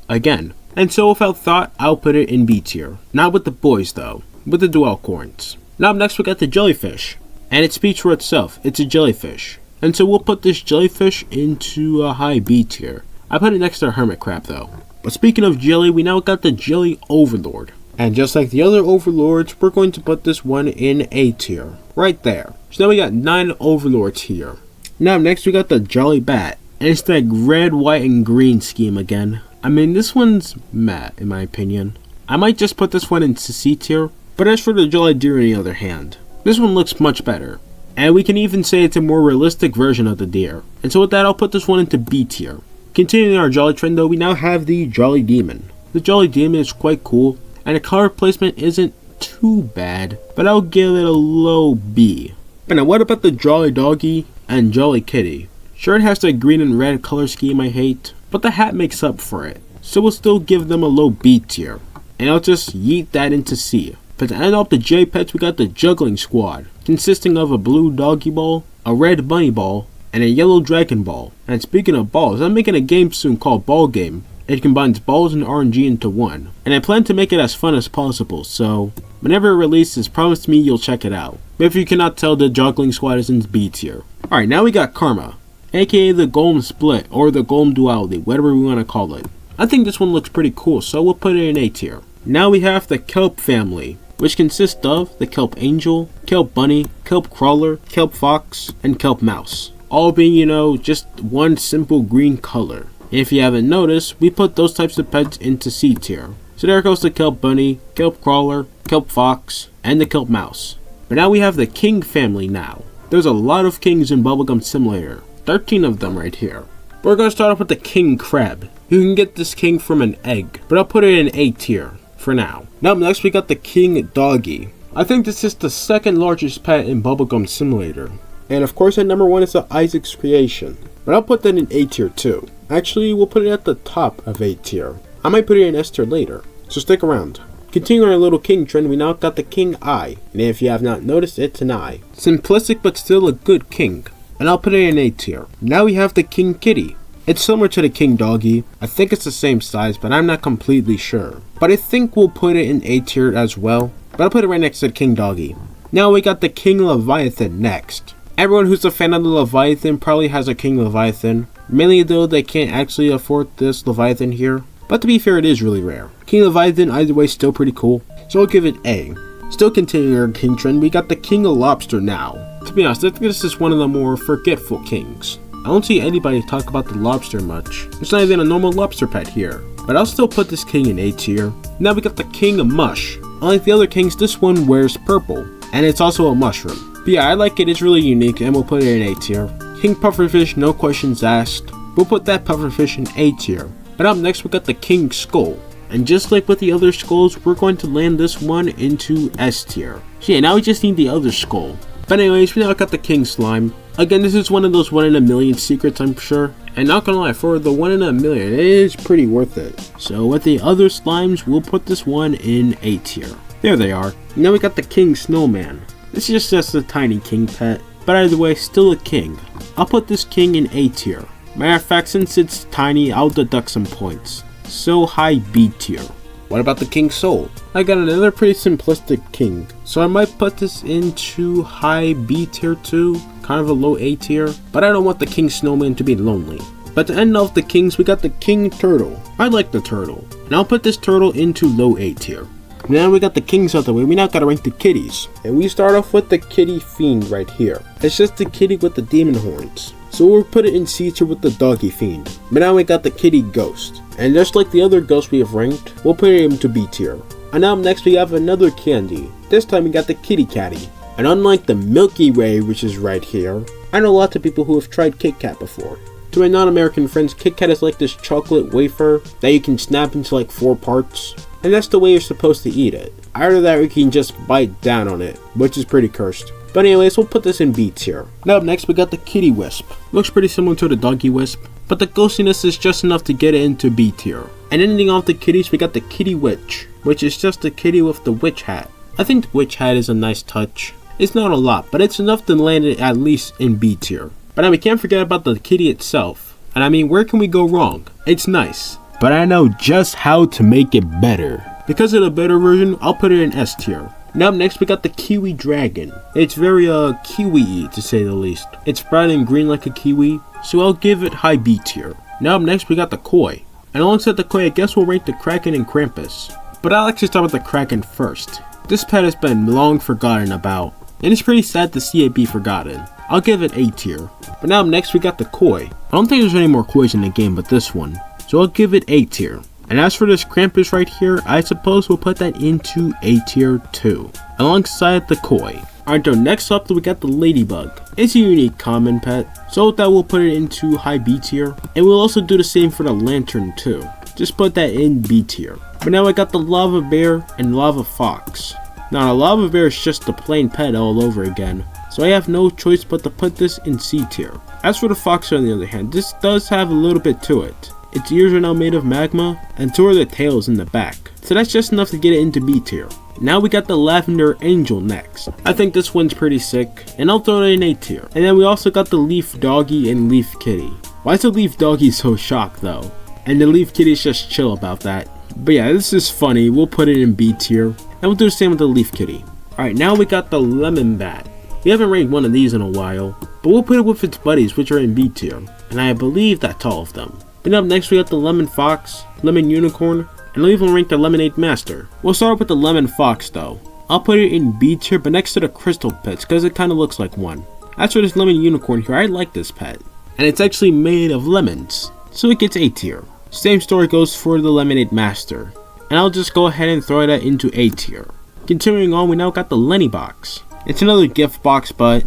again. And so without thought, I'll put it in B tier. Not with the boys though, with the Dualcorns. Now up next we got the jellyfish. And it speaks for itself, it's a jellyfish. And so we'll put this jellyfish into a high B tier. I put it next to a hermit crab though. But speaking of jelly, we now got the jelly overlord. And just like the other overlords, we're going to put this one in A tier. Right there. So now we got 9 overlords here. Now next we got the jolly bat. And it's that red, white, and green scheme again. I mean, this one's meh, in my opinion. I might just put this one into C tier, but as for the Jolly Deer on the other hand, this one looks much better. And we can even say it's a more realistic version of the deer. And so with that, I'll put this one into B tier. Continuing our Jolly trend though, we now have the Jolly Demon. The Jolly Demon is quite cool, and the color placement isn't too bad, but I'll give it a low B. But now what about the Jolly Doggy and Jolly Kitty? Sure, it has that green and red color scheme I hate, but the hat makes up for it, so we'll still give them a low B tier. And I'll just yeet that into C. But to end off the J Pets, we got the Juggling Squad, consisting of a blue doggy ball, a red bunny ball, and a yellow dragon ball. And speaking of balls, I'm making a game soon called Ball Game. It combines balls and RNG into one, and I plan to make it as fun as possible, so whenever it releases, promise me you'll check it out. But if you cannot tell, the Juggling Squad is in B tier. Alright, now we got Karma, aka the Golem Split, or the Golem Duality, whatever we want to call it. I think this one looks pretty cool, so we'll put it in A tier. Now we have the Kelp family, which consists of the Kelp Angel, Kelp Bunny, Kelp Crawler, Kelp Fox, and Kelp Mouse. All being, just one simple green color. And if you haven't noticed, we put those types of pets into C tier. So there goes the Kelp Bunny, Kelp Crawler, Kelp Fox, and the Kelp Mouse. But now we have the King family now. There's a lot of kings in Bubblegum Simulator. 13 of them right here. We're going to start off with the King Crab. You can get this king from an egg, but I'll put it in A tier for now. Now up next we got the King Doggy. I think this is the second largest pet in Bubblegum Simulator. And of course at number 1 is the Isaac's Creation. But I'll put that in A tier too. Actually, we'll put it at the top of A tier. I might put it in S tier later, so stick around. Continuing our little king trend, we now got the King Eye. And if you have not noticed, it's an eye. Simplistic but still a good king. And I'll put it in A tier. Now we have the King Kitty. It's similar to the King Doggy. I think it's the same size, but I'm not completely sure. But I think we'll put it in A tier as well. But I'll put it right next to the King Doggy. Now we got the King Leviathan next. Everyone who's a fan of the Leviathan probably has a King Leviathan. Mainly though, they can't actually afford this Leviathan here. But to be fair, it is really rare. King Leviathan either way is still pretty cool, so I'll give it A. Still continuing our king trend, we got the King of Lobster now. To be honest, I think this is one of the more forgetful kings. I don't see anybody talk about the lobster much. There's not even a normal lobster pet here. But I'll still put this king in A tier. Now we got the King of Mush. Unlike the other kings, this one wears purple. And it's also a mushroom. But yeah, I like it, it's really unique, and we'll put it in A tier. King Pufferfish, no questions asked. We'll put that Pufferfish in A tier. But up next we got the King Skull. And just like with the other skulls, we're going to land this one into S tier. So yeah, now we just need the other skull. But anyways, we now got the King Slime. Again, this is one of those 1 in a million secrets, I'm sure. And not gonna lie, for the 1 in a million, it is pretty worth it. So with the other slimes, we'll put this one in A tier. There they are. Now we got the King Snowman. This is just a tiny king pet, but either way, still a king. I'll put this king in A tier. Matter of fact, since it's tiny, I'll deduct some points. So high B tier. What about the King Soul? I got another pretty simplistic king, so I might put this into high B tier too, kind of a low A tier, but I don't want the King Snowman to be lonely. But to end off the kings, we got the King Turtle. I like the turtle, and I'll put this turtle into low A tier. Now we got the kings out the way, we now gotta rank the kitties. And we start off with the Kitty Fiend right here. It's just the kitty with the demon horns. So we'll put it in C tier with the Doggy Fiend. But now we got the Kitty Ghost. And just like the other ghosts we have ranked, we'll put it into B tier. And now up next we have another candy. This time we got the Kitty Catty. And unlike the Milky Way, which is right here, I know lots of people who have tried Kit Kat before. To my non-American friends, Kit Kat is like this chocolate wafer that you can snap into like 4 parts. And that's the way you're supposed to eat it. Either that or you can just bite down on it, which is pretty cursed. But anyways, we'll put this in B tier. Now up next we got the Kitty Wisp. Looks pretty similar to the Doggy Wisp, but the ghostiness is just enough to get it into B tier. And ending off the kitties, we got the Kitty Witch, which is just a kitty with the witch hat. I think the witch hat is a nice touch. It's not a lot, but it's enough to land it at least in B tier. But now we can't forget about the kitty itself. And I mean, where can we go wrong? It's nice. but I know just how to make it better. Because of the better version, I'll put it in S tier. Now up next we got the Kiwi Dragon. It's very kiwi-y to say the least. It's bright and green like a kiwi, so I'll give it high B tier. Now up next we got the Koi. And alongside the Koi, I guess we'll rank the Kraken and Krampus. But I'll actually start with the Kraken first. This pet has been long forgotten about, and it's pretty sad to see it be forgotten. I'll give it A tier. But now up next we got the Koi. I don't think there's any more Kois in the game but this one, so I'll give it A tier. And as for this Krampus right here, I suppose we'll put that into A tier too, alongside the Koi. Alright, so next up we got the Ladybug. It's a unique common pet, so with that we'll put it into high B tier. And we'll also do the same for the Lantern too. Just put that in B tier. But now I got the Lava Bear and Lava Fox. Now the Lava Bear is just a plain pet all over again, so I have no choice but to put this in C tier. As for the Fox on the other hand, this does have a little bit to it. Its ears are now made of magma, and so are the tails in the back. So that's just enough to get it into B tier. Now we got the Lavender Angel next. I think this one's pretty sick, and I'll throw it in A tier. And then we also got the Leaf Doggy and Leaf Kitty. Why is the Leaf Doggy so shocked though? And the Leaf Kitty's just chill about that. But yeah, this is funny, we'll put it in B tier. And we'll do the same with the Leaf Kitty. Alright, now we got the Lemon Bat. We haven't ranked one of these in a while, but we'll put it with its buddies, which are in B tier. And I believe that's all of them. And up next we got the Lemon Fox, Lemon Unicorn, and I'll even rank the Lemonade Master. We'll start off with the Lemon Fox though. I'll put it in B tier but next to the Crystal Pets because it kind of looks like one. As for this Lemon Unicorn here, I like this pet. And it's actually made of lemons, so it gets A tier. Same story goes for the Lemonade Master. And I'll just go ahead and throw that into A tier. Continuing on, we now got the Lenny box. It's another gift box but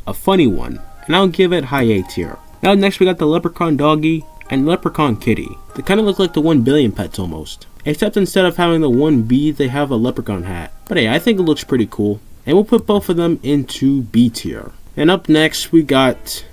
a funny one, and I'll give it high A tier. Now next we got the Leprechaun Doggy and Leprechaun Kitty. They kind of look like the 1 billion pets almost. Except instead of having the 1B, they have a leprechaun hat. But hey, I think it looks pretty cool. And we'll put both of them into B tier. And up next, we got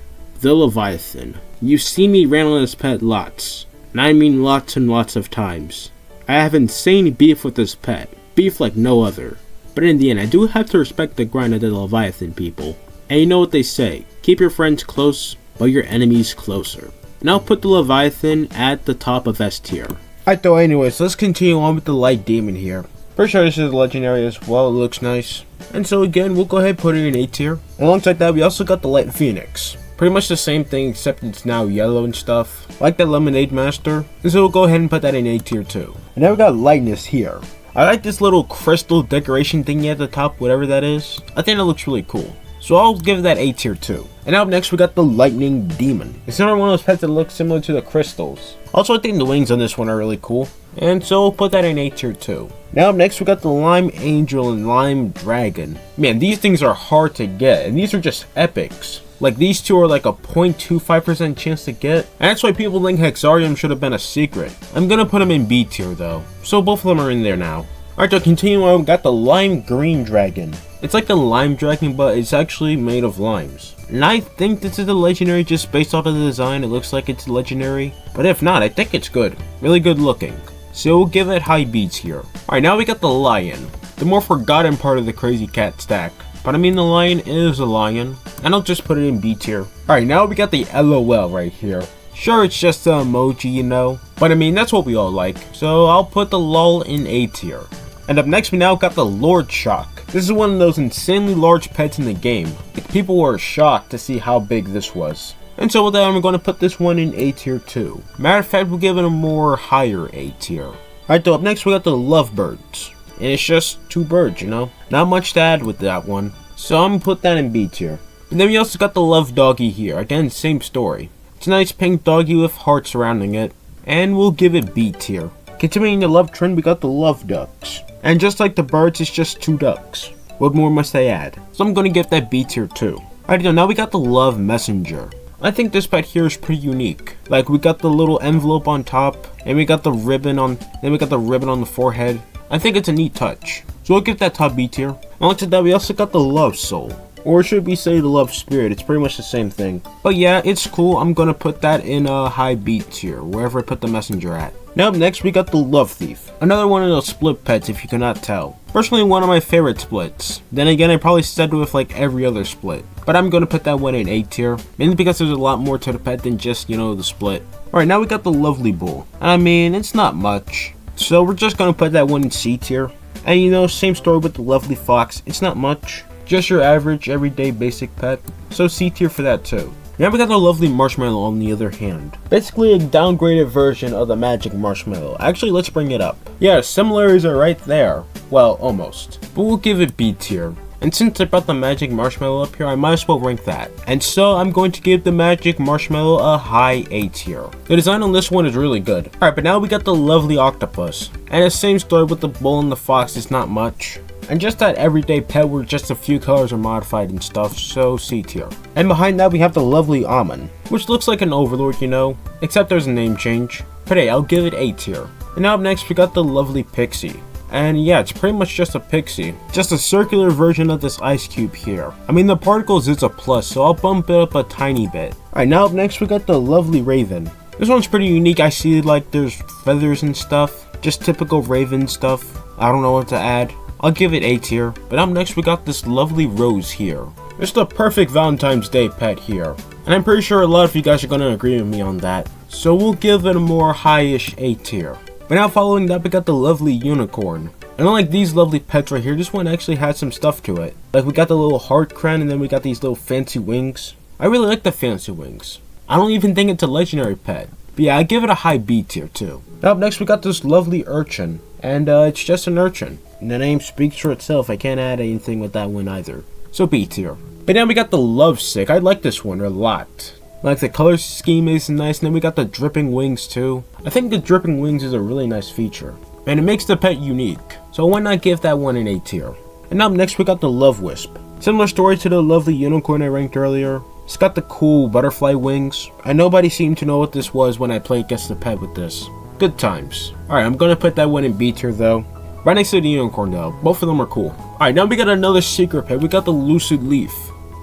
the Leviathan. You've seen me rant on this pet lots. And I mean lots and lots of times. I have insane beef with this pet. Beef like no other. But in the end, I do have to respect the grind of the Leviathan people. And you know what they say. Keep your friends close, but your enemies closer. And I'll put the Leviathan at the top of S tier. Alright though, anyways, let's continue on with the Light Demon here. Pretty sure this is legendary as well, it looks nice. And so again, we'll go ahead and put it in A tier. Alongside that, we also got the Light Phoenix. Pretty much the same thing except it's now yellow and stuff. Like the Lemonade Master. And so we'll go ahead and put that in A tier too. And then we got Lightness here. I like this little crystal decoration thingy at the top, whatever that is. I think it looks really cool. So I'll give that A tier too. And up next we got the Lightning Demon. It's another one of those pets that looks similar to the crystals. Also I think the wings on this one are really cool. And so we'll put that in A tier too. Now up next we got the Lime Angel and Lime Dragon. Man, these things are hard to get and these are just epics. Like these two are like a 0.25% chance to get. And that's why people think Hexarium should have been a secret. I'm gonna put them in B tier though. So both of them are in there now. Alright, to continue on, we got the Lime Green Dragon. It's like the Lime Dragon, but it's actually made of limes. And I think this is a legendary just based off of the design. It looks like it's legendary. But if not, I think it's good. Really good looking. So we'll give it high B tier. Alright, now we got the Lion. The more forgotten part of the Crazy Cat stack. But I mean, the lion is a lion. And I'll just put it in B tier. Alright, now we got the LOL right here. Sure, it's just an emoji, you know. But I mean, that's what we all like. So I'll put the LOL in A tier. And up next we now got the Lord Shock. This is one of those insanely large pets in the game. Like, people were shocked to see how big this was. And so with that, I'm going to put this one in A tier too. Matter of fact, we'll give it a more higher A tier. Alright, so up next we got the Lovebirds. And it's just 2 birds, you know. Not much to add with that one. So I'm going to put that in B tier. And then we also got the Love Doggy here. Again, same story. It's a nice pink doggy with hearts surrounding it. And we'll give it B tier. Continuing the love trend, we got the Love Ducks. And just like the birds, it's just 2 ducks. What more must I add? So I'm going to give that B tier too. Alright, now we got the Love Messenger. I think this pet here is pretty unique. Like, we got the little envelope on top, and we got the ribbon on, the forehead. I think it's a neat touch. So I'll give that top B tier. Alongside that, we also got the Love Soul. Or should we say the Love Spirit? It's pretty much the same thing. But yeah, it's cool. I'm gonna put that in a high B tier, wherever I put the messenger at. Now up next, we got the Love Thief. Another one of those split pets, if you cannot tell. Personally, one of my favorite splits. Then again, I probably said with like every other split. But I'm gonna put that one in A tier. Mainly because there's a lot more to the pet than just, you know, the split. Alright, now we got the lovely bull. I mean, it's not much. So we're just gonna put that one in C tier. And you know, same story with the lovely fox. It's not much. Just your average, everyday, basic pet. So C tier for that too. Now we got the lovely marshmallow on the other hand. Basically a downgraded version of the magic marshmallow. Actually, let's bring it up. Yeah, similarities are right there. Well, almost. But we'll give it B tier. And since I brought the magic marshmallow up here, I might as well rank that. And so I'm going to give the magic marshmallow a high A tier. The design on this one is really good. Alright, but now we got the lovely octopus. And the same story with the bull and the fox is not much. And just that everyday pet where just a few colors are modified and stuff, so C tier. And behind that we have the lovely almond, which looks like an overlord, you know, except there's a name change. But hey, I'll give it A tier. And now up next we got the lovely pixie. And yeah, it's pretty much just a pixie. Just a circular version of this ice cube here. I mean, the particles is a plus, so I'll bump it up a tiny bit. Alright, now up next we got the lovely raven. This one's pretty unique. I see like there's feathers and stuff. Just typical raven stuff. I don't know what to add. I'll give it A tier. But up next we got this lovely rose here. It's the perfect Valentine's Day pet here. And I'm pretty sure a lot of you guys are going to agree with me on that. So we'll give it a more high-ish A tier. But now following that we got the lovely unicorn. And unlike these lovely pets right here, this one actually had some stuff to it. Like we got the little heart crown and then we got these little fancy wings. I really like the fancy wings. I don't even think it's a legendary pet. But yeah, I give it a high B tier too. Now up next we got this lovely urchin. And it's just an urchin. And the name speaks for itself. I can't add anything with that one either. So B tier. But then we got the lovesick. I like this one a lot. Like the color scheme is nice, and then we got the dripping wings too. I think the dripping wings is a really nice feature. And it makes the pet unique. So why not give that one an A tier? And up next we got the love wisp. Similar story to the lovely unicorn I ranked earlier. It's got the cool butterfly wings. And nobody seemed to know what this was when I played Guess the Pet with this. Good times. Alright, I'm gonna put that one in B tier though. Right next to the unicorn though. Both of them are cool. Alright, now we got another secret pet. We got the lucid leaf.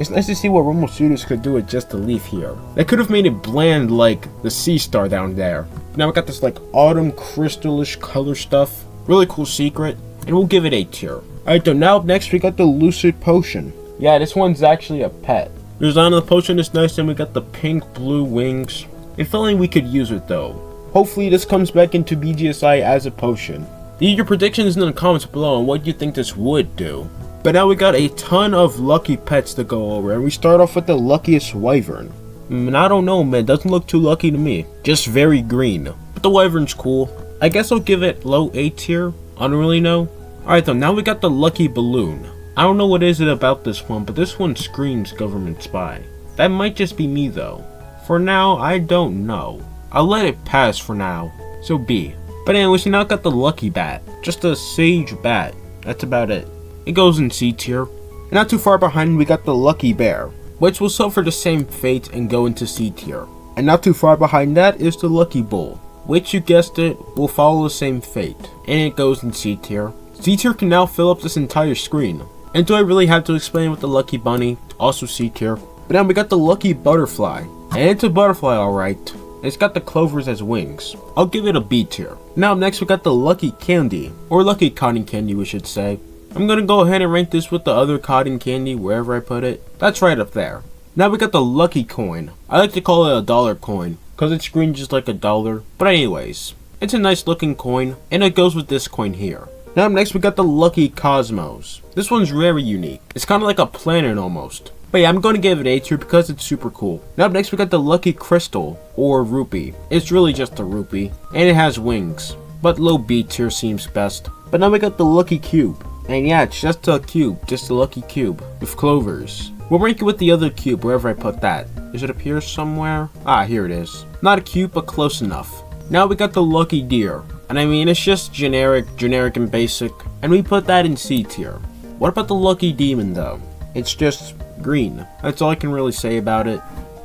It's nice to see what Rumble Studios could do with just a leaf here. They could have made it bland like the sea star down there. Now we got this like autumn crystalish color stuff. Really cool secret. And we'll give it A tier. Alright, so now up next we got the lucid potion. Yeah, this one's actually a pet. The design of the potion is nice, and we got the pink blue wings. If only we could use it though. Hopefully this comes back into BGSI as a potion. Leave your predictions in the comments below on what you think this would do. But now we got a ton of lucky pets to go over, and we start off with the luckiest wyvern. And I don't know, man, doesn't look too lucky to me. Just very green. But the wyvern's cool. I guess I'll give it low A tier. I don't really know. Alright though, now we got the lucky balloon. I don't know what is it about this one, but this one screams government spy. That might just be me though. For now, I don't know. I'll let it pass for now. So B. But anyways, we now got the lucky bat. Just a sage bat. That's about it. It goes in C tier. And not too far behind we got the lucky bear, which will suffer the same fate and go into C tier. And not too far behind that is the lucky bull, which you guessed it, will follow the same fate. And it goes in C tier. C tier can now fill up this entire screen. And do I really have to explain with the lucky bunny? Also C tier. But then we got the lucky butterfly. And it's a butterfly alright. It's got the clovers as wings. I'll give it a B tier. Now next we got the lucky candy, or lucky cotton candy we should say. I'm gonna go ahead and rank this with the other cotton candy wherever I put it. That's right up there. Now we got the lucky coin. I like to call it a dollar coin, cause it's green just like a dollar. But anyways, it's a nice looking coin, and it goes with this coin here. Now up next we got the lucky cosmos. This one's very unique. It's kinda like a planet almost. But yeah, I'm going to give it A tier because it's super cool. Now up next we got the lucky crystal, or rupee. It's really just a rupee, and it has wings. But low B tier seems best. But now we got the lucky cube. And yeah, it's just a cube, just a lucky cube, with clovers. We'll rank it with the other cube wherever I put that. Does it appear somewhere? Ah, here it is. Not a cube, but close enough. Now we got the lucky deer. And I mean, it's just generic and basic. And we put that in C tier. What about the lucky demon though? It's just green. That's all I can really say about it.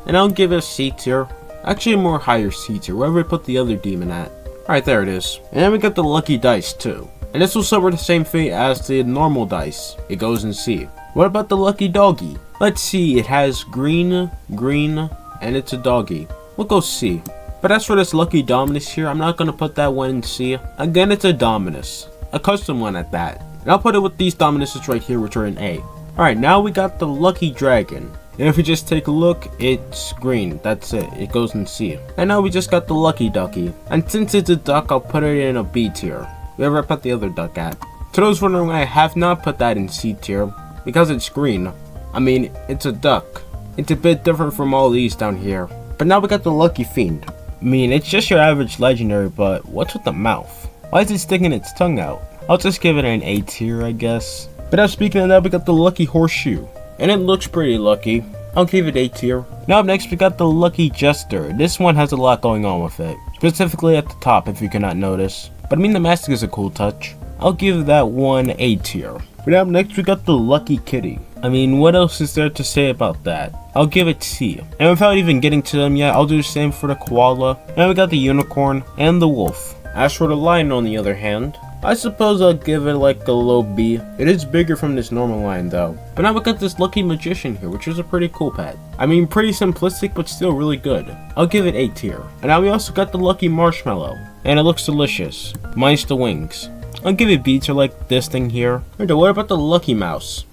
And I'll give it a C tier. Actually a more higher C tier, wherever I put the other demon at. Alright, there it is. And then we got the lucky dice too. And this will suffer the same fate as the normal dice. It goes in C. What about the lucky doggy? Let's see, it has green, and it's a doggy. We'll go C. But as for this lucky Dominus here, I'm not going to put that one in C. Again, it's a Dominus. A custom one at that. And I'll put it with these Dominuses right here, which are in A. Alright, now we got the lucky dragon. And if we just take a look, it's green. That's it. It goes in C. And now we just got the lucky ducky. And since it's a duck, I'll put it in a B tier. Wherever I put the other duck at. To those wondering why I have not put that in C tier, because it's green. I mean, it's a duck. It's a bit different from all these down here. But now we got the lucky fiend. I mean, it's just your average legendary, but what's with the mouth? Why is it sticking its tongue out? I'll just give it an A tier, I guess. But now speaking of that, we got the lucky horseshoe. And it looks pretty lucky. I'll give it A tier. Now up next we got the lucky jester. This one has a lot going on with it. Specifically at the top if you cannot notice. But I mean the mask is a cool touch. I'll give that one A tier. But now up next we got the lucky kitty. I mean, what else is there to say about that? I'll give it C. And without even getting to them yet, I'll do the same for the koala. And we got the unicorn and the wolf. As for the lion on the other hand, I suppose I'll give it like a low B. It is bigger from this normal lion though. But now we got this lucky magician here, which is a pretty cool pet. I mean, pretty simplistic, but still really good. I'll give it A tier. And now we also got the lucky marshmallow. And it looks delicious. Minus the wings. I'll give it B tier like this thing here. And what about the lucky mouse?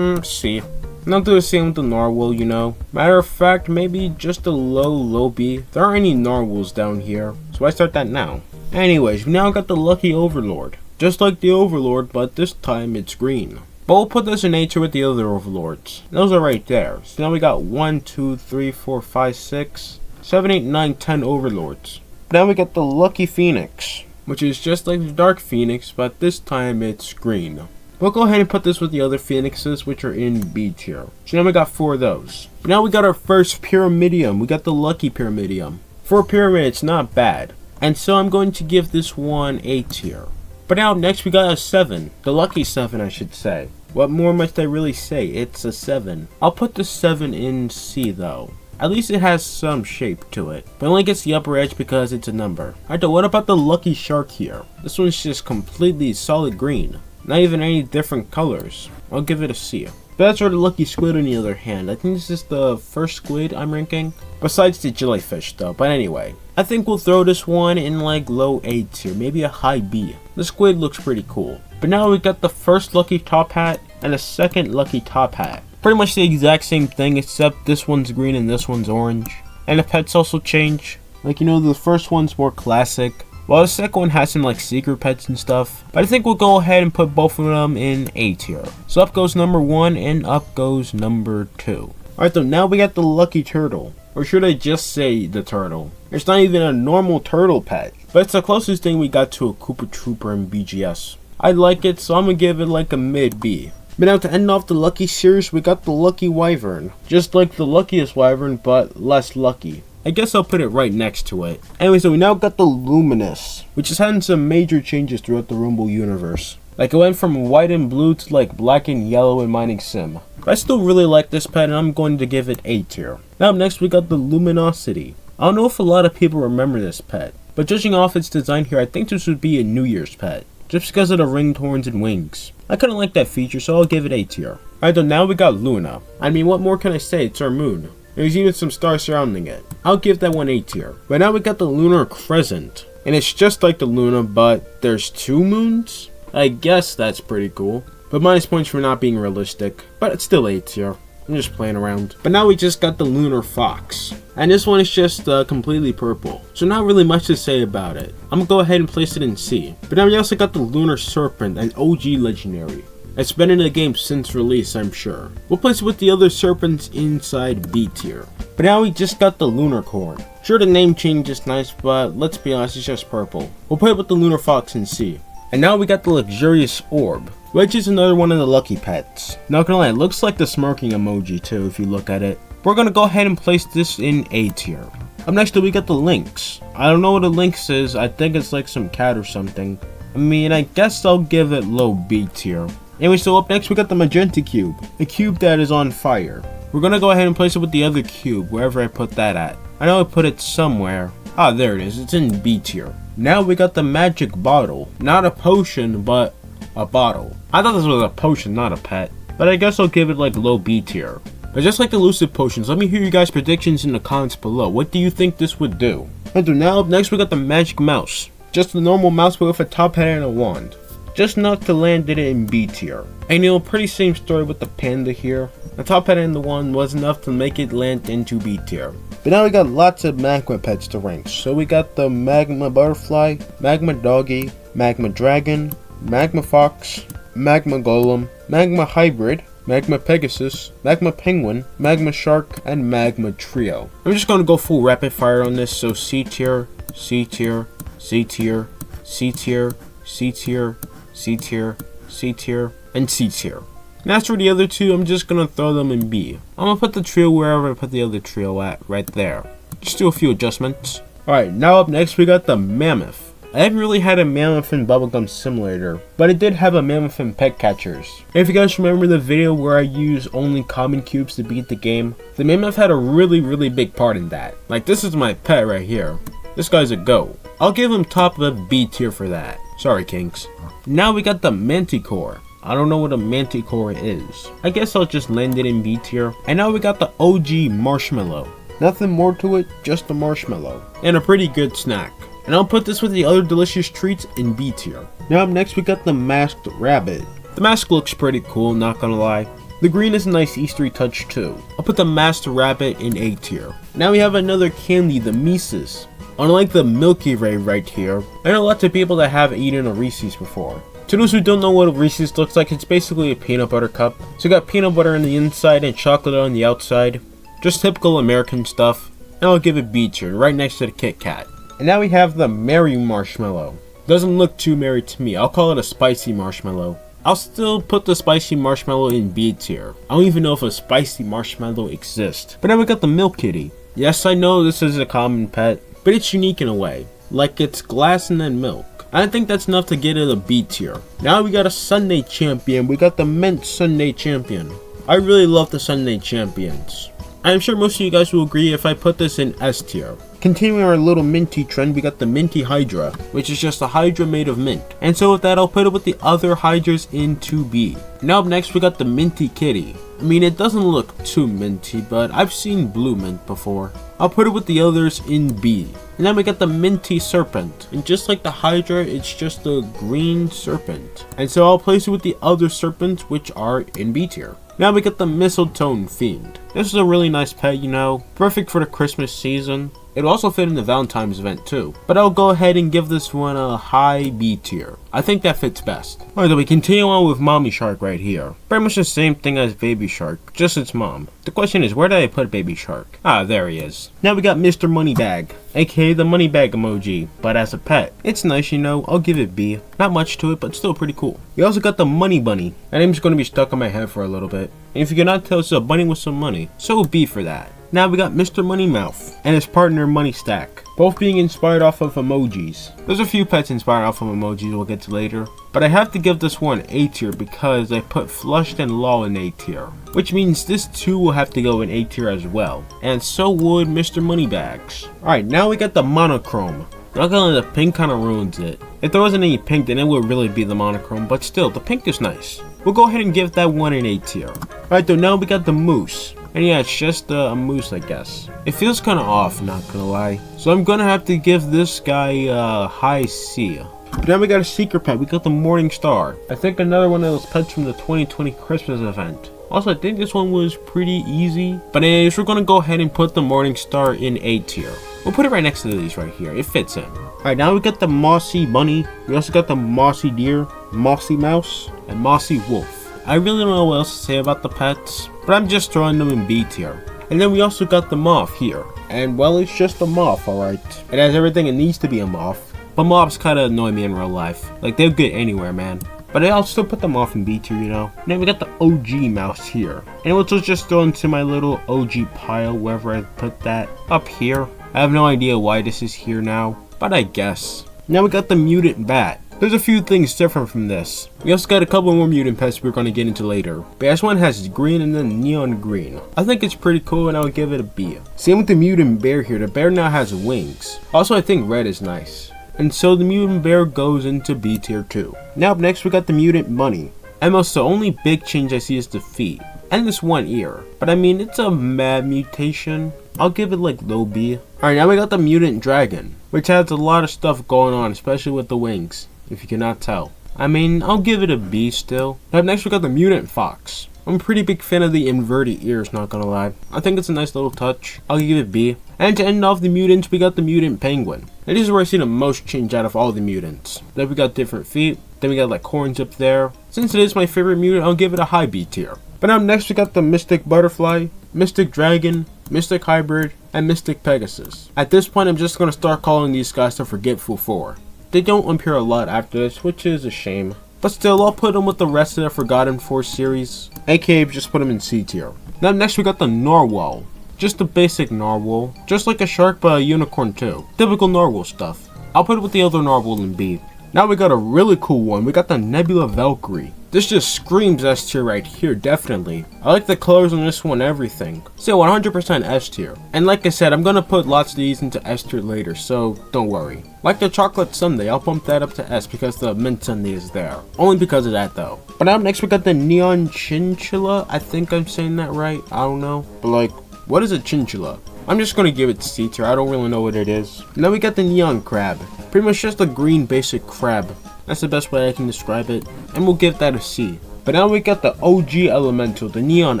C. And I'll do the same with the narwhal, you know. Matter of fact, maybe just a low B. There aren't any narwhals down here, so I start that now. Anyways, we now got the lucky overlord. Just like the overlord, but this time it's green. But we'll put this in A tier with the other overlords. Those are right there. So now we got 1, 2, 3, 4, 5, 6, 7, 8, 9, 10 overlords. Now we got the lucky phoenix, which is just like the dark phoenix, but this time it's green. We'll go ahead and put this with the other phoenixes, which are in B tier. So now we got 4 of those. But now we got our first pyramidium. We got the lucky pyramidium. For a pyramid, it's not bad. And so I'm going to give this one A tier. But now next we got a 7. The lucky 7, I should say. What more must I really say? It's a 7. I'll put the 7 in C though. At least it has some shape to it. But only gets the upper edge because it's a number. Alright, what about the lucky shark here? This one's just completely solid green. Not even any different colors. I'll give it a C. But that's for the lucky squid on the other hand. I think this is the first squid I'm ranking. Besides the jellyfish though. But anyway. I think we'll throw this one in like low A tier. Maybe a high B. The squid looks pretty cool. But now we got the first lucky top hat and a second lucky top hat. Pretty much the exact same thing except this one's green and this one's orange. And the pets also change. Like, you know, the first one's more classic, while the second one has some like secret pets and stuff. But I think we'll go ahead and put both of them in A tier. So up goes number 1 and up goes number 2. Alright, so now we got the lucky turtle. Or should I just say the turtle? It's not even a normal turtle pet, but it's the closest thing we got to a Koopa Trooper in BGS. I like it, so I'm gonna give it like a mid B. But now to end off the lucky series, we got the lucky wyvern. Just like the luckiest wyvern, but less lucky. I guess I'll put it right next to it. Anyway, so we now got the luminous, which has had some major changes throughout the Rumble universe. Like it went from white and blue to like black and yellow in Mining Sim. But I still really like this pet and I'm going to give it A tier. Now up next we got the luminosity. I don't know if a lot of people remember this pet, but judging off its design here, I think this would be a New Year's pet. Just because of the ringed horns and wings. I kinda like that feature, so I'll give it A tier. Alright, then now we got Luna. I mean, what more can I say? It's our moon. There's even some stars surrounding it. I'll give that one A tier. But now we got the lunar crescent. And it's just like the Luna, but there's 2 moons? I guess that's pretty cool. But minus points for not being realistic. But it's still A tier. I'm just playing around. But now we just got the lunar fox. And this one is just completely purple. So not really much to say about it. I'm gonna go ahead and place it in C. But now we also got the lunar serpent, an OG legendary. It's been in the game since release, I'm sure. We'll place it with the other serpents inside B tier. But now we just got the lunar corn. Sure, the name change is nice, but let's be honest, it's just purple. We'll put it with the lunar fox in C. And now we got the luxurious orb, which is another one of the lucky pets. Not gonna lie, it looks like the smirking emoji too if you look at it. We're gonna go ahead and place this in A tier. Up next we got the lynx. I don't know what a lynx is, I think it's like some cat or something. I mean, I guess I'll give it low B tier. Anyway, so up next we got the magenta cube, a cube that is on fire. We're gonna go ahead and place it with the other cube, wherever I put that at. I know I put it somewhere. Ah, there it is, it's in B tier. Now we got the magic bottle. Not a potion, but a bottle. I thought this was a potion, not a pet. But I guess I'll give it like low B tier. But just like the Lucid potions, let me hear you guys' predictions in the comments below. What do you think this would do? And so now up next we got the magic mouse. Just the normal mouse but with a top hat and a wand. just enough to land it in B tier. And pretty same story with the panda here. The top hat and the one was enough to make it land into B tier. But now we got lots of magma pets to rank. So we got the magma butterfly, magma doggy, magma dragon, magma fox, magma golem, magma hybrid, magma pegasus, magma penguin, magma shark, and magma trio. I'm just gonna go full rapid fire on this. So C tier, C tier, C tier, C tier, C tier, C tier, C tier, and C tier. And as for the other two, I'm just gonna throw them in B. I'm gonna put the trio wherever I put the other trio at, right there. Just do a few adjustments. Alright, now up next we got the mammoth. I haven't really had a mammoth in Bubblegum Simulator, but I did have a mammoth in Pet Catchers. If you guys remember the video where I used only common cubes to beat the game, the mammoth had a really big part in that. Like, this is my pet right here. This guy's a go. I'll give him top of a B tier for that. Sorry, kinks. Now we got the manticore. I don't know what a manticore is. I guess I'll just land it in B tier. And now we got the OG marshmallow. Nothing more to it, just a marshmallow. And a pretty good snack. And I'll put this with the other delicious treats in B tier. Now up next we got the masked rabbit. The mask looks pretty cool, not gonna lie. The green is a nice Eastery touch too. I'll put the masked rabbit in A tier. Now we have another candy, the Mises. Unlike the Milky Way right here, I know lots of people that have eaten a Reese's before. To those who don't know what a Reese's looks like, it's basically a peanut butter cup. So you got peanut butter on the inside and chocolate on the outside. Just typical American stuff. And I'll give it B tier, right next to the Kit Kat. And now we have the Merry Marshmallow. Doesn't look too merry to me. I'll call it a spicy marshmallow. I'll still put the spicy marshmallow in B tier. I don't even know if a spicy marshmallow exists. But now we got the Milk Kitty. Yes, I know this is a common pet, but it's unique in a way. Like it's glass and then milk. I think that's enough to get it a B tier. Now we got a Sunday champion. We got the Mint Sunday champion. I really love the Sunday champions. I'm sure most of you guys will agree if I put this in S tier. Continuing our little minty trend, we got the Minty Hydra, which is just a Hydra made of mint. And so with that, I'll put it with the other Hydras into B. Now up next, we got the Minty Kitty. I mean, it doesn't look too minty, but I've seen blue mint before. I'll put it with the others in B. And then we got the Minty Serpent. And just like the Hydra, it's just a green serpent. And so I'll place it with the other serpents, which are in B tier. Now we got the Mistletoe Fiend. This is a really nice pet, you know, perfect for the Christmas season. It'll also fit in the Valentine's event too. But I'll go ahead and give this one a high B tier. I think that fits best. Alright, then we continue on with Mommy Shark right here. Pretty much the same thing as Baby Shark, just its mom. The question is, where did I put Baby Shark? Ah, there he is. Now we got Mr. Moneybag, aka the money bag emoji, but as a pet. It's nice, you know, I'll give it B. Not much to it, but still pretty cool. We also got the Money Bunny. That name's gonna be stuck in my head for a little bit. And if you cannot tell, it's a bunny with some money. So B for that. Now we got Mr. Money Mouth and his partner Money Stack, both being inspired off of emojis. There's a few pets inspired off of emojis we'll get to later, but I have to give this one A tier because I put Flushed and Law in A tier, which means this too will have to go in A tier as well, and so would Mr. Moneybags. Alright, now we got the Monochrome. Not gonna lie, the pink kinda ruins it. If there wasn't any pink, then it would really be the Monochrome, but still, the pink is nice. We'll go ahead and give that one an A tier. Alright though, now we got the Moose. And yeah, it's just a moose, I guess. It feels kind of off, not gonna lie. So I'm gonna have to give this guy a high C. But then we got a secret pet. We got the Morning Star. I think another one of those pets from the 2020 Christmas event. Also, I think this one was pretty easy. But anyways, we're gonna go ahead and put the Morning Star in A tier. We'll put it right next to these right here. It fits in. Alright, now we got the Mossy Bunny. We also got the Mossy Deer, Mossy Mouse, and Mossy Wolf. I really don't know what else to say about the pets, but I'm just throwing them in B tier. And then we also got the moth here. And well, it's just a moth, alright. It has everything it needs to be a moth. But moths kinda annoy me in real life. Like, they'll get anywhere, man. But I'll still put them off in B tier, you know. And then we got the OG mouse here. And which was just thrown into my little OG pile, wherever I put that. Up here. I have no idea why this is here now, but I guess. Now we got the mutant bat. There's a few things different from this. We also got a couple more mutant pets we're going to get into later. But this one has green and then neon green. I think it's pretty cool and I would give it a B. Same with the mutant bear here. The bear now has wings. Also, I think red is nice. And so the mutant bear goes into B tier too. Now up next we got the mutant bunny. And most the only big change I see is the feet. And this one ear. But I mean, it's a mad mutation. I'll give it like low B. Alright, now we got the mutant dragon, which has a lot of stuff going on, especially with the wings, if you cannot tell. I mean, I'll give it a B still. Up next we got the Mutant Fox. I'm a pretty big fan of the inverted ears, not gonna lie. I think it's a nice little touch. I'll give it B. And to end off the mutants, we got the Mutant Penguin. And this is where I see the most change out of all the mutants. Then we got different feet. Then we got like horns up there. Since it is my favorite mutant, I'll give it a high B tier. But now next we got the Mystic Butterfly, Mystic Dragon, Mystic Hybrid, and Mystic Pegasus. At this point, I'm just gonna start calling these guys the Forgetful Four. They don't appear a lot after this, which is a shame. But still, I'll put them with the rest of the Forgotten Four series, aka just put them in C tier. Now next we got the Narwhal. Just a basic Narwhal, just like a shark but a unicorn too. Typical Narwhal stuff. I'll put it with the other Narwhal in B. Now we got a really cool one, we got the Nebula Valkyrie. This just screams S tier right here, definitely. I like the colors on this one, everything. So 100% S tier. And like I said, I'm gonna put lots of these into S tier later, so don't worry. Like the chocolate sundae, I'll bump that up to S because the mint sundae is there. Only because of that though. But now next we got the Neon Chinchilla. I think I'm saying that right, I don't know. But like, what is a chinchilla? I'm just gonna give it C tier, I don't really know what it is. Now we got the Neon Crab. Pretty much just a green basic crab. That's the best way I can describe it, and we'll give that a C. But now we got the OG Elemental, the Neon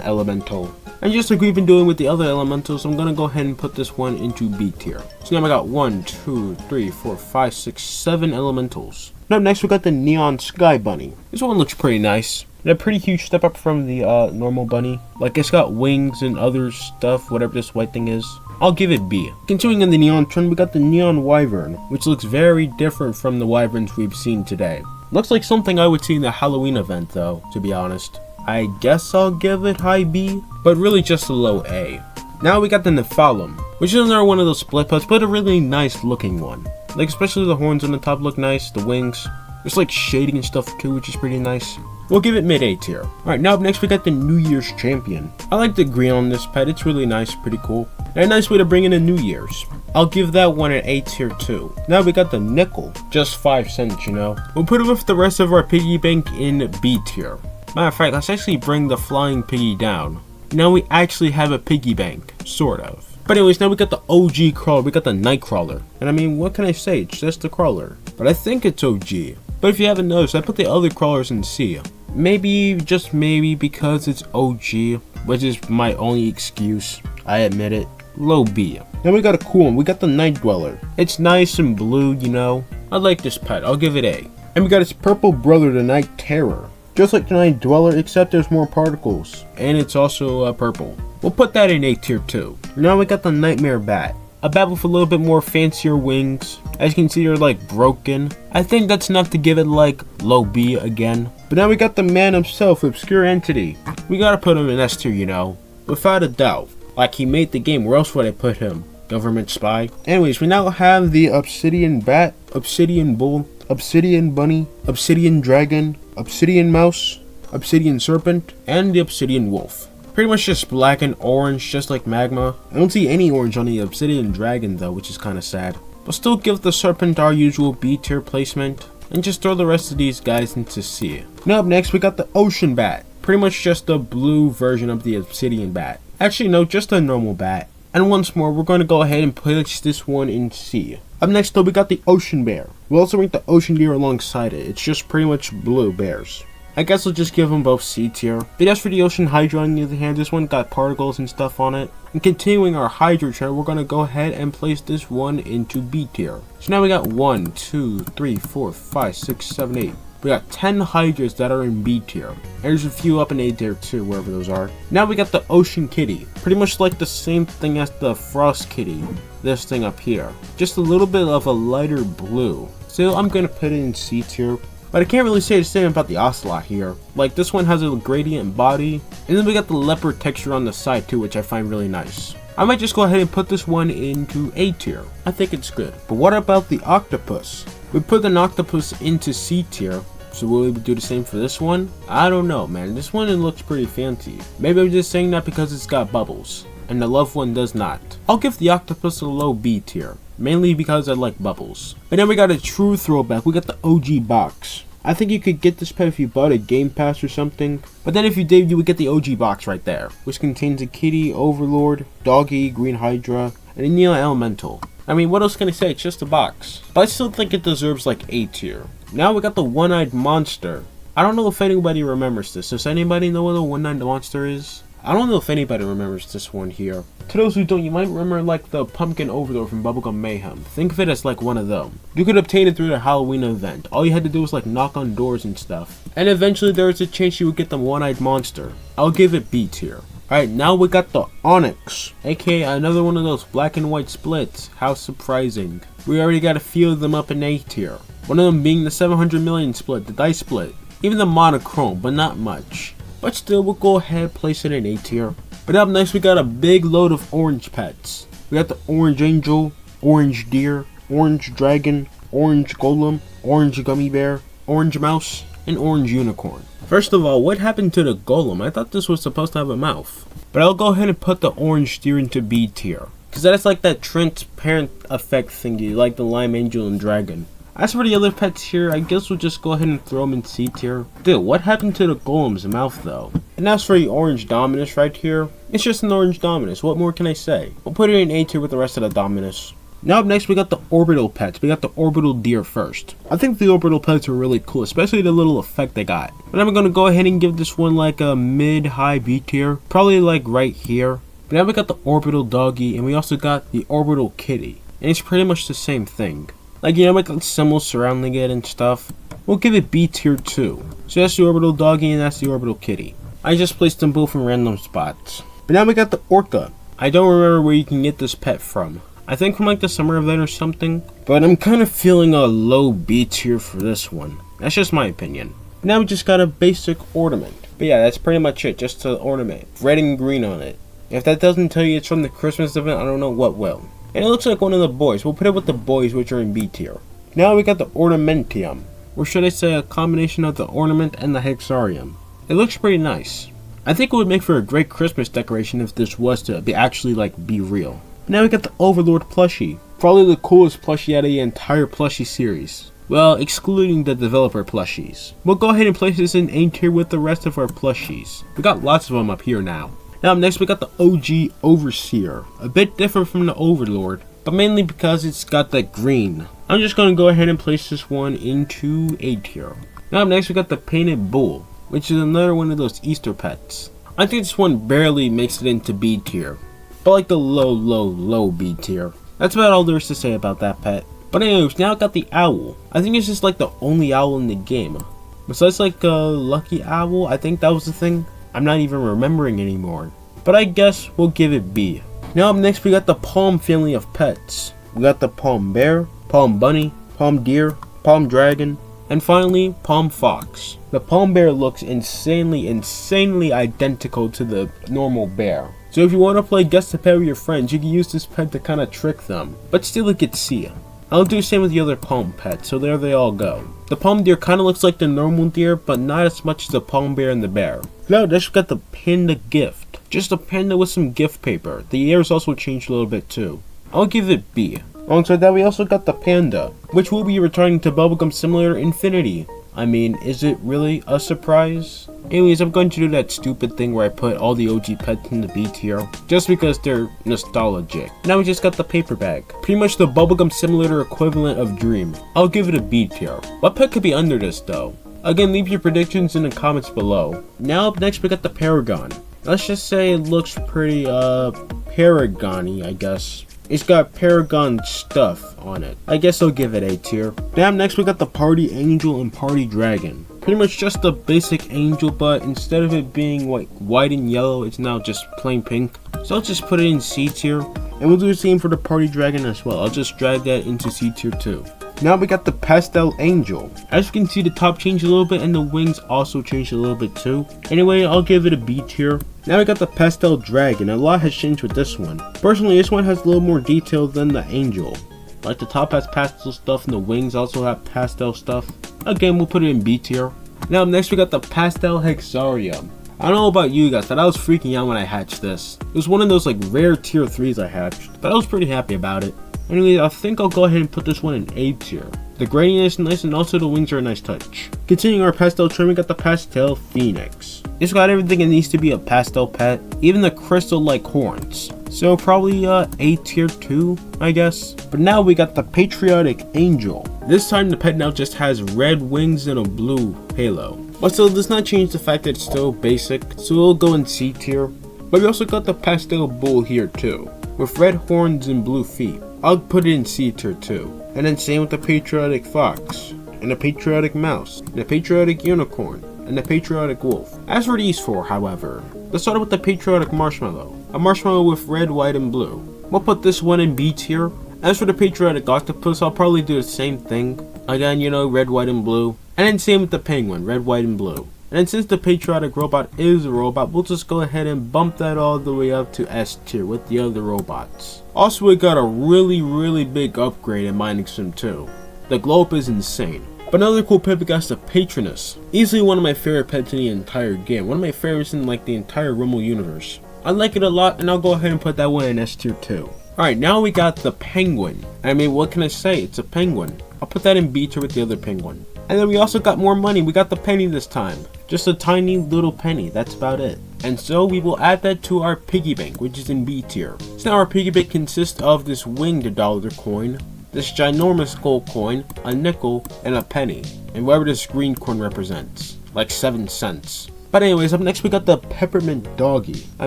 Elemental. And just like we've been doing with the other Elementals, I'm gonna go ahead and put this one into B tier. So now I got 1, 2, 3, 4, 5, 6, 7 Elementals. Now next we got the Neon Sky Bunny. This one looks pretty nice. And a pretty huge step up from the normal bunny. Like it's got wings and other stuff, whatever this white thing is. I'll give it B. Continuing in the neon trend, we got the Neon Wyvern, which looks very different from the wyverns we've seen today. Looks like something I would see in the Halloween event though, to be honest. I guess I'll give it high B, but really just a low A. Now we got the Nephalem, which is another one of those split pets, but a really nice looking one. Like especially the horns on the top look nice, the wings. There's like shading and stuff too, which is pretty nice. We'll give it mid A tier. Alright, now up next we got the New Year's Champion. I like the green on this pet, it's really nice, pretty cool. And a nice way to bring in a New Year's. I'll give that one an A tier too. Now we got the Nickel, just 5 cents, you know. We'll put it with the rest of our piggy bank in B tier. Matter of fact, let's actually bring the flying piggy down. Now we actually have a piggy bank, sort of. But anyways, now we got the OG crawler, we got the Nightcrawler. And I mean, what can I say, it's just the crawler. But I think it's OG. But if you haven't noticed, I put the other crawlers in C. Maybe, just maybe, because it's OG, which is my only excuse. I admit it. Low B. Then we got a cool one, we got the Night Dweller. It's nice and blue, you know. I like this pet, I'll give it A. And we got its purple brother, the Night Terror. Just like the Night Dweller, except there's more particles. And it's also purple. We'll put that in A tier too. Now we got the Nightmare Bat. A bat with a little bit more fancier wings. As you can see, they're like broken. I think that's enough to give it like low B again. But now we got the man himself, Obscure Entity. We gotta put him in S tier, you know. Without a doubt. Like he made the game, where else would I put him? Government spy? Anyways, we now have the Obsidian Bat, Obsidian Bull, Obsidian Bunny, Obsidian Dragon, Obsidian Mouse, Obsidian Serpent, and the Obsidian Wolf. Pretty much just black and orange, just like Magma. I don't see any orange on the Obsidian Dragon though, which is kinda sad. But still give the Serpent our usual B tier placement, and just throw the rest of these guys into C. Now up next we got the Ocean Bat. Pretty much just a blue version of the Obsidian Bat. Actually no, just a normal bat. And once more, we're going to go ahead and place this one in C. Up next though, we got the Ocean Bear. We'll also rank the Ocean Deer alongside it. It's just pretty much blue bears. I guess I'll just give them both C tier. But as for the Ocean Hydra on the other hand, this one got particles and stuff on it. And continuing our Hydra trend, we're going to go ahead and place this one into B tier. So now we got 1, 2, 3, 4, 5, 6, 7, 8. We got 10 Hydras that are in B tier. And there's a few up in A tier too, wherever those are. Now we got the Ocean Kitty. Pretty much like the same thing as the Frost Kitty. This thing up here. Just a little bit of a lighter blue. So I'm going to put it in C tier. But I can't really say the same about the Ocelot here. Like this one has a gradient body. And then we got the leopard texture on the side too, which I find really nice. I might just go ahead and put this one into A tier. I think it's good. But what about the octopus? We put an octopus into C tier. So will we do the same for this one? I don't know, man. This one, it looks pretty fancy. Maybe I'm just saying that because it's got bubbles. And the loved one does not. I'll give the octopus a low B tier. Mainly because I like bubbles. But then we got a true throwback. We got the OG box. I think you could get this pet if you bought a Game Pass or something. But then if you did, you would get the OG box right there. Which contains a kitty, overlord, doggy, green hydra, and a neon elemental. I mean, what else can I say? It's just a box. But I still think it deserves like A tier. Now we got the one-eyed monster. I don't know if anybody remembers this. Does anybody know what a one-eyed monster is? I don't know if anybody remembers this one here. To those who don't, you might remember like the pumpkin overlord from Bubblegum Mayhem. Think of it as like one of them. You could obtain it through the Halloween event. All you had to do was like knock on doors and stuff. And eventually there was a chance you would get the one-eyed monster. I'll give it B tier. Alright, now we got the Onyx, aka another one of those black and white splits. How surprising. We already got a few of them up in A tier. One of them being the 700 million split, the dice split. Even the monochrome, but not much. But still, we'll go ahead and place it in A tier. But up next, we got a big load of orange pets. We got the orange angel, orange deer, orange dragon, orange golem, orange gummy bear, orange mouse, and orange unicorn. First of all, what happened to the golem? I thought this was supposed to have a mouth. But I'll go ahead and put the orange deer into B tier. Because that's like that transparent effect thingy, like the lime angel and dragon. As for the other pets here, I guess we'll just go ahead and throw them in C tier. Dude, what happened to the golem's mouth though? And as for the orange Dominus right here, it's just an orange Dominus. What more can I say? We'll put it in A tier with the rest of the Dominus. Now up next, we got the orbital pets. We got the orbital deer first. I think the orbital pets are really cool, especially the little effect they got. But I'm going to go ahead and give this one like a mid-high B tier. Probably like right here. But now we got the orbital doggy, and we also got the orbital kitty. And it's pretty much the same thing. Like, you know, like the symbols surrounding it and stuff. We'll give it B tier too. So that's the orbital doggy and that's the orbital kitty. I just placed them both in random spots. But now we got the orca. I don't remember where you can get this pet from. I think from like the summer event or something. But I'm kind of feeling a low B tier for this one. That's just my opinion. Now we just got a basic ornament. But yeah, that's pretty much it. Just an ornament. Red and green on it. If that doesn't tell you it's from the Christmas event, I don't know what will. And it looks like one of the boys. We'll put it with the boys, which are in B tier. Now we got the ornamentium. Or should I say a combination of the ornament and the hexarium. It looks pretty nice. I think it would make for a great Christmas decoration if this was to be real. Now we got the Overlord plushie. Probably the coolest plushie out of the entire plushie series. Well, excluding the developer plushies. We'll go ahead and place this in A tier with the rest of our plushies. We got lots of them up here now. Now next we got the OG Overseer. A bit different from the Overlord, but mainly because it's got that green. I'm just going to go ahead and place this one into A tier. Now up next we got the Painted Bull, which is another one of those Easter pets. I think this one barely makes it into B tier, but like the low B tier. That's about all there is to say about that pet. But anyways, now I got the owl. I think it's just like the only owl in the game. Besides like a lucky owl, I think that was the thing. I'm not even remembering anymore. But I guess we'll give it B. Now up next we got the Palm family of pets. We got the Palm Bear, Palm Bunny, Palm Deer, Palm Dragon, and finally Palm Fox. The Palm Bear looks insanely identical to the normal bear. So if you want to play Guess the Pet with your friends, you can use this pet to kind of trick them. But still it gets C. I'll do the same with the other palm pets, so there they all go. The palm deer kind of looks like the normal deer, but not as much as the palm bear and the bear. Now next we got the panda gift. Just a panda with some gift paper. The ears also changed a little bit too. I'll give it B. Alongside that we also got the panda, which will be returning to Bubblegum Simulator Infinity. I mean, is it really a surprise? Anyways, I'm going to do that stupid thing where I put all the OG pets in the B tier, just because they're nostalgic. Now we just got the paper bag. Pretty much the Bubblegum Simulator equivalent of Dream. I'll give it a B tier. What pet could be under this though? Again, leave your predictions in the comments below. Now up next we got the Paragon. Let's just say it looks pretty, Paragon-y, I guess. It's got Paragon stuff on it. I guess I'll give it A tier. Now next we got the Party Angel and Party Dragon. Pretty much just a basic angel, but instead of it being like white and yellow, it's now just plain pink. So I'll just put it in C tier. And we'll do the same for the Party Dragon as well. I'll just drag that into C tier too. Now we got the Pastel Angel. As you can see, the top changed a little bit and the wings also changed a little bit too. Anyway, I'll give it a B tier. Now we got the Pastel Dragon. A lot has changed with this one. Personally, this one has a little more detail than the Angel. Like the top has pastel stuff and the wings also have pastel stuff. Again, we'll put it in B tier. Now next we got the Pastel Hexarium. I don't know about you guys, but I was freaking out when I hatched this. It was one of those like rare tier 3s I hatched, but I was pretty happy about it. Anyway, I think I'll go ahead and put this one in A tier. The gradient is nice and also the wings are a nice touch. Continuing our pastel trim, we got the Pastel Phoenix. It's got everything it needs to be a pastel pet, even the crystal-like horns. So probably A tier 2, I guess. But now we got the Patriotic Angel. This time the pet now just has red wings and a blue halo. But still does not change the fact that it's still basic, so it'll go in C tier. But we also got the Pastel Bull here too, with red horns and blue feet. I'll put it in C tier too. And then same with the Patriotic Fox, and the Patriotic Mouse, and the Patriotic Unicorn, and the Patriotic Wolf. As for these four, however, let's start with the Patriotic Marshmallow. A marshmallow with red, white, and blue. We'll put this one in B tier. As for the Patriotic Octopus, I'll probably do the same thing. Again, you know, red, white, and blue. And then same with the Penguin, red, white, and blue. And then since the Patriotic Robot is a robot, we'll just go ahead and bump that all the way up to S tier with the other robots. Also, we got a really big upgrade in Mining Sim 2. The glow up is insane. But another cool pet we got is the Patronus. Easily one of my favorite pets in the entire game. One of my favorites in like the entire Rumble universe. I like it a lot, and I'll go ahead and put that one in S tier too. Alright, now we got the Penguin. I mean, what can I say? It's a penguin. I'll put that in B tier with the other penguin. And then we also got more money. We got the penny this time. Just a tiny little penny. That's about it. And so we will add that to our piggy bank, which is in B tier. So now our piggy bank consists of this winged dollar coin, this ginormous gold coin, a nickel, and a penny. And whatever this green coin represents. Like 7 cents. But anyways, up next we got the Peppermint Doggy. I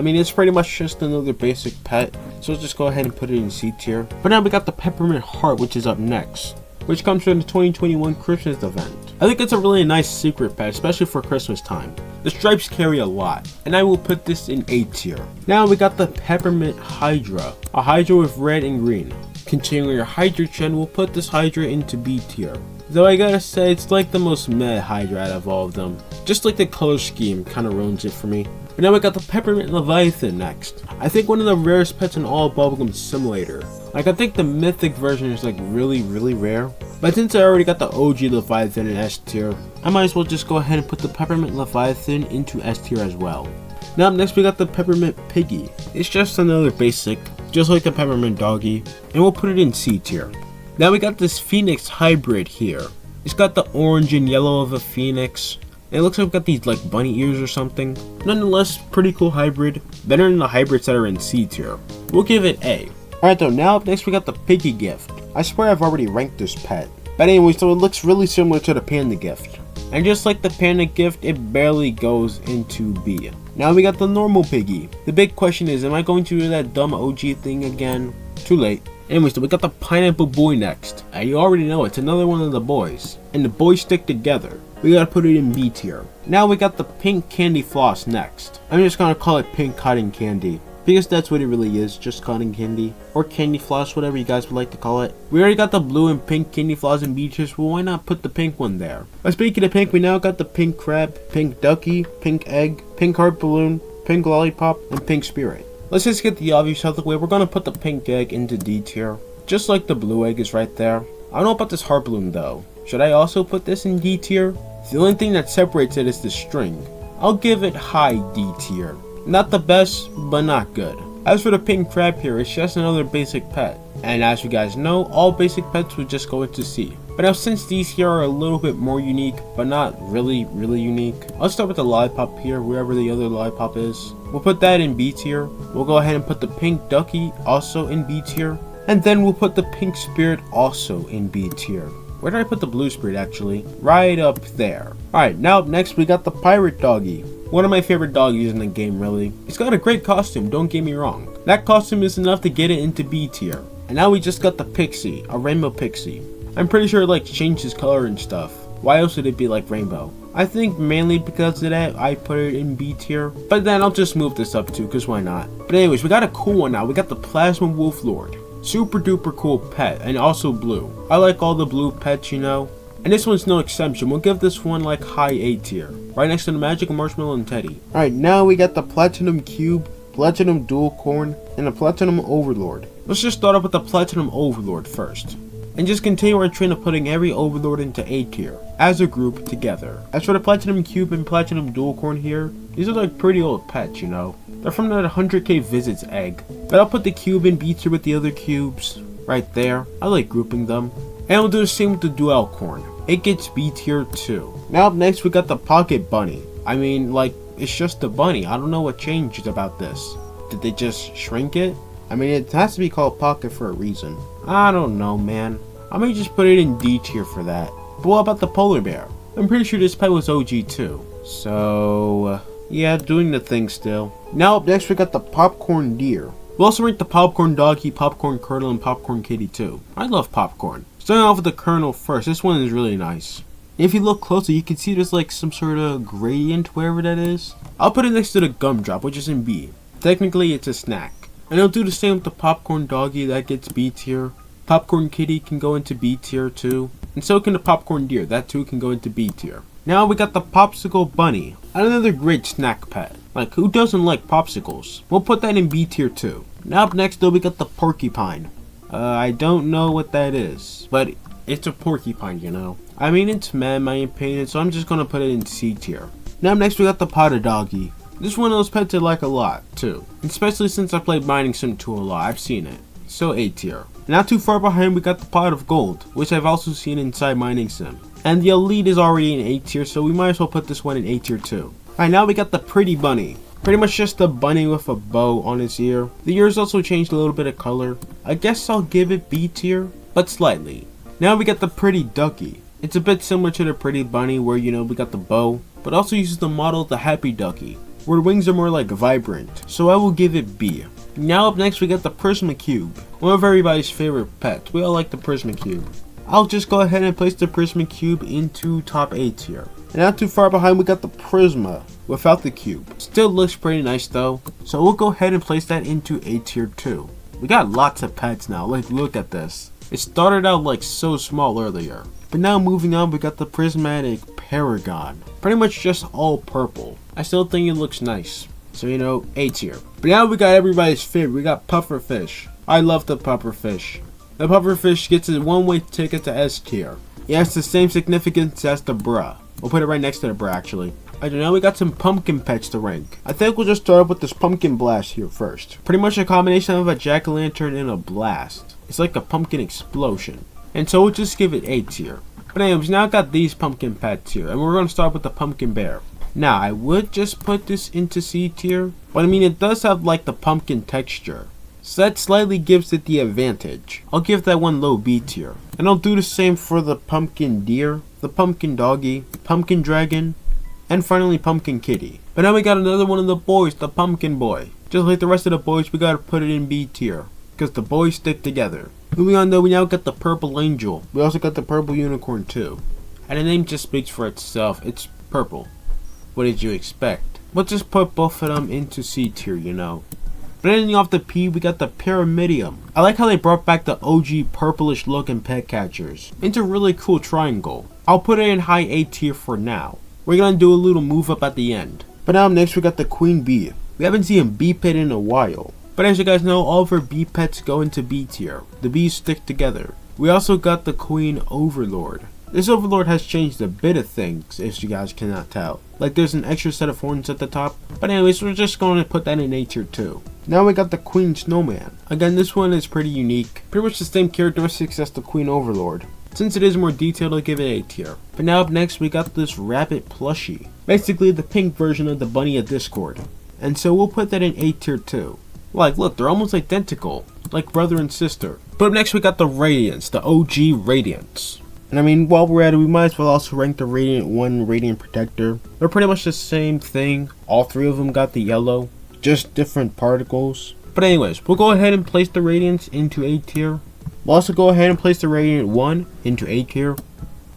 mean, it's pretty much just another basic pet. So let's just go ahead and put it in C tier. But now we got the Peppermint Heart, which is up next, which comes from the 2021 Christmas event. I think it's a really nice secret pet, especially for Christmas time. The stripes carry a lot, and I will put this in A tier. Now we got the Peppermint Hydra, a Hydra with red and green. Continuing our Hydra trend, we'll put this Hydra into B tier. Though I gotta say, it's like the most meh Hydra out of all of them. Just like the color scheme kinda ruins it for me. But now we got the Peppermint Leviathan next. I think one of the rarest pets in all Bubblegum Simulator. Like, I think the mythic version is like really rare. But since I already got the OG Leviathan in S tier, I might as well just go ahead and put the Peppermint Leviathan into S tier as well. Now up next we got the Peppermint Piggy. It's just another basic, just like the Peppermint Doggy, and we'll put it in C tier. Now we got this Phoenix Hybrid here. It's got the orange and yellow of a phoenix. It looks like we've got these like bunny ears or something. Nonetheless, pretty cool hybrid. Better than the hybrids that are in C tier. We'll give it A. Alright though, now up next we got the Piggy Gift. I swear I've already ranked this pet. But anyway, so it looks really similar to the Panda Gift. And just like the Panda Gift, it barely goes into B. Now we got the normal Piggy. The big question is, am I going to do that dumb OG thing again? Too late. Anyways, so we got the Pineapple Boy next. You already know it's another one of the boys. And the boys stick together. We gotta put it in B tier. Now we got the Pink Candy Floss next. I'm just gonna call it Pink Cotton Candy, because that's what it really is, just cotton candy. Or candy floss, whatever you guys would like to call it. We already got the blue and pink candy floss in B tier, so why not put the pink one there? But speaking of pink, we now got the Pink Crab, Pink Ducky, Pink Egg, Pink Heart Balloon, Pink Lollipop, and Pink Spirit. Let's just get the obvious out of the way. We're gonna put the Pink Egg into D tier, just like the blue egg is right there. I don't know about this Heart Balloon though. Should I also put this in D tier? The only thing that separates it is the string. I'll give it high D tier. Not the best, but not good. As for the Pink Crab here, it's just another basic pet. And as you guys know, all basic pets would just go into C. But now since these here are a little bit more unique, but not really unique, I'll start with the Lollipop here, wherever the other Lollipop is. We'll put that in B tier. We'll go ahead and put the Pink Ducky also in B tier. And then we'll put the Pink Spirit also in B tier. Where did I put the Blue Spirit actually? Right up there. Alright, now up next we got the Pirate Doggy. One of my favorite doggies in the game, really. It's got a great costume, don't get me wrong. That costume is enough to get it into B tier. And now we just got the Pixie, a Rainbow Pixie. I'm pretty sure it like changes color and stuff. Why else would it be like rainbow? I think mainly because of that, I put it in B tier. But then I'll just move this up too, cause why not? But anyways, we got a cool one now. We got the Plasma Wolf Lord. Super duper cool pet, and also blue. I like all the blue pets, you know. And this one's no exception. We'll give this one like high A tier. Right next to the Magic Marshmallow and Teddy. Alright, now we got the Platinum Cube, Platinum Dual Corn, and the Platinum Overlord. Let's just start off with the Platinum Overlord first. And just continue our trend of putting every Overlord into A tier, as a group together. As for the Platinum Cube and Platinum Dual Corn here, these are like pretty old pets, you know. They're from that 100k visits egg. But I'll put the cube in B tier with the other cubes, right there. I like grouping them. And we'll do the same with the Dualcorn. It gets B tier too. Now up next we got the Pocket Bunny. I mean, like, it's just a bunny. I don't know what changed about this. Did they just shrink it? I mean, it has to be called Pocket for a reason. I don't know, man. I may just put it in D tier for that. But what about the Polar Bear? I'm pretty sure this pet was OG too. So, yeah, doing the thing still. Now up next we got the Popcorn Deer. We also rank the Popcorn Doggy, Popcorn Colonel, and Popcorn Kitty too. I love Popcorn. Starting off with the Colonel first, this one is really nice. If you look closer, you can see there's like some sort of gradient, wherever that is. I'll put it next to the Gumdrop, which is in B. Technically, it's a snack. And I'll do the same with the Popcorn Doggy, that gets B tier. Popcorn Kitty can go into B tier too. And so can the Popcorn Deer, that too can go into B tier. Now we got the Popsicle Bunny, another great snack pet. Like, who doesn't like popsicles? We'll put that in B tier too. Now up next though we got the Porcupine. I don't know what that is, but it's a porcupine, you know. I mean, it's meh in my opinion, so I'm just gonna put it in C tier. Now up next we got the Potted Doggy. This is one of those pets I like a lot too, especially since I played Mining Sim 2 a lot. I've seen it, so A tier. Not too far behind we got the Pot of Gold, which I've also seen inside Mining Sim. And the Elite is already in A tier, so we might as well put this one in A tier too. Alright, now we got the Pretty Bunny. Pretty much just a bunny with a bow on its ear. The ears also changed a little bit of color. I guess I'll give it B tier, but slightly. Now we got the Pretty Ducky. It's a bit similar to the Pretty Bunny where, you know, we got the bow, but also uses the model of the Happy Ducky, where the wings are more like vibrant, so I will give it B. Now up next we got the Prisma Cube, one of everybody's favorite pets. We all like the Prisma Cube. I'll just go ahead and place the Prisma Cube into top A tier. And not too far behind we got the Prisma without the cube. Still looks pretty nice though, so we'll go ahead and place that into A tier too. We got lots of pets now, like look at this. It started out like so small earlier, but now moving on we got the Prismatic Paragon. Pretty much just all purple. I still think it looks nice, so you know, A tier. But now we got everybody's favorite, we got Pufferfish. I love the Pufferfish. The Pufferfish gets a one-way ticket to S tier. It has the same significance as the Bruh. We'll put it right next to the Bruh actually. Alright, now we got some pumpkin pets to rank. I think we'll just start off with this Pumpkin Blast here first. Pretty much a combination of a jack-o'-lantern and a blast. It's like a pumpkin explosion. And so we'll just give it A tier. But anyways, now I got these pumpkin pets here, and we're going to start with the Pumpkin Bear. Now, I would just put this into C tier, but I mean it does have like the pumpkin texture. So that slightly gives it the advantage. I'll give that one low B tier. And I'll do the same for the Pumpkin Deer, the Pumpkin Doggy, Pumpkin Dragon, and finally Pumpkin Kitty. But now we got another one of the boys, the Pumpkin Boy. Just like the rest of the boys, we gotta put it in B tier, because the boys stick together. Moving on though, we now got the Purple Angel. We also got the Purple Unicorn too. And the name just speaks for itself, it's purple. What did you expect? We'll just put both of them into C tier, you know. But ending off the P, we got the Pyramidium. I like how they brought back the OG purplish looking pet catchers into a really cool triangle. I'll put it in high A tier for now. We're gonna do a little move up at the end. But now next we got the Queen Bee. We haven't seen a bee pet in a while. But as you guys know, all of our bee pets go into B tier. The bees stick together. We also got the Queen Overlord. This Overlord has changed a bit of things, if you guys cannot tell. Like there's an extra set of horns at the top. But anyways, we're just going to put that in A tier too. Now we got the Queen Snowman. Again, this one is pretty unique. Pretty much the same characteristics as the Queen Overlord. Since it is more detailed, I'll give it A tier. But now up next, we got this Rabbit Plushie. Basically the pink version of the Bunny of Discord. And so we'll put that in A tier too. Like, look, they're almost identical. Like brother and sister. But up next, we got the Radiance, the OG Radiance. And I mean, while we're at it, we might as well also rank the Radiant 1 Radiant Protector. They're pretty much the same thing. All three of them got the yellow. Just different particles. But anyways, we'll go ahead and place the Radiance into A tier. We'll also go ahead and place the Radiant 1 into A tier.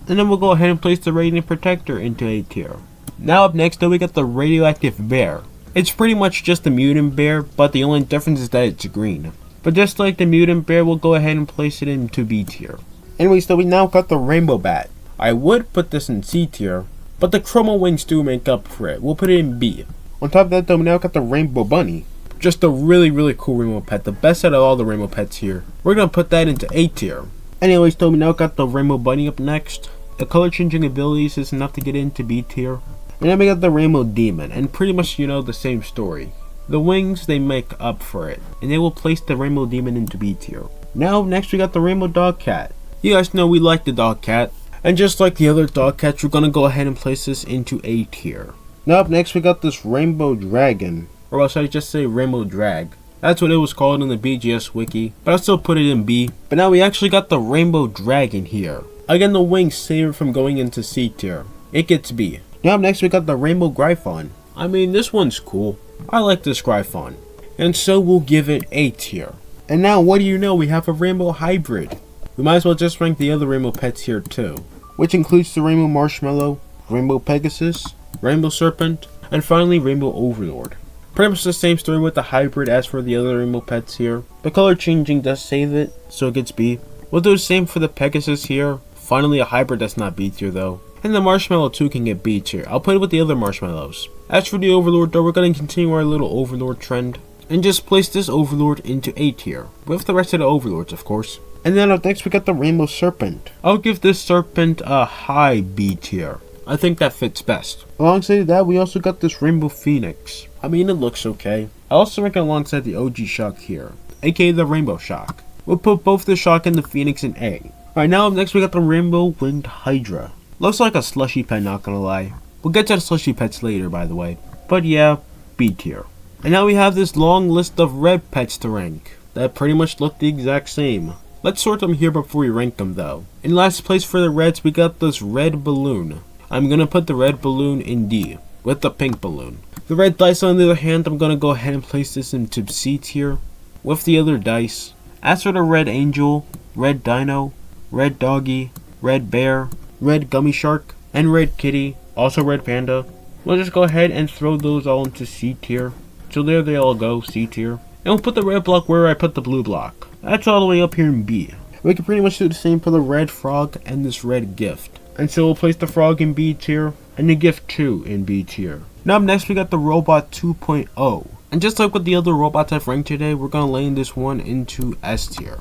And then we'll go ahead and place the Radiant Protector into A tier. Now up next though, we got the Radioactive Bear. It's pretty much just a mutant bear, but the only difference is that it's green. But just like the mutant bear, we'll go ahead and place it into B tier. Anyways, so we now got the Rainbow Bat. I would put this in C tier, but the Chroma Wings do make up for it. We'll put it in B. On top of that though, we now got the Rainbow Bunny. Just a really cool rainbow pet, the best out of all the rainbow pets here. We're gonna put that into A tier. Anyways, though, we now got the Rainbow Bunny up next. The color changing abilities is enough to get into B tier. And then we got the Rainbow Demon, and pretty much, you know, the same story. The wings, they make up for it, and they will place the Rainbow Demon into B tier. Now, next we got the Rainbow Dog Cat. You guys know we like the dog cat. And just like the other dog cats, we're gonna go ahead and place this into A tier. Now up next we got this rainbow dragon. Or else I just say rainbow drag. That's what it was called in the BGS wiki, but I'll still put it in B. But now we actually got the rainbow dragon here. Again, the wings save it from going into C tier. It gets B. Now up next we got the rainbow Griffin. I mean, this one's cool. I like this Griffin. And so we'll give it A tier. And now what do you know, we have a rainbow hybrid. We might as well just rank the other rainbow pets here too. Which includes the rainbow marshmallow, rainbow pegasus, rainbow serpent, and finally rainbow overlord. Pretty much the same story with the hybrid as for the other rainbow pets here. The color changing does save it, so it gets B. We'll do the same for the pegasus here. Finally a hybrid that's not B tier though. And the marshmallow too can get B tier. I'll put it with the other marshmallows. As for the overlord though, we're going to continue our little overlord trend. And just place this overlord into A tier. With the rest of the overlords of course. And then up next we got the rainbow serpent. I'll give this serpent a high B tier. I think that fits best. Alongside that, we also got this rainbow phoenix. I mean, it looks okay. I also rank it alongside the OG shock here, aka the rainbow shock. We'll put both the shock and the phoenix in A. Alright, now up next we got the rainbow winged hydra. Looks like a slushy pet, not gonna lie. We'll get to the slushy pets later, by the way. But yeah, B tier. And now we have this long list of red pets to rank that pretty much look the exact same. Let's sort them here before we rank them though. In last place for the reds, we got this red balloon. I'm gonna put the red balloon in D, with the pink balloon. The red dice on the other hand, I'm gonna go ahead and place this into C tier, with the other dice. As for the red angel, red dino, red doggy, red bear, red gummy shark, and red kitty, also red panda, we'll just go ahead and throw those all into C tier. So there they all go, C tier. And we'll put the red block where I put the blue block. That's all the way up here in B. We can pretty much do the same for the red frog and this red gift. And so we'll place the frog in B tier, and the gift 2 in B tier. Now up next we got the robot 2.0. And just like with the other robots I've ranked today, we're going to land this one into S tier.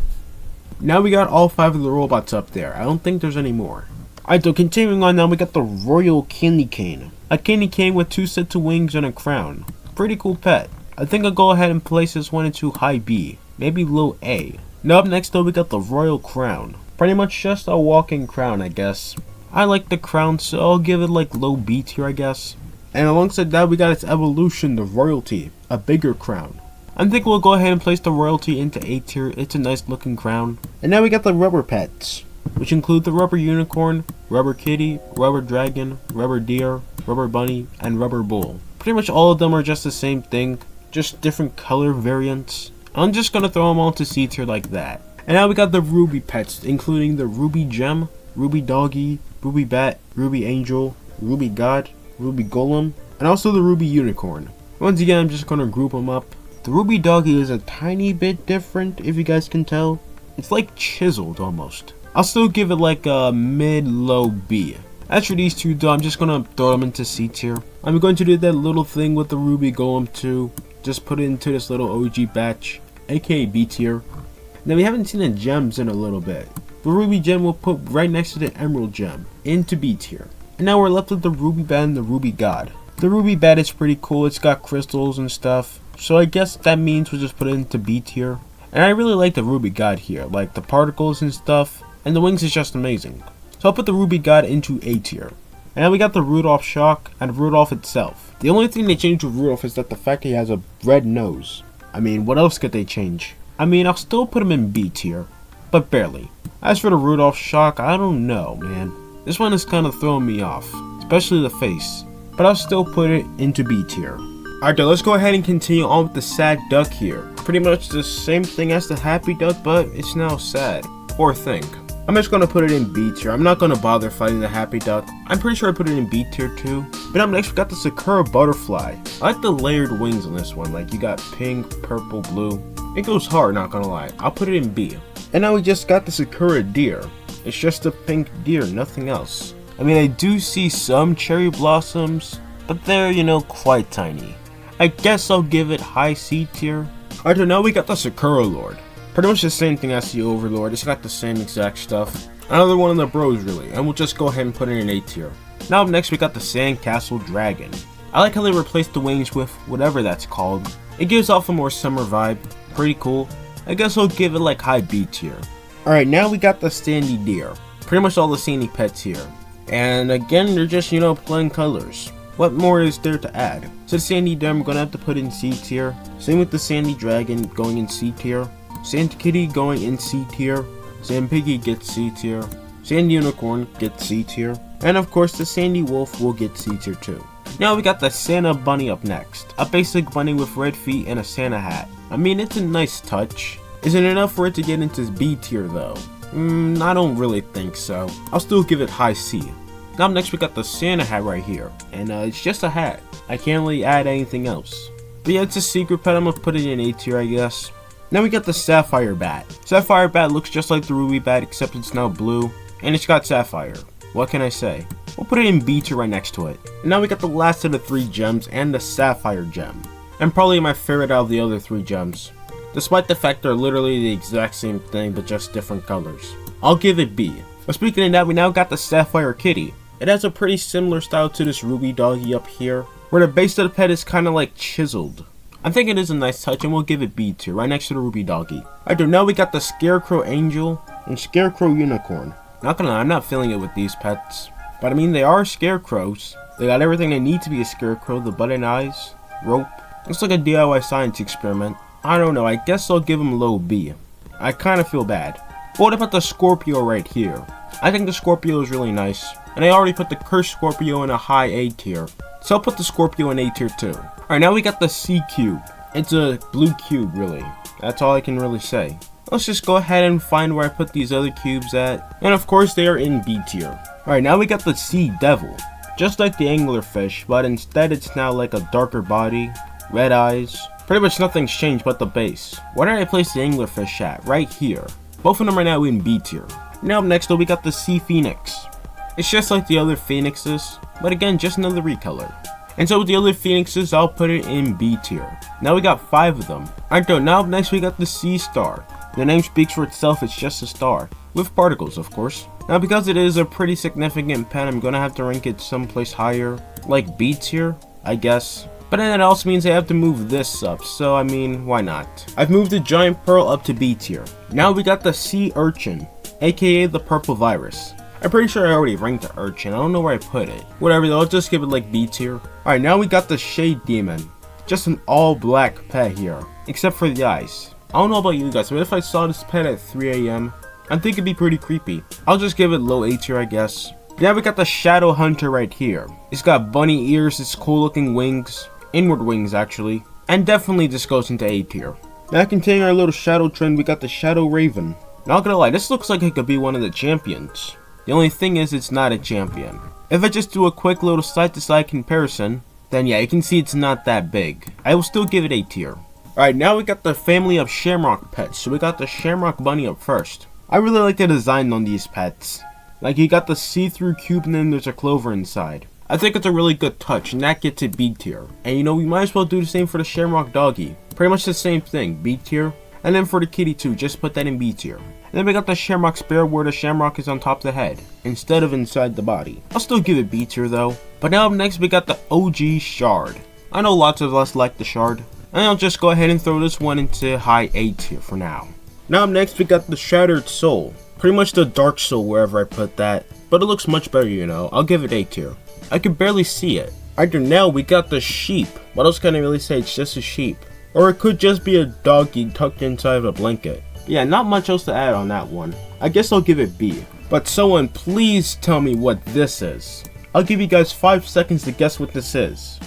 Now we got all 5 of the robots up there. I don't think there's any more. Alright, so continuing on now, we got the royal candy cane. A candy cane with 2 sets of wings and a crown. Pretty cool pet. I think I'll go ahead and place this one into high B, maybe low A. Now up next though we got the royal crown. Pretty much just a walking crown, I guess. I like the crown, so I'll give it like low B tier, I guess. And alongside that we got its evolution, the royalty, a bigger crown. I think we'll go ahead and place the royalty into A tier. It's a nice looking crown. And now we got the rubber pets, which include the rubber unicorn, rubber kitty, rubber dragon, rubber deer, rubber bunny, and rubber bull. Pretty much all of them are just the same thing, just different color variants. I'm just gonna throw them all to C tier like that. And now we got the ruby pets, including the ruby gem, ruby doggy, ruby bat, ruby angel, ruby god, ruby golem, and also the ruby unicorn. Once again, I'm just gonna group them up. The ruby doggy is a tiny bit different, if you guys can tell. It's like chiseled almost. I'll still give it like a mid-low B. As for these two though, I'm just gonna throw them into C tier. I'm going to do that little thing with the ruby golem too. Just put it into this little OG batch, aka B tier. Now we haven't seen the gems in a little bit. The ruby gem we'll put right next to the emerald gem, into B tier. And now we're left with the ruby bat and the ruby god. The ruby bat is pretty cool, it's got crystals and stuff. So I guess that means we'll just put it into B tier. And I really like the ruby god here, like the particles and stuff. And the wings is just amazing. So I'll put the ruby god into A tier. And now we got the Rudolph shock and Rudolph itself. The only thing they changed with Rudolph is that the fact he has a red nose. I mean, what else could they change? I mean, I'll still put him in B tier, but barely. As for the Rudolph shock, I don't know, man. This one is kind of throwing me off, especially the face. But I'll still put it into B tier. Alright, then let's go ahead and continue on with the sad duck here. Pretty much the same thing as the happy duck, but it's now sad. Poor thing. I'm just gonna put it in B tier. I'm not gonna bother fighting the happy duck. I'm pretty sure I put it in B tier too. But up next we got the Sakura butterfly. I like the layered wings on this one. Like you got pink, purple, blue. It goes hard, not gonna lie. I'll put it in B. And now we just got the Sakura deer. It's just a pink deer, nothing else. I mean, I do see some cherry blossoms, but they're, you know, quite tiny. I guess I'll give it high C tier. Alright, so now we got the Sakura Lord. Pretty much the same thing as the Overlord, it's got the same exact stuff. Another one of the bros really, and we'll just go ahead and put it in A tier. Now up next we got the Sandcastle Dragon. I like how they replaced the wings with whatever that's called. It gives off a more summer vibe, pretty cool. I guess I'll give it like high B tier. Alright, now we got the sandy deer. Pretty much all the sandy pets here. And again, they're just, you know, plain colors. What more is there to add? So the sandy deer I'm gonna have to put in C tier. Same with the sandy dragon going in C tier. Sand kitty going in C tier. Sand piggy gets C tier. Sand unicorn gets C tier. And of course the sandy wolf will get C tier too. Now we got the Santa bunny up next. A basic bunny with red feet and a Santa hat. I mean, it's a nice touch. Isn't it enough for it to get into B tier though? I don't really think so. I'll still give it high C. Now up next we got the Santa hat right here. And it's just a hat. I can't really add anything else. But yeah, it's a secret pet. I'm gonna put it in A tier, I guess. Now we got the Sapphire bat. Sapphire bat looks just like the Ruby bat, except it's now blue. And it's got sapphire. What can I say? We'll put it in B tier right next to it. And now we got the last of the 3 gems and the Sapphire gem. And probably my favorite out of the other 3 gems. Despite the fact they're literally the exact same thing but just different colors. I'll give it B. But speaking of that, we now got the Sapphire kitty. It has a pretty similar style to this Ruby doggy up here, where the base of the pet is kinda like chiseled. I think it is a nice touch and we'll give it B tier, right next to the Ruby doggy. Alright, now we got the Scarecrow angel and Scarecrow unicorn. Not gonna lie, I'm not feeling it with these pets. But I mean, they are scarecrows. They got everything they need to be a scarecrow, the button eyes, rope. Looks like a DIY science experiment. I don't know, I guess I'll give them low B. I kinda feel bad. But what about the Scorpio right here? I think the Scorpio is really nice. And I already put the Cursed Scorpio in a high A tier. So I'll put the Scorpio in A tier too. Alright, now we got the C cube. It's a blue cube really. That's all I can really say. Let's just go ahead and find where I put these other cubes at. And of course they are in B tier. Alright, now we got the Sea Devil. Just like the anglerfish, but instead it's now like a darker body, red eyes. Pretty much nothing's changed but the base. Where did I place the anglerfish at? Right here. Both of them are now in B tier. Now up next though we got the Sea Phoenix. It's just like the other phoenixes, but again just another recolor. And so with the other phoenixes, I'll put it in B tier. Now we got 5 of them. Alright though, now up next we got the Sea Star. The name speaks for itself, it's just a star. With particles, of course. Now because it is a pretty significant pet, I'm gonna have to rank it someplace higher. Like B tier, I guess. But then it also means I have to move this up, so I mean, why not? I've moved the Giant Pearl up to B tier. Now we got the Sea Urchin, aka the Purple Virus. I'm pretty sure I already ranked the Urchin, I don't know where I put it. Whatever though, I'll just give it like B tier. Alright, now we got the Shade Demon. Just an all black pet here, except for the eyes. I don't know about you guys, but if I saw this pet at 3 AM, I think it'd be pretty creepy. I'll just give it low A tier, I guess. Now we got the Shadow Hunter right here. It's got bunny ears, it's cool looking wings. Inward wings actually. And definitely this goes into A tier. Now continuing our little shadow trend, we got the Shadow Raven. Not gonna lie, this looks like it could be one of the champions. The only thing is it's not a champion. If I just do a quick little side to side comparison, then yeah, you can see it's not that big. I will still give it A tier. Alright, now we got the family of Shamrock Pets. So we got the Shamrock Bunny up first. I really like the design on these pets. Like you got the see-through cube and then there's a Clover inside. I think it's a really good touch and that gets it B tier. And you know, we might as well do the same for the Shamrock Doggy. Pretty much the same thing, B tier. And then for the kitty too, just put that in B tier. And then we got the Shamrock Spear where the Shamrock is on top of the head, instead of inside the body. I'll still give it B tier though. But now up next we got the OG Shard. I know lots of us like the Shard. And I'll just go ahead and throw this one into high A tier for now. Now up next we got the Shattered Soul. Pretty much the Dark Soul wherever I put that. But it looks much better, you know. I'll give it A tier. I can barely see it. After now we got the Sheep. What else can I really say? It's just a sheep. Or it could just be a doggy tucked inside of a blanket. Yeah, not much else to add on that one. I guess I'll give it B. But someone please tell me what this is. I'll give you guys 5 seconds to guess what this is.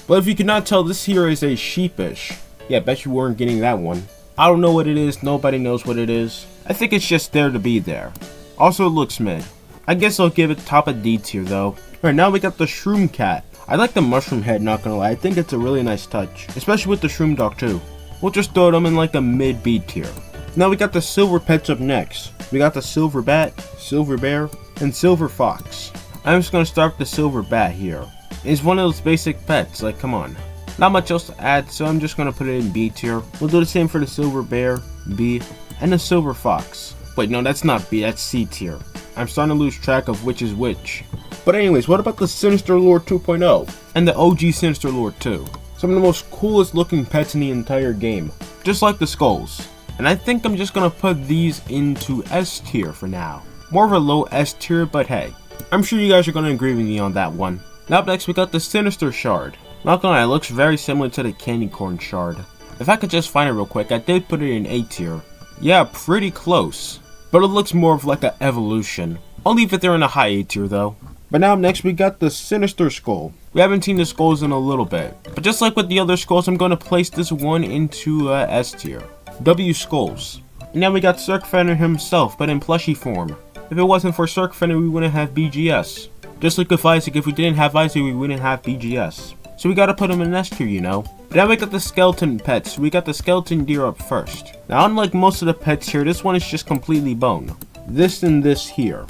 But if you cannot tell, this here is a sheepish. Yeah, bet you weren't getting that one. I don't know what it is, nobody knows what it is. I think it's just there to be there. Also, it looks mid. I guess I'll give it top of D tier though. Alright, now we got the Shroom Cat. I like the mushroom head, not gonna lie. I think it's a really nice touch. Especially with the Shroom Dog too. We'll just throw them in like a mid B tier. Now we got the Silver Pets up next. We got the Silver Bat, Silver Bear, and Silver Fox. I'm just gonna start with the Silver Bat here. It's one of those basic pets, like come on. Not much else to add, so I'm just gonna put it in B tier. We'll do the same for the Silver Bear, B, and the Silver Fox. Wait, no, that's not B, that's C tier. I'm starting to lose track of which is which. But anyways, what about the Sinister Lord 2.0? And the OG Sinister Lord 2? Some of the most coolest looking pets in the entire game, just like the skulls. And I think I'm just gonna put these into S tier for now. More of a low S tier, but hey, I'm sure you guys are gonna agree with me on that one. Now up next we got the Sinister Shard. Not gonna lie, it looks very similar to the Candy Corn Shard. If I could just find it real quick, I did put it in A tier. Yeah, pretty close. But it looks more of like an evolution. I'll leave it there in a high A tier though. But now next we got the Sinister Skull. We haven't seen the skulls in a little bit. But just like with the other skulls, I'm gonna place this one into S tier. W Skulls. And now we got Circfender himself, but in plushie form. If it wasn't for Circfender, we wouldn't have BGS. Just like with Isaac, if we didn't have Isaac, we wouldn't have BGS. So we gotta put him in S tier, you know. But now we got the Skeleton Pets. We got the Skeleton Deer up first. Now unlike most of the pets here, this one is just completely bone. This and this here.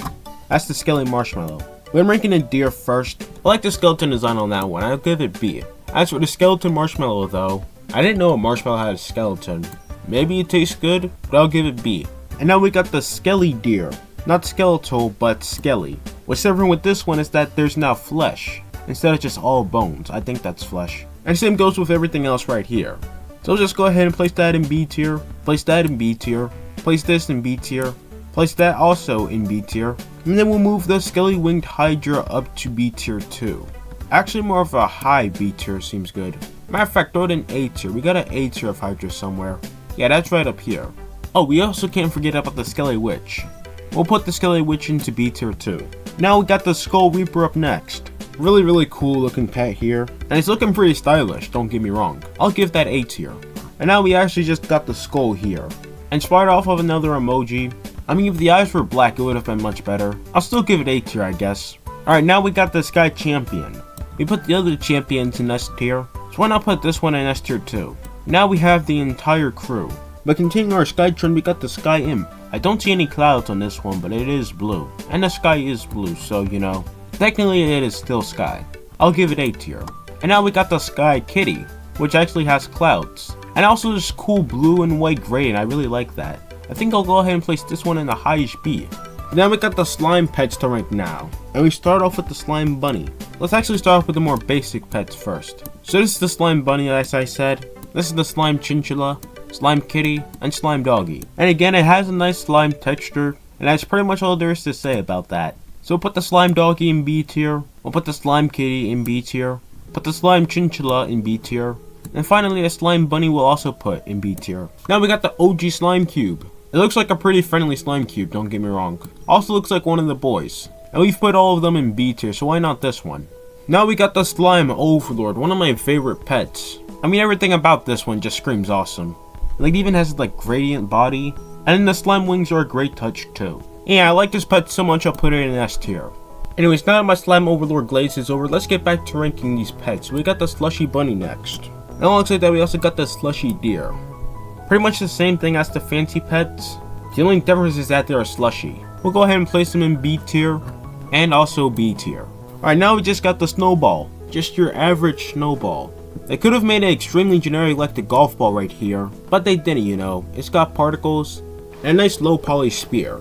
That's the Skelly Marshmallow. When ranking the deer first, I like the skeleton design on that one. I'll give it B. As for the Skeleton Marshmallow though, I didn't know a marshmallow had a skeleton. Maybe it tastes good, but I'll give it B. And now we got the Skelly Deer. Not skeletal, but skelly. What's different with this one is that there's now flesh, instead of just all bones. I think that's flesh. And same goes with everything else right here. So just go ahead and place that in B tier, place that in B tier, place this in B tier, place that also in B tier, and then we'll move the Skelly Winged Hydra up to B tier 2. Actually more of a high B tier seems good. Matter of fact, throw it in A tier. We got an A tier of Hydra somewhere. Yeah, that's right up here. Oh, we also can't forget about the Skelly Witch. We'll put the Skelly Witch into B tier 2. Now we got the Skull Reaper up next. Really cool looking pet here. And he's looking pretty stylish, don't get me wrong. I'll give that A tier. And now we actually just got the skull here. Inspired off of another emoji. I mean, if the eyes were black, it would have been much better. I'll still give it A tier, I guess. Alright, now we got the Sky Champion. We put the other champions in S tier. So why not put this one in S tier too? Now we have the entire crew. But continuing our sky trend, we got the Sky Imp. I don't see any clouds on this one, but it is blue. And the sky is blue, so you know. Technically it is still sky. I'll give it A tier. And now we got the Sky Kitty, which actually has clouds. And also this cool blue and white gradient, I really like that. I think I'll go ahead and place this one in the highest B. And then we got the Slime Pets to rank now. And we start off with the Slime Bunny. Let's actually start off with the more basic pets first. So this is the Slime Bunny, as I said. This is the Slime Chinchilla, Slime Kitty, and Slime Doggy. And again, it has a nice slime texture, and that's pretty much all there is to say about that. So we'll put the Slime Doggy in B tier, we'll put the Slime Kitty in B tier, put the Slime Chinchilla in B tier, and finally the Slime Bunny will also put in B tier. Now we got the OG Slime Cube. It looks like a pretty friendly slime cube, don't get me wrong. Also looks like one of the boys. And we've put all of them in B tier, so why not this one? Now we got the Slime Overlord, one of my favorite pets. I mean, everything about this one just screams awesome. Like, it even has like gradient body, and then the slime wings are a great touch too. Yeah, I like this pet so much I'll put it in S tier. Anyways, now that my Slime Overlord glaze is over, let's get back to ranking these pets. We got the Slushy Bunny next. And alongside that, we also got the Slushy Deer. Pretty much the same thing as the fancy pets. The only difference is that they're slushy. We'll go ahead and place them in B tier, and also B tier. Alright, now we just got the Snowball. Just your average snowball. They could have made it extremely generic like the golf ball right here, but they didn't, you know. It's got particles, and a nice low poly spear.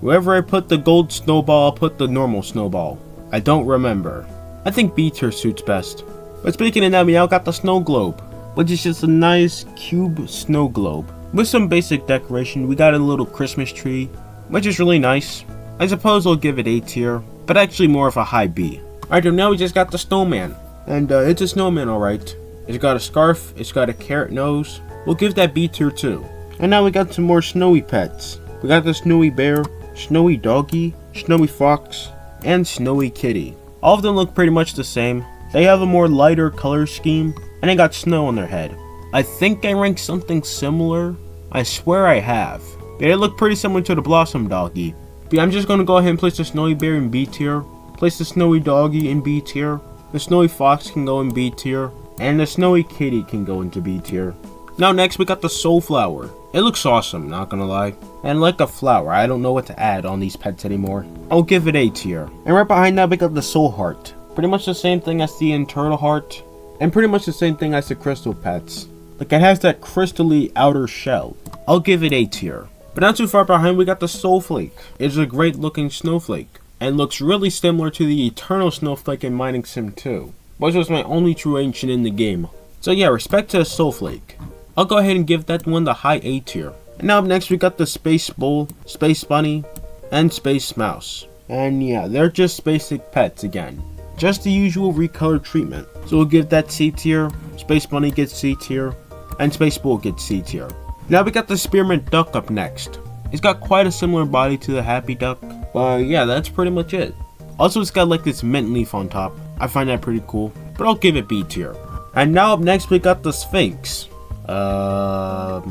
Wherever I put the gold snowball, I'll put the normal snowball. I don't remember. I think B tier suits best. But speaking of that, we now got the Snow Globe, which is just a nice cube snow globe. With some basic decoration, we got a little Christmas tree, which is really nice. I suppose I'll give it A tier, but actually more of a high B. Alright, now we just got the Snowman. And it's a snowman, alright. It's got a scarf, it's got a carrot nose. We'll give that B tier too. And now we got some more snowy pets. We got the Snowy Bear, Snowy Doggy, Snowy Fox, and Snowy Kitty. All of them look pretty much the same. They have a more lighter color scheme, and they got snow on their head. I think I ranked something similar. I swear I have. They look pretty similar to the Blossom Doggy. But I'm just gonna go ahead and place the Snowy Bear in B tier, place the Snowy Doggy in B tier, the Snowy Fox can go in B tier, and the Snowy Kitty can go into B tier. Now next we got the Soul Flower. It looks awesome, not gonna lie. And like a flower, I don't know what to add on these pets anymore. I'll give it A tier. And right behind that we got the Soul Heart. Pretty much the same thing as the Internal Heart, and pretty much the same thing as the Crystal Pets. Like, it has that crystally outer shell. I'll give it A tier. But not too far behind we got the Soul Flake. It's a great looking snowflake, and looks really similar to the Eternal Snowflake in Mining Sim 2, which was my only true ancient in the game. So yeah, respect to the Soulflake. I'll go ahead and give that one the high A tier. And now up next we got the Space Bull, Space Bunny, and Space Mouse. And yeah, they're just basic pets again. Just the usual recolored treatment. So we'll give that C tier, Space Bunny gets C tier, and Space Bull gets C tier. Now we got the Spearmint Duck up next. It's got quite a similar body to the Happy Duck, but yeah, that's pretty much it. Also, it's got like this mint leaf on top. I find that pretty cool, but I'll give it B tier. And now up next we got the Sphinx. I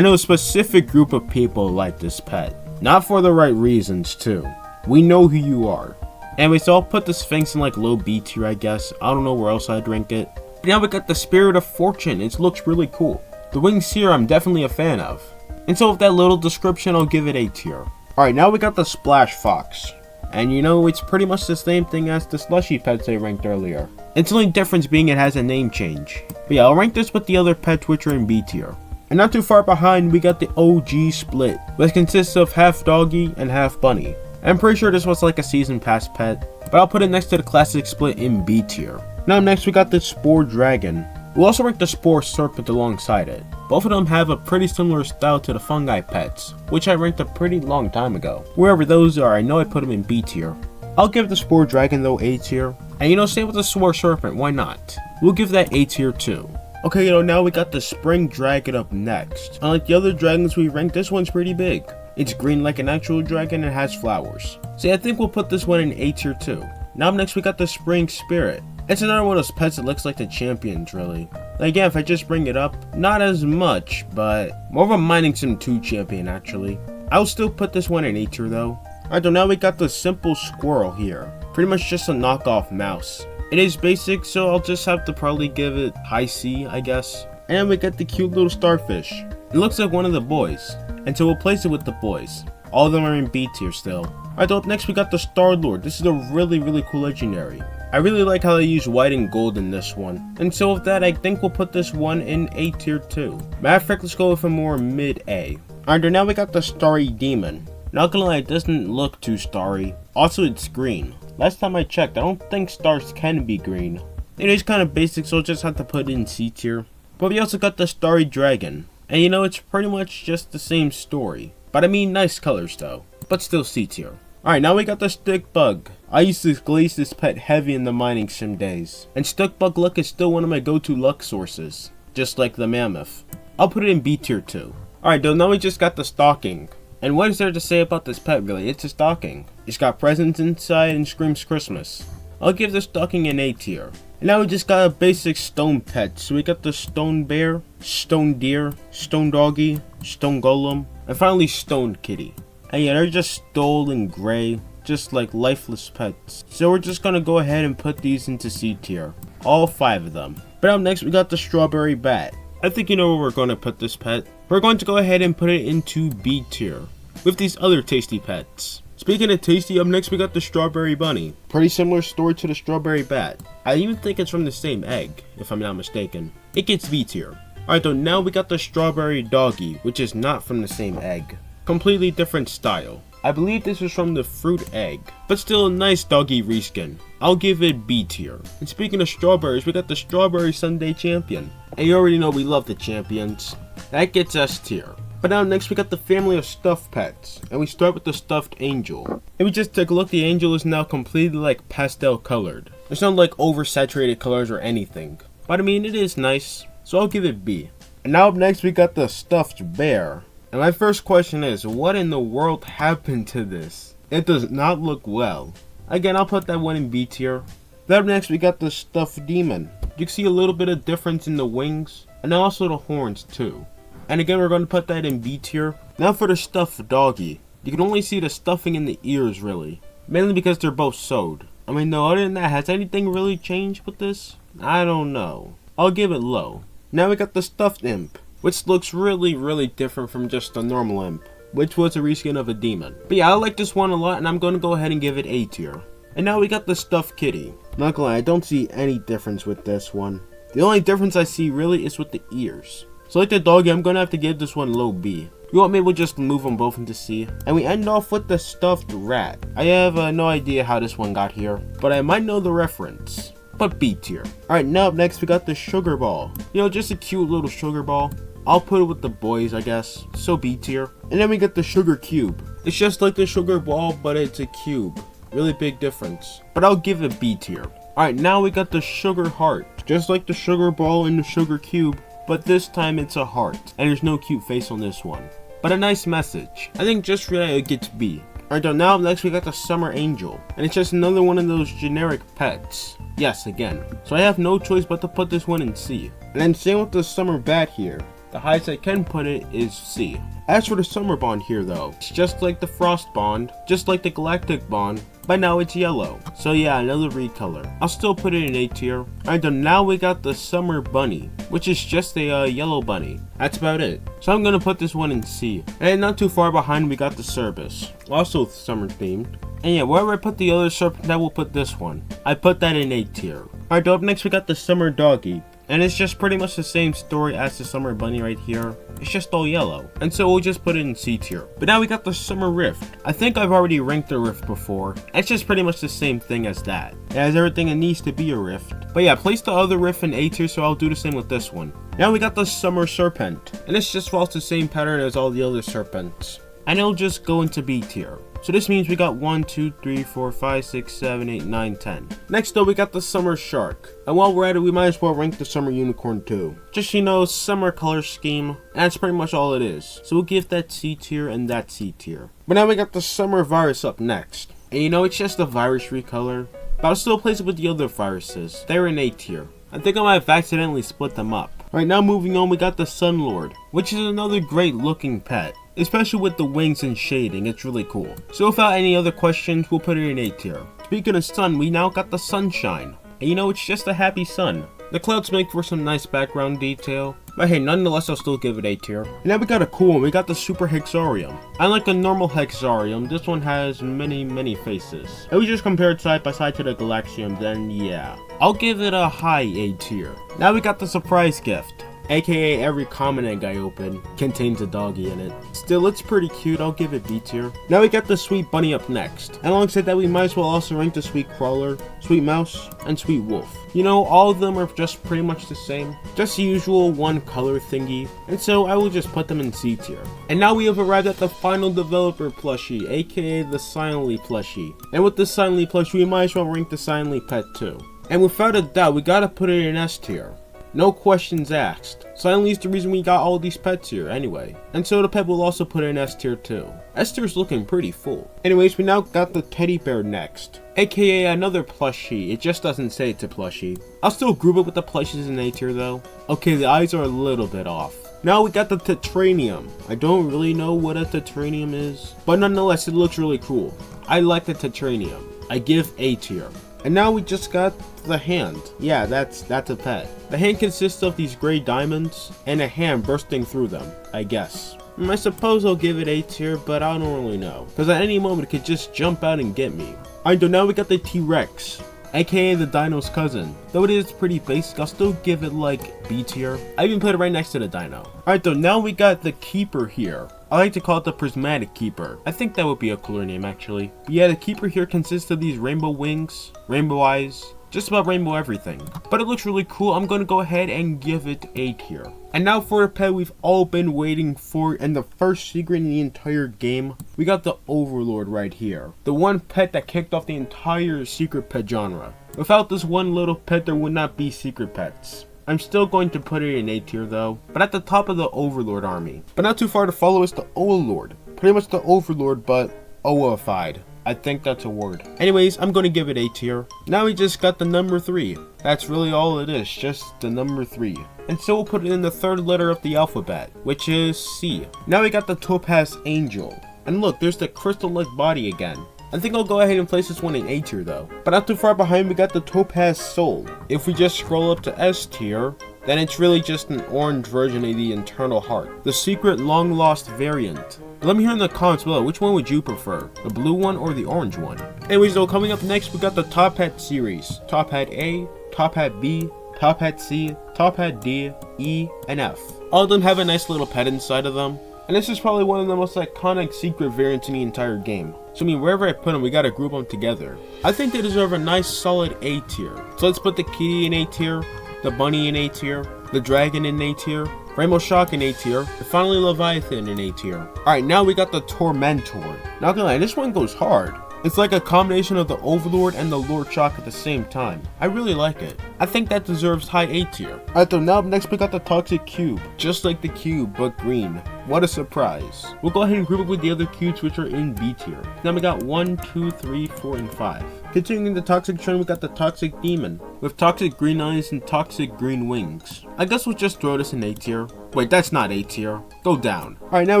know a specific group of people like this pet. Not for the right reasons too. We know who you are. Anyway, so I'll put the Sphinx in like low B tier, I guess. I don't know where else I'd rank it. Now we got the Spirit of Fortune. It looks really cool. The wings here I'm definitely a fan of. And so with that little description, I'll give it A tier. Alright, now we got the Splash Fox. And you know, it's pretty much the same thing as the Slushy pets I ranked earlier. It's the only difference being it has a name change. But yeah, I'll rank this with the other pets which are in B tier. And not too far behind, we got the OG Split, which consists of half doggy and half bunny. I'm pretty sure this was like a season pass pet, but I'll put it next to the classic Split in B tier. Now next we got the Spore Dragon. We'll also rank the Spore Serpent alongside it. Both of them have a pretty similar style to the Fungi pets, which I ranked a pretty long time ago. Wherever those are, I know I put them in B tier. I'll give the Spore Dragon though A tier. And you know, same with the Spore Serpent, why not? We'll give that A tier too. Okay, you know, now we got the Spring Dragon up next. Unlike the other dragons we ranked, this one's pretty big. It's green like an actual dragon and has flowers. So yeah, I think we'll put this one in A tier too. Now up next we got the Spring Spirit. It's another one of those pets that looks like the champions, really. Like, again, if I just bring it up, not as much, but more of a Mining Sim 2 champion, actually. I'll still put this one in A tier, though. Alright, so now we got the Simple Squirrel here. Pretty much just a knockoff mouse. It is basic, so I'll just have to probably give it high C, I guess. And we got the cute little starfish. It looks like one of the boys, and so we'll place it with the boys. All of them are in B tier still. Alright, so up next we got the Star-Lord. This is a really cool legendary. I really like how they use white and gold in this one. And so with that, I think we'll put this one in A tier too. Matter of fact, let's go with a more mid-A. Alright, now we got the Starry Demon. Not gonna lie, it doesn't look too starry. Also, it's green. Last time I checked, I don't think stars can be green. It is kind of basic, so I'll just have to put it in C tier. But we also got the Starry Dragon. And you know, it's pretty much just the same story. But I mean, nice colors though. But still C tier. Alright, now we got the Stick Bug. I used to glaze this pet heavy in the Mining Sim days. And Stick Bug luck is still one of my go-to luck sources. Just like the Mammoth. I'll put it in B tier too. Alright, though, now we just got the Stocking. And what is there to say about this pet really? It's a stocking. It's got presents inside and screams Christmas. I'll give the stocking an A tier. And now we just got a basic stone pet. So we got the Stone Bear, Stone Deer, Stone Doggy, Stone Golem, and finally Stone Kitty. And yeah, they're just stole and gray, just like lifeless pets. So we're just gonna go ahead and put these into C tier. All 5 of them. But up next we got the Strawberry Bat. I think you know where we're gonna put this pet. We're going to go ahead and put it into B tier. With these other tasty pets. Speaking of tasty, up next we got the Strawberry Bunny. Pretty similar story to the Strawberry Bat. I even think it's from the same egg, if I'm not mistaken. It gets B tier. Alright though, now we got the Strawberry Doggy, which is not from the same egg. Completely different style. I believe this was from the fruit egg, but still a nice doggy reskin. I'll give it B tier. And speaking of strawberries, we got the Strawberry Sundae Champion. And you already know we love the champions. That gets S tier. But now next we got the family of stuffed pets. And we start with the Stuffed Angel. And we just take a look, the angel is now completely like pastel colored. There's not like oversaturated colors or anything. But I mean, it is nice. So I'll give it B. And now up next we got the Stuffed Bear. And my first question is, what in the world happened to this? It does not look well. Again, I'll put that one in B tier. Then up next we got the Stuffed Demon. You can see a little bit of difference in the wings, and also the horns too. And again, we're going to put that in B tier. Now for the Stuffed Doggy. You can only see the stuffing in the ears really. Mainly because they're both sewed. I mean, no, other than that, has anything really changed with this? I don't know. I'll give it low. Now we got the Stuffed Imp, which looks really different from just a normal imp, which was a reskin of a demon. But yeah, I like this one a lot, and I'm going to go ahead and give it A tier. And now we got the Stuffed Kitty. Not gonna lie, I don't see any difference with this one. The only difference I see really is with the ears. So like the doggy, I'm going to have to give this one low B. You want, maybe we'll just move them both into C. And we end off with the Stuffed Rat. I have no idea how this one got here, but I might know the reference. but B tier. Alright, now up next we got the sugar ball. You know, just a cute little sugar ball. I'll put it with the boys, I guess, so B tier. And then we got the sugar cube. It's just like the sugar ball, but it's a cube. Really big difference, but I'll give it B tier. Alright, now we got the sugar heart. Just like the sugar ball and the sugar cube, but this time it's a heart. And there's no cute face on this one, but a nice message. I think just for that it gets B. Alright, now up next we got the summer angel. And it's just another one of those generic pets. Yes, again. So I have no choice but to put this one in C. And then same with the summer bat here. The highest I can put it is C. As for the summer bond here though, it's just like the frost bond, just like the galactic bond, but now it's yellow. So yeah, another recolor. I'll still put it in A tier. Alright, now we got the summer bunny, which is just a yellow bunny. That's about it. So I'm gonna put this one in C. And not too far behind we got the Cerberus, also summer themed. And yeah, wherever I put the other serpent, I will put this one. I put that in A tier. Alright, up next we got the summer doggy. And it's just pretty much the same story as the summer bunny right here. It's just all yellow. And so we'll just put it in C tier. But now we got the summer rift. I think I've already ranked the rift before. It's just pretty much the same thing as that. It has everything it needs to be a rift. But yeah, place the other rift in A tier, so I'll do the same with this one. Now we got the summer serpent. And this just follows the same pattern as all the other serpents. And it'll just go into B tier. So this means we got 1, 2, 3, 4, 5, 6, 7, 8, 9, 10. Next up we got the summer shark. And while we're at it, we might as well rank the summer unicorn too. Just, you know, summer color scheme. And that's pretty much all it is. So we'll give that C tier and that C tier. But now we got the summer virus up next. And you know, it's just a virus recolor. But I'll still place it with the other viruses. They're in A tier. I think I might have accidentally split them up. Right now, moving on, we got the Sunlord, which is another great looking pet. Especially with the wings and shading, it's really cool. So without any other questions, we'll put it in A tier. Speaking of sun, we now got the sunshine. And you know, it's just a happy sun. The clouds make for some nice background detail. But hey, nonetheless, I'll still give it A tier. And now we got a cool one, we got the Super Hexarium. Unlike a normal Hexarium, this one has many faces. If we just compare it side by side to the Galaxium, then yeah. I'll give it a high A tier. Now we got the surprise gift. AKA every common egg I open contains a doggy in it. Still, it's pretty cute, I'll give it B tier. Now we got the sweet bunny up next. And alongside that, we might as well also rank the sweet crawler, sweet mouse, and sweet wolf. You know, all of them are just pretty much the same. Just the usual one color thingy. And so I will just put them in C tier. And now we have arrived at the final developer plushie, aka the Silently plushie. And with the Silently plushie, we might as well rank the Silently pet too. And without a doubt, we gotta put it in S tier. No questions asked. Silently is the reason we got all these pets here anyway. And so the pet will also put it in S tier too. S tier is looking pretty full. Anyways, we now got the teddy bear next. AKA another plushie. It just doesn't say it's a plushie. I'll still group it with the plushies in A tier though. Okay, the eyes are a little bit off. Now we got the Tetranium. I don't really know what a Tetranium is, but nonetheless it looks really cool. I like the Tetranium. I give A tier. And now we just got the hand. Yeah, that's a pet. The hand consists of these gray diamonds and a hand bursting through them, I guess. I suppose I'll give it A tier, but I don't really know, because at any moment it could just jump out and get me. Alright, now we got the T-Rex, aka the Dino's cousin. Though it is pretty basic, I'll still give it like B tier. I even put it right next to the Dino. Alright now we got the Keeper here. I like to call it the Prismatic Keeper. I think that would be a cooler name actually. But yeah, the Keeper here consists of these rainbow wings, rainbow eyes, just about rainbow everything. But it looks really cool. I'm gonna go ahead and give it A tier. And now for the pet we've all been waiting for, and the first secret in the entire game. We got the Overlord right here. The one pet that kicked off the entire secret pet genre. Without this one little pet, there would not be secret pets. I'm still going to put it in A tier though, but at the top of the Overlord army. But not too far to follow is the Overlord. Pretty much the Overlord, but Oified. I think that's a word. Anyways, I'm going to give it A tier. Now we just got the number 3. That's really all it is, just the number 3. And so we'll put it in the third letter of the alphabet, which is C. Now we got the Topaz Angel. And look, there's the crystal-like body again. I think I'll go ahead and place this one in A tier though. But not too far behind, we got the Topaz Soul. If we just scroll up to S tier, then it's really just an orange version of the Internal Heart, the secret long-lost variant. Let me hear in the comments below, which one would you prefer? The blue one or the orange one? Anyways though, coming up next, we got the Top Hat series. Top Hat A, Top Hat B, Top Hat C, Top Hat D, E, and F. All of them have a nice little pet inside of them. And this is probably one of the most iconic secret variants in the entire game. So I mean, wherever I put them, we gotta group them together. I think they deserve a nice solid A tier. So let's put the kitty in A tier, the bunny in A tier, the dragon in A tier, Rainbow Shock in A tier, and finally Leviathan in A tier. Alright, now we got the Tormentor. Not gonna lie, this one goes hard. It's like a combination of the Overlord and the Lord Shock at the same time. I really like it. I think that deserves high A tier. Alright, so now up next we got the Toxic Cube. Just like the cube, but green. What a surprise. We'll go ahead and group it with the other cubes which are in B tier. Now we got 1, 2, 3, 4, and 5. Continuing the Toxic trend, we got the Toxic Demon, with toxic green eyes and toxic green wings. I guess we'll just throw this in A tier. Wait, that's not A tier. Go down. Alright, now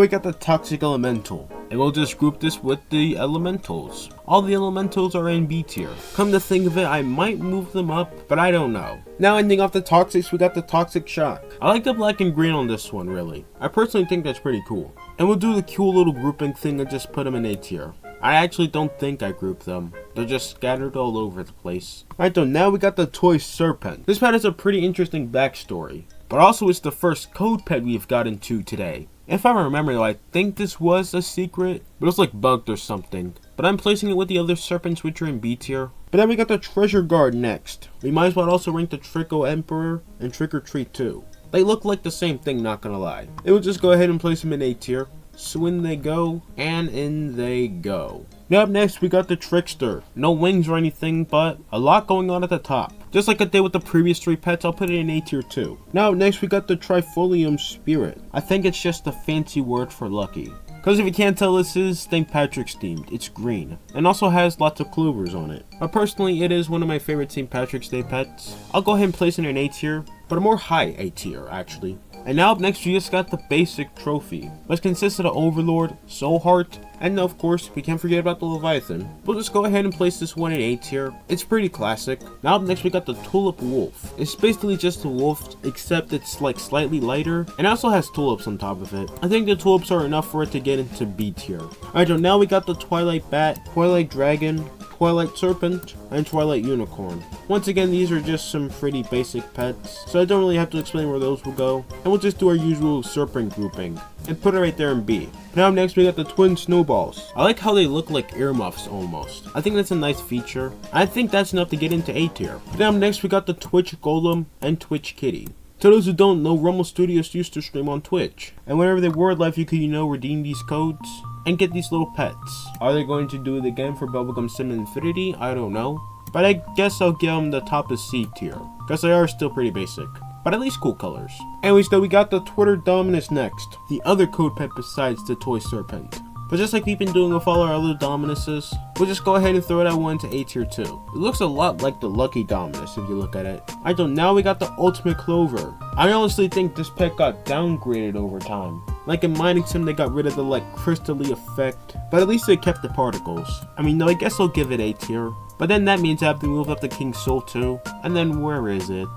we got the Toxic Elemental, and we'll just group this with the Elementals. All the Elementals are in B tier. Come to think of it, I might move them up, but I don't know. Now ending off the Toxics, we got the Toxic Shock. I like the black and green on this one, really. I personally think that's pretty cool. And we'll do the cool little grouping thing and just put them in A tier. I actually don't think I grouped them. They're just scattered all over the place. Alright, so now we got the Toy Serpent. This pet has a pretty interesting backstory, but also it's the first code pet we've gotten to today. If I remember though, I think this was a secret, but it was like bugged or something. But I'm placing it with the other serpents which are in B tier. But then we got the Treasure Guard next. We might as well also rank the Trico Emperor and Trick or Treat too. They look like the same thing, not gonna lie. It will just go ahead and place them in A tier. So in they go, and in they go. Now up next we got the Trickster. No wings or anything, but a lot going on at the top. Just like I did with the previous 3 pets, I'll put it in A tier too. Now up next we got the Trifolium Spirit. I think it's just a fancy word for lucky. Because if you can't tell, this is St. Patrick's themed. It's green, and also has lots of clovers on it. But personally, it is one of my favorite St. Patrick's Day pets. I'll go ahead and place it in A tier, but a more high A tier actually. And now up next we just got the basic trophy, which consists of the Overlord, Soul Heart, and of course we can't forget about the Leviathan. We'll just go ahead and place this one in A tier. It's pretty classic. Now up next we got the Tulip Wolf. It's basically just a wolf, except it's like slightly lighter, and also has tulips on top of it. I think the tulips are enough for it to get into B tier. Alright, so now we got the Twilight Bat, Twilight Dragon, Twilight Serpent, and Twilight Unicorn. Once again, these are just some pretty basic pets, so I don't really have to explain where those will go, and we'll just do our usual serpent grouping, and put it right there in B. Now next we got the Twin Snowballs. I like how they look like earmuffs almost. I think that's a nice feature. I think that's enough to get into A tier. Now next we got the Twitch Golem and Twitch Kitty. To those who don't know, Rumble Studios used to stream on Twitch, and whenever they were live you could, redeem these codes and get these little pets. Are they going to do it again for Bubblegum Sim Infinity? I don't know. But I guess I'll give them the top of C tier, because they are still pretty basic. But at least cool colors. Anyways though, we got the Twitter Dominus next. The other code pet besides the Toy Serpent. But just like we've been doing with all our other Dominuses, we'll just go ahead and throw that one to A tier too. It looks a lot like the Lucky Dominus if you look at it. Alright, so now we got the Ultimate Clover. I honestly think this pet got downgraded over time. Like in Mining Sim, they got rid of the crystally effect, but at least they kept the particles. I mean, no, I guess I'll give it A tier. But then that means I have to move up the King Soul too. And then where is it?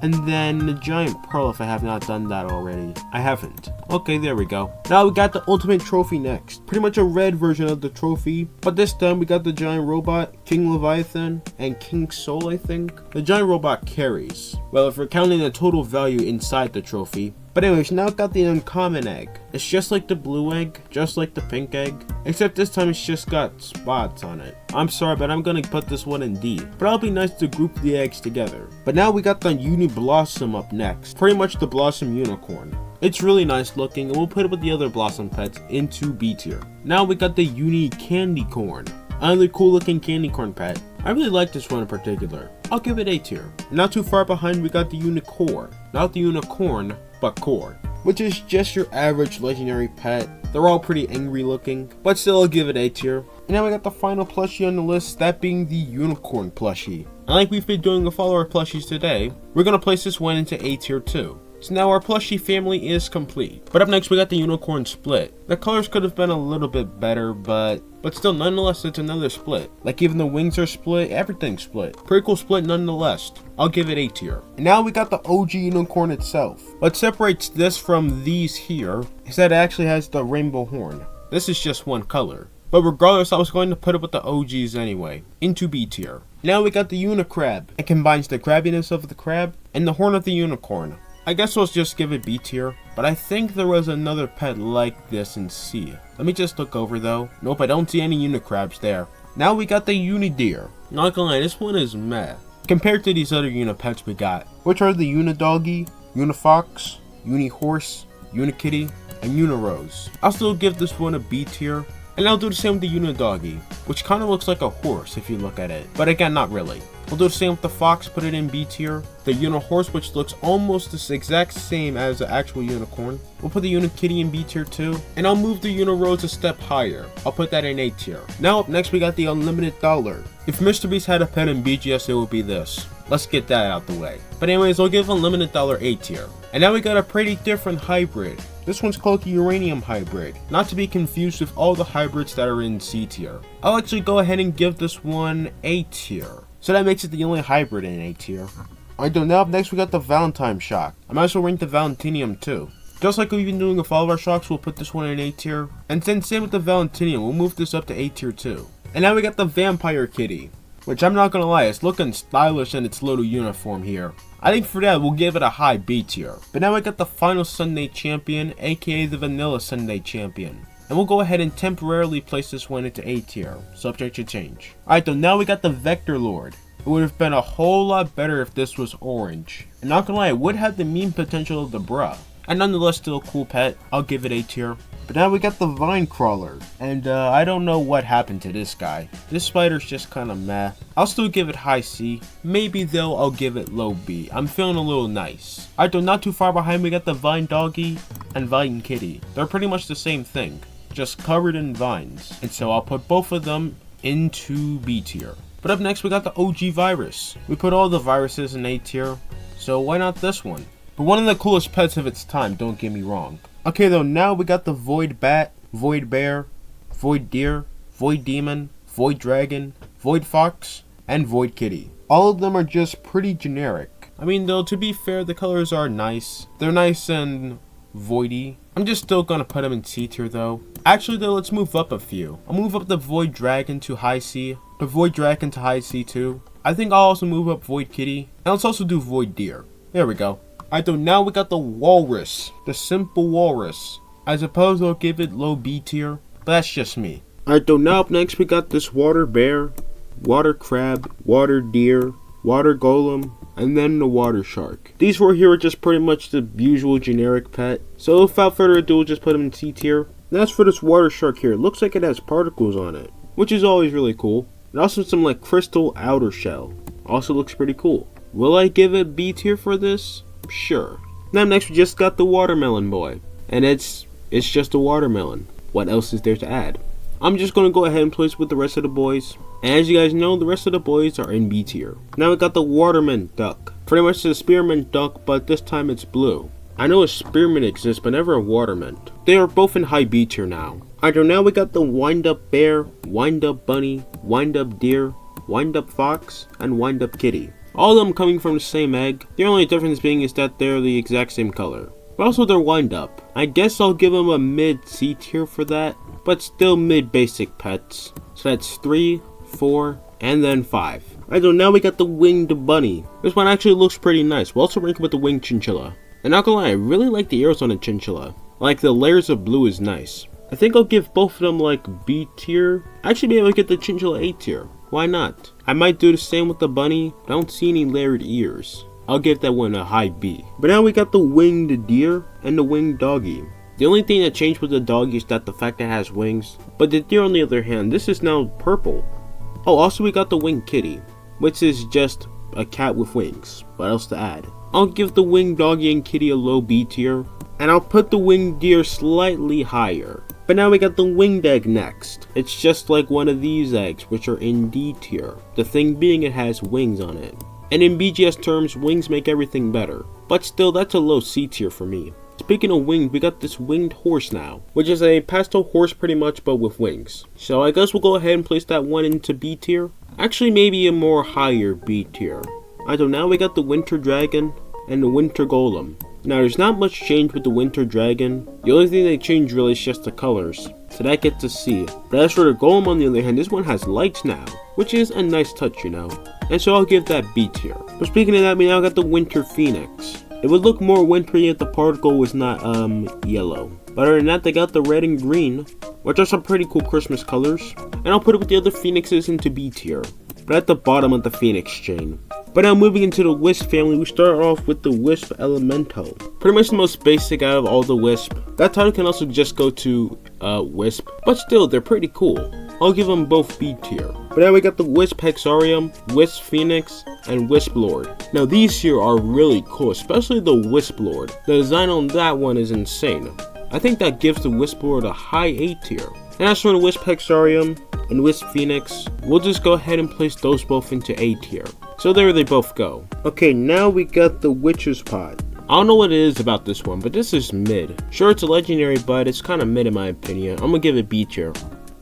And then the Giant Pearl if I have not done that already. I haven't. Okay, there we go. Now we got the Ultimate Trophy next. Pretty much a red version of the trophy. But this time we got the Giant Robot, King Leviathan, and King Soul, I think. The Giant Robot carries. Well, if we're counting the total value inside the trophy. But anyways, now I've got the Uncommon Egg. It's just like the blue egg, just like the pink egg, except this time it's just got spots on it. I'm sorry, but I'm gonna put this one in D. But it'll be nice to group the eggs together. But now we got the Uni Blossom up next. Pretty much the Blossom Unicorn. It's really nice looking, and we'll put it with the other Blossom pets into B tier. Now we got the Uni Candy Corn. Another cool looking candy corn pet. I really like this one in particular. I'll give it A tier. Not too far behind we got the Unicorn. Not the Unicorn, but Core, which is just your average legendary pet. They're all pretty angry looking, but still I'll give it A tier. And now we got the final plushie on the list, that being the Unicorn plushie. And like we've been doing with all our plushies today, we're gonna place this one into A tier too. So now our plushie family is complete. But up next we got the Unicorn Split. The colors could have been a little bit better, but still nonetheless it's another split. Like even the wings are split, everything's split. Pretty cool split nonetheless. I'll give it A tier. And now we got the OG Unicorn itself. What separates this from these here is that it actually has the rainbow horn. This is just one color. But regardless, I was going to put it with the OGs anyway, into B tier. Now we got the Unicrab. It combines the crabbiness of the crab and the horn of the unicorn. I guess I'll just give it B tier, but I think there was another pet like this in C. Let me just look over though. Nope, I don't see any Unicrabs there. Now we got the Unideer. Not gonna lie, this one is meh compared to these other Unipets we got, which are the Unidoggy, Unifox, Unihorse, Unikitty, and Unirose. I'll still give this one a B tier, and I'll do the same with the Unidoggy, which kind of looks like a horse if you look at it, but again, not really. We'll do the same with the Fox, put it in B tier. The Unihorse, which looks almost the exact same as the actual unicorn. We'll put the Unikitty in B tier too, and I'll move the Unirose a step higher. I'll put that in A tier. Now up next we got the Unlimited Dollar. If Mr. Beast had a pet in BGS, it would be this. Let's get that out the way. But anyways, I'll give Unlimited Dollar A tier. And now we got a pretty different hybrid. This one's called the Uranium Hybrid, not to be confused with all the hybrids that are in C tier. I'll actually go ahead and give this one A tier. So that makes it the only hybrid in A tier. Alright, now up next we got the Valentine Shock. I might as well rank the Valentinium too. Just like we've been doing with all of our shocks, we'll put this one in A tier. And then same with the Valentinium, we'll move this up to A tier too. And now we got the Vampire Kitty, which I'm not gonna lie, it's looking stylish in its little uniform here. I think for that, we'll give it a high B tier. But now we got the final Sunday Champion, aka the Vanilla Sunday Champion. And we'll go ahead and temporarily place this one into A tier, subject to change. Alright though, now we got the Vector Lord. It would have been a whole lot better if this was orange. And not gonna lie, it would have the meme potential of the bruh. And nonetheless still a cool pet, I'll give it A tier. But now we got the Vine Crawler, and I don't know what happened to this guy. This spider's just kinda meh. I'll still give it high C. Maybe though I'll give it low B. I'm feeling a little nice. Alright though, not too far behind we got the Vine Doggy and Vine Kitty. They're pretty much the same thing, just covered in vines. And so I'll put both of them into B tier. But up next we got the OG Virus. We put all the viruses in A tier, so why not this one? But one of the coolest pets of its time, don't get me wrong. Okay though, now we got the Void Bat, Void Bear, Void Deer, Void Demon, Void Dragon, Void Fox, and Void Kitty. All of them are just pretty generic. I mean though, to be fair, the colors are nice. They're nice and voidy. I'm just still gonna put them in C tier though. Actually though, let's move up a few. I'll move up the Void Dragon to high C, the Void Dragon to high C too. I think I'll also move up Void Kitty, and let's also do Void Deer. There we go. Alright though, now we got the Walrus, the Simple Walrus. I suppose I'll give it low B tier, but that's just me. Alright though, now up next we got this Water Bear, Water Crab, Water Deer, Water Golem, and then the Water Shark. These four here are just pretty much the usual generic pet. So without further ado, we'll just put them in C tier. And as for this Water Shark here, it looks like it has particles on it, which is always really cool. And also some like crystal outer shell. Also looks pretty cool. Will I give it B tier for this? Sure. Now next we just got the Watermelon Boy. And it's just a watermelon. What else is there to add? I'm just going to go ahead and place with the rest of the boys. And as you guys know, the rest of the boys are in B tier. Now we got the Waterman Duck. Pretty much the Spearmint Duck, but this time it's blue. I know a Spearmint exists, but never a Watermint. They are both in high B tier now. Alright, now we got the Wind Up Bear, Wind Up Bunny, Wind Up Deer, Wind Up Fox, and Wind Up Kitty. All of them coming from the same egg. The only difference being is that they're the exact same color. But also they're wind up. I guess I'll give them a mid C tier for that, but still mid basic pets. So that's 3, 4, and then 5. Alright, so now we got the Winged Bunny. This one actually looks pretty nice. We'll also rank it with the Winged Chinchilla. And not gonna lie, I really like the ears on the Chinchilla. Like the layers of blue is nice. I think I'll give both of them like B tier. Actually maybe I'll get the Chinchilla A tier. Why not? I might do the same with the bunny, but I don't see any layered ears. I'll give that one a high B. But now we got the Winged Deer and the Winged Doggy. The only thing that changed with the doggy is that the fact that it has wings. But the deer on the other hand, this is now purple. Oh, also we got the Winged Kitty, which is just a cat with wings. What else to add? I'll give the Winged Doggy and Kitty a low B tier. And I'll put the Winged Deer slightly higher. But now we got the Winged Egg next. It's just like one of these eggs, which are in D tier. The thing being it has wings on it. And in BGS terms, wings make everything better. But still, that's a low C tier for me. Speaking of wings, we got this Winged Horse now, which is a pastel horse pretty much, but with wings. So I guess we'll go ahead and place that one into B tier. Actually, maybe a more higher B tier. So now we got the Winter Dragon and the Winter Golem. Now there's not much change with the Winter Dragon. The only thing they changed really is just the colors. So that gets a C. But as for the Golem on the other hand, this one has lights now, which is a nice touch, you know. And so I'll give that B tier. But speaking of that, we now got the Winter Phoenix. It would look more wintry if the particle was not yellow. But other than that, they got the red and green, which are some pretty cool Christmas colors. And I'll put it with the other phoenixes into B tier, but at the bottom of the phoenix chain. But now moving into the Wisp family, we start off with the Wisp Elemental. Pretty much the most basic out of all the Wisp. That title can also just go to Wisp, but still, they're pretty cool. I'll give them both B tier. But now we got the Wisp Hexarium, Wisp Phoenix, and Wisp Lord. Now these here are really cool, especially the Wisp Lord. The design on that one is insane. I think that gives the Wisp Lord a high A tier. And as for the Wisp Hexarium and Wisp Phoenix, we'll just go ahead and place those both into A tier. So there they both go. Okay, now we got the Witch's Pot. I don't know what it is about this one, but this is mid. Sure, it's a legendary, but it's kind of mid in my opinion. I'm gonna give it B tier.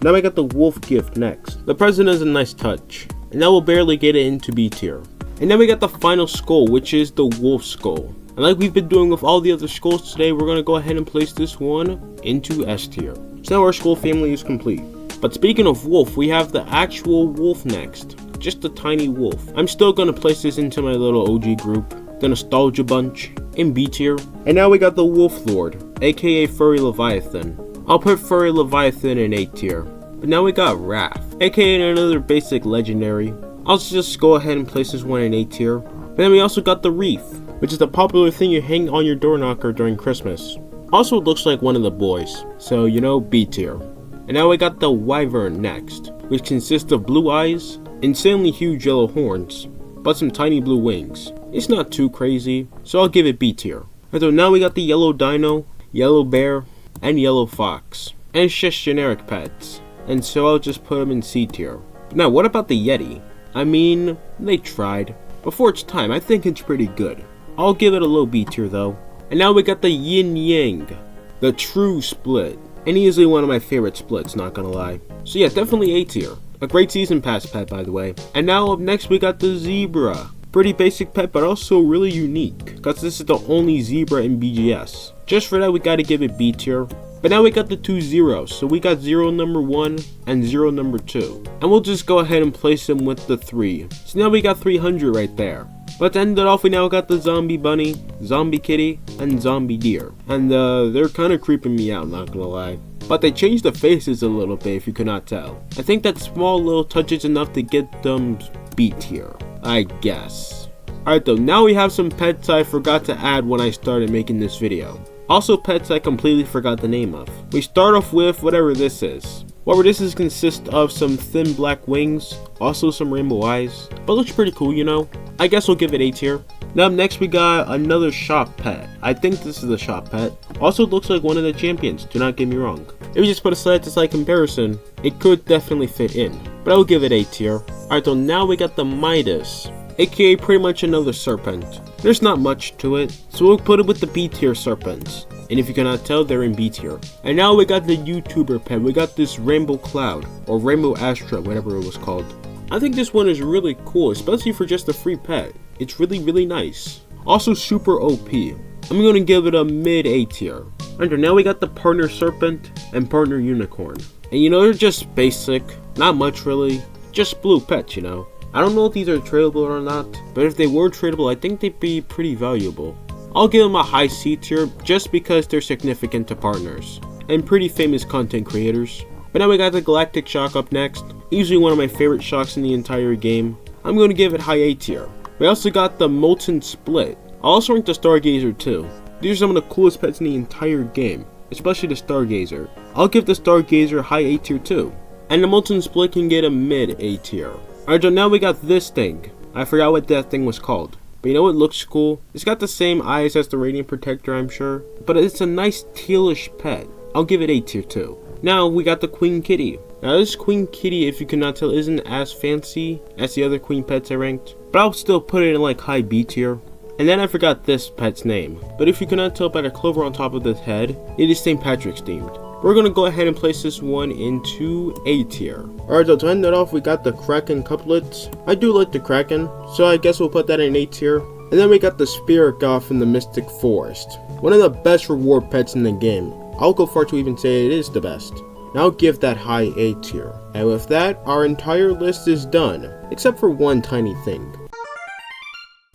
Now we got the Wolf Gift next. The present is a nice touch, and now we'll barely get it into B tier. And then we got the final skull, which is the Wolf Skull. And like we've been doing with all the other skulls today, we're gonna go ahead and place this one into S tier. So now our skull family is complete. But speaking of wolf, we have the actual wolf next. Just a tiny wolf. I'm still gonna place this into my little OG group, the Nostalgia Bunch, in B tier. And now we got the Wolf Lord, aka Furry Leviathan. I'll put Furry Leviathan in A tier. But now we got Wrath, aka another basic legendary. I'll just go ahead and place this one in A tier. But then we also got the Wreath, which is the popular thing you hang on your door knocker during Christmas. Also looks like one of the boys, so you know, B tier. And now we got the Wyvern next, which consists of blue eyes, insanely huge yellow horns, but some tiny blue wings. It's not too crazy, so I'll give it B tier. And so now we got the Yellow Dino, Yellow Bear, and Yellow Fox. And it's just generic pets, and so I'll just put them in C tier. Now what about the Yeti? I mean, they tried. Before its time, I think it's pretty good. I'll give it a low B tier though. And now we got the Yin Yang, the true split. And easily one of my favorite splits, not gonna lie. So yeah, definitely A tier. A great season pass pet, by the way. And now up next we got the Zebra. Pretty basic pet, but also really unique, because this is the only zebra in BGS. Just for that, we gotta give it B tier. But now we got the two zeros, so we got 0 number 1 and 0 number 2. And we'll just go ahead and place them with the 3. So now we got 300 right there. But to end it off, we now got the Zombie Bunny, Zombie Kitty, and Zombie Deer. And they're kind of creeping me out, not gonna lie. But they changed the faces a little bit, if you could not tell. I think that small little touch is enough to get them B tier, I guess. Alright though, now we have some pets I forgot to add when I started making this video. Also pets I completely forgot the name of. We start off with whatever this is. Whatever this is consists of some thin black wings, also some rainbow eyes, but looks pretty cool, you know. I guess we'll give it A tier. Now up next we got another shop pet. I think this is a shop pet. Also looks like one of the champions, do not get me wrong. If we just put a side to side comparison, it could definitely fit in, but I will give it A tier. Alright, so now we got the Midas, aka pretty much another serpent. There's not much to it, so we'll put it with the B tier serpents. And if you cannot tell, they're in B tier. And now we got the YouTuber pet. We got this Rainbow Cloud, or Rainbow Astra, whatever it was called. I think this one is really cool, especially for just a free pet. It's really nice. Also super OP. I'm gonna give it a mid A tier. And now we got the Partner Serpent and Partner Unicorn. And you know, they're just basic, not much really, just blue pets, you know. I don't know if these are tradable or not, but if they were tradable, I think they'd be pretty valuable. I'll give them a high C tier just because they're significant to partners and pretty famous content creators. But now we got the Galactic Shock up next, easily one of my favorite shocks in the entire game. I'm going to give it high A tier. We also got the Molten Split. I'll also rank the Stargazer too. These are some of the coolest pets in the entire game, especially the Stargazer. I'll give the Stargazer high A tier too. And the Molten Split can get a mid A tier. Alright, so now we got this thing. I forgot what that thing was called. But you know what looks cool? It's got the same eyes as the Radiant Protector, I'm sure. But it's a nice tealish pet. I'll give it A tier too. Now we got the Queen Kitty. Now this Queen Kitty, if you cannot tell, isn't as fancy as the other Queen pets I ranked. But I'll still put it in like high B tier. And then I forgot this pet's name. But if you cannot tell by the clover on top of the head, it is St. Patrick's themed. We're gonna go ahead and place this one into A tier. Alright, so to end it off, we got the Kraken couplets. I do like the Kraken, so I guess we'll put that in A tier. And then we got the Spirit Goth in the Mystic Forest. One of the best reward pets in the game. I'll go far to even say it is the best. Now I'll give that high A tier. And with that, our entire list is done, except for one tiny thing.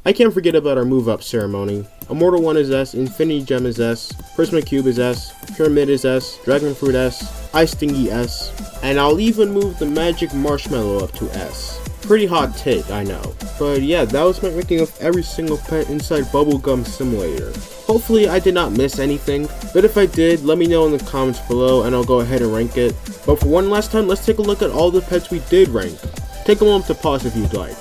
I can't forget about our move up ceremony. Immortal 1 is S, Infinity Gem is S, Prisma Cube is S, Pyramid is S, Dragon Fruit S, Ice Stingy S, and I'll even move the Magic Marshmallow up to S. Pretty hot take, I know. But yeah, that was my ranking of every single pet inside Bubblegum Simulator. Hopefully I did not miss anything, but if I did, let me know in the comments below and I'll go ahead and rank it. But for one last time, let's take a look at all the pets we did rank. Take a moment to pause if you'd like.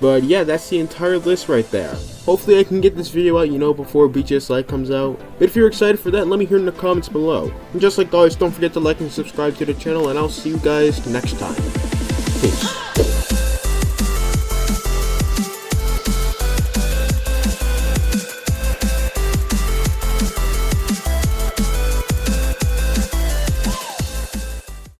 But yeah, that's the entire list right there. Hopefully I can get this video out, before BGS Live comes out. But if you're excited for that, let me hear in the comments below. And just like always, don't forget to like and subscribe to the channel, and I'll see you guys next time. Peace.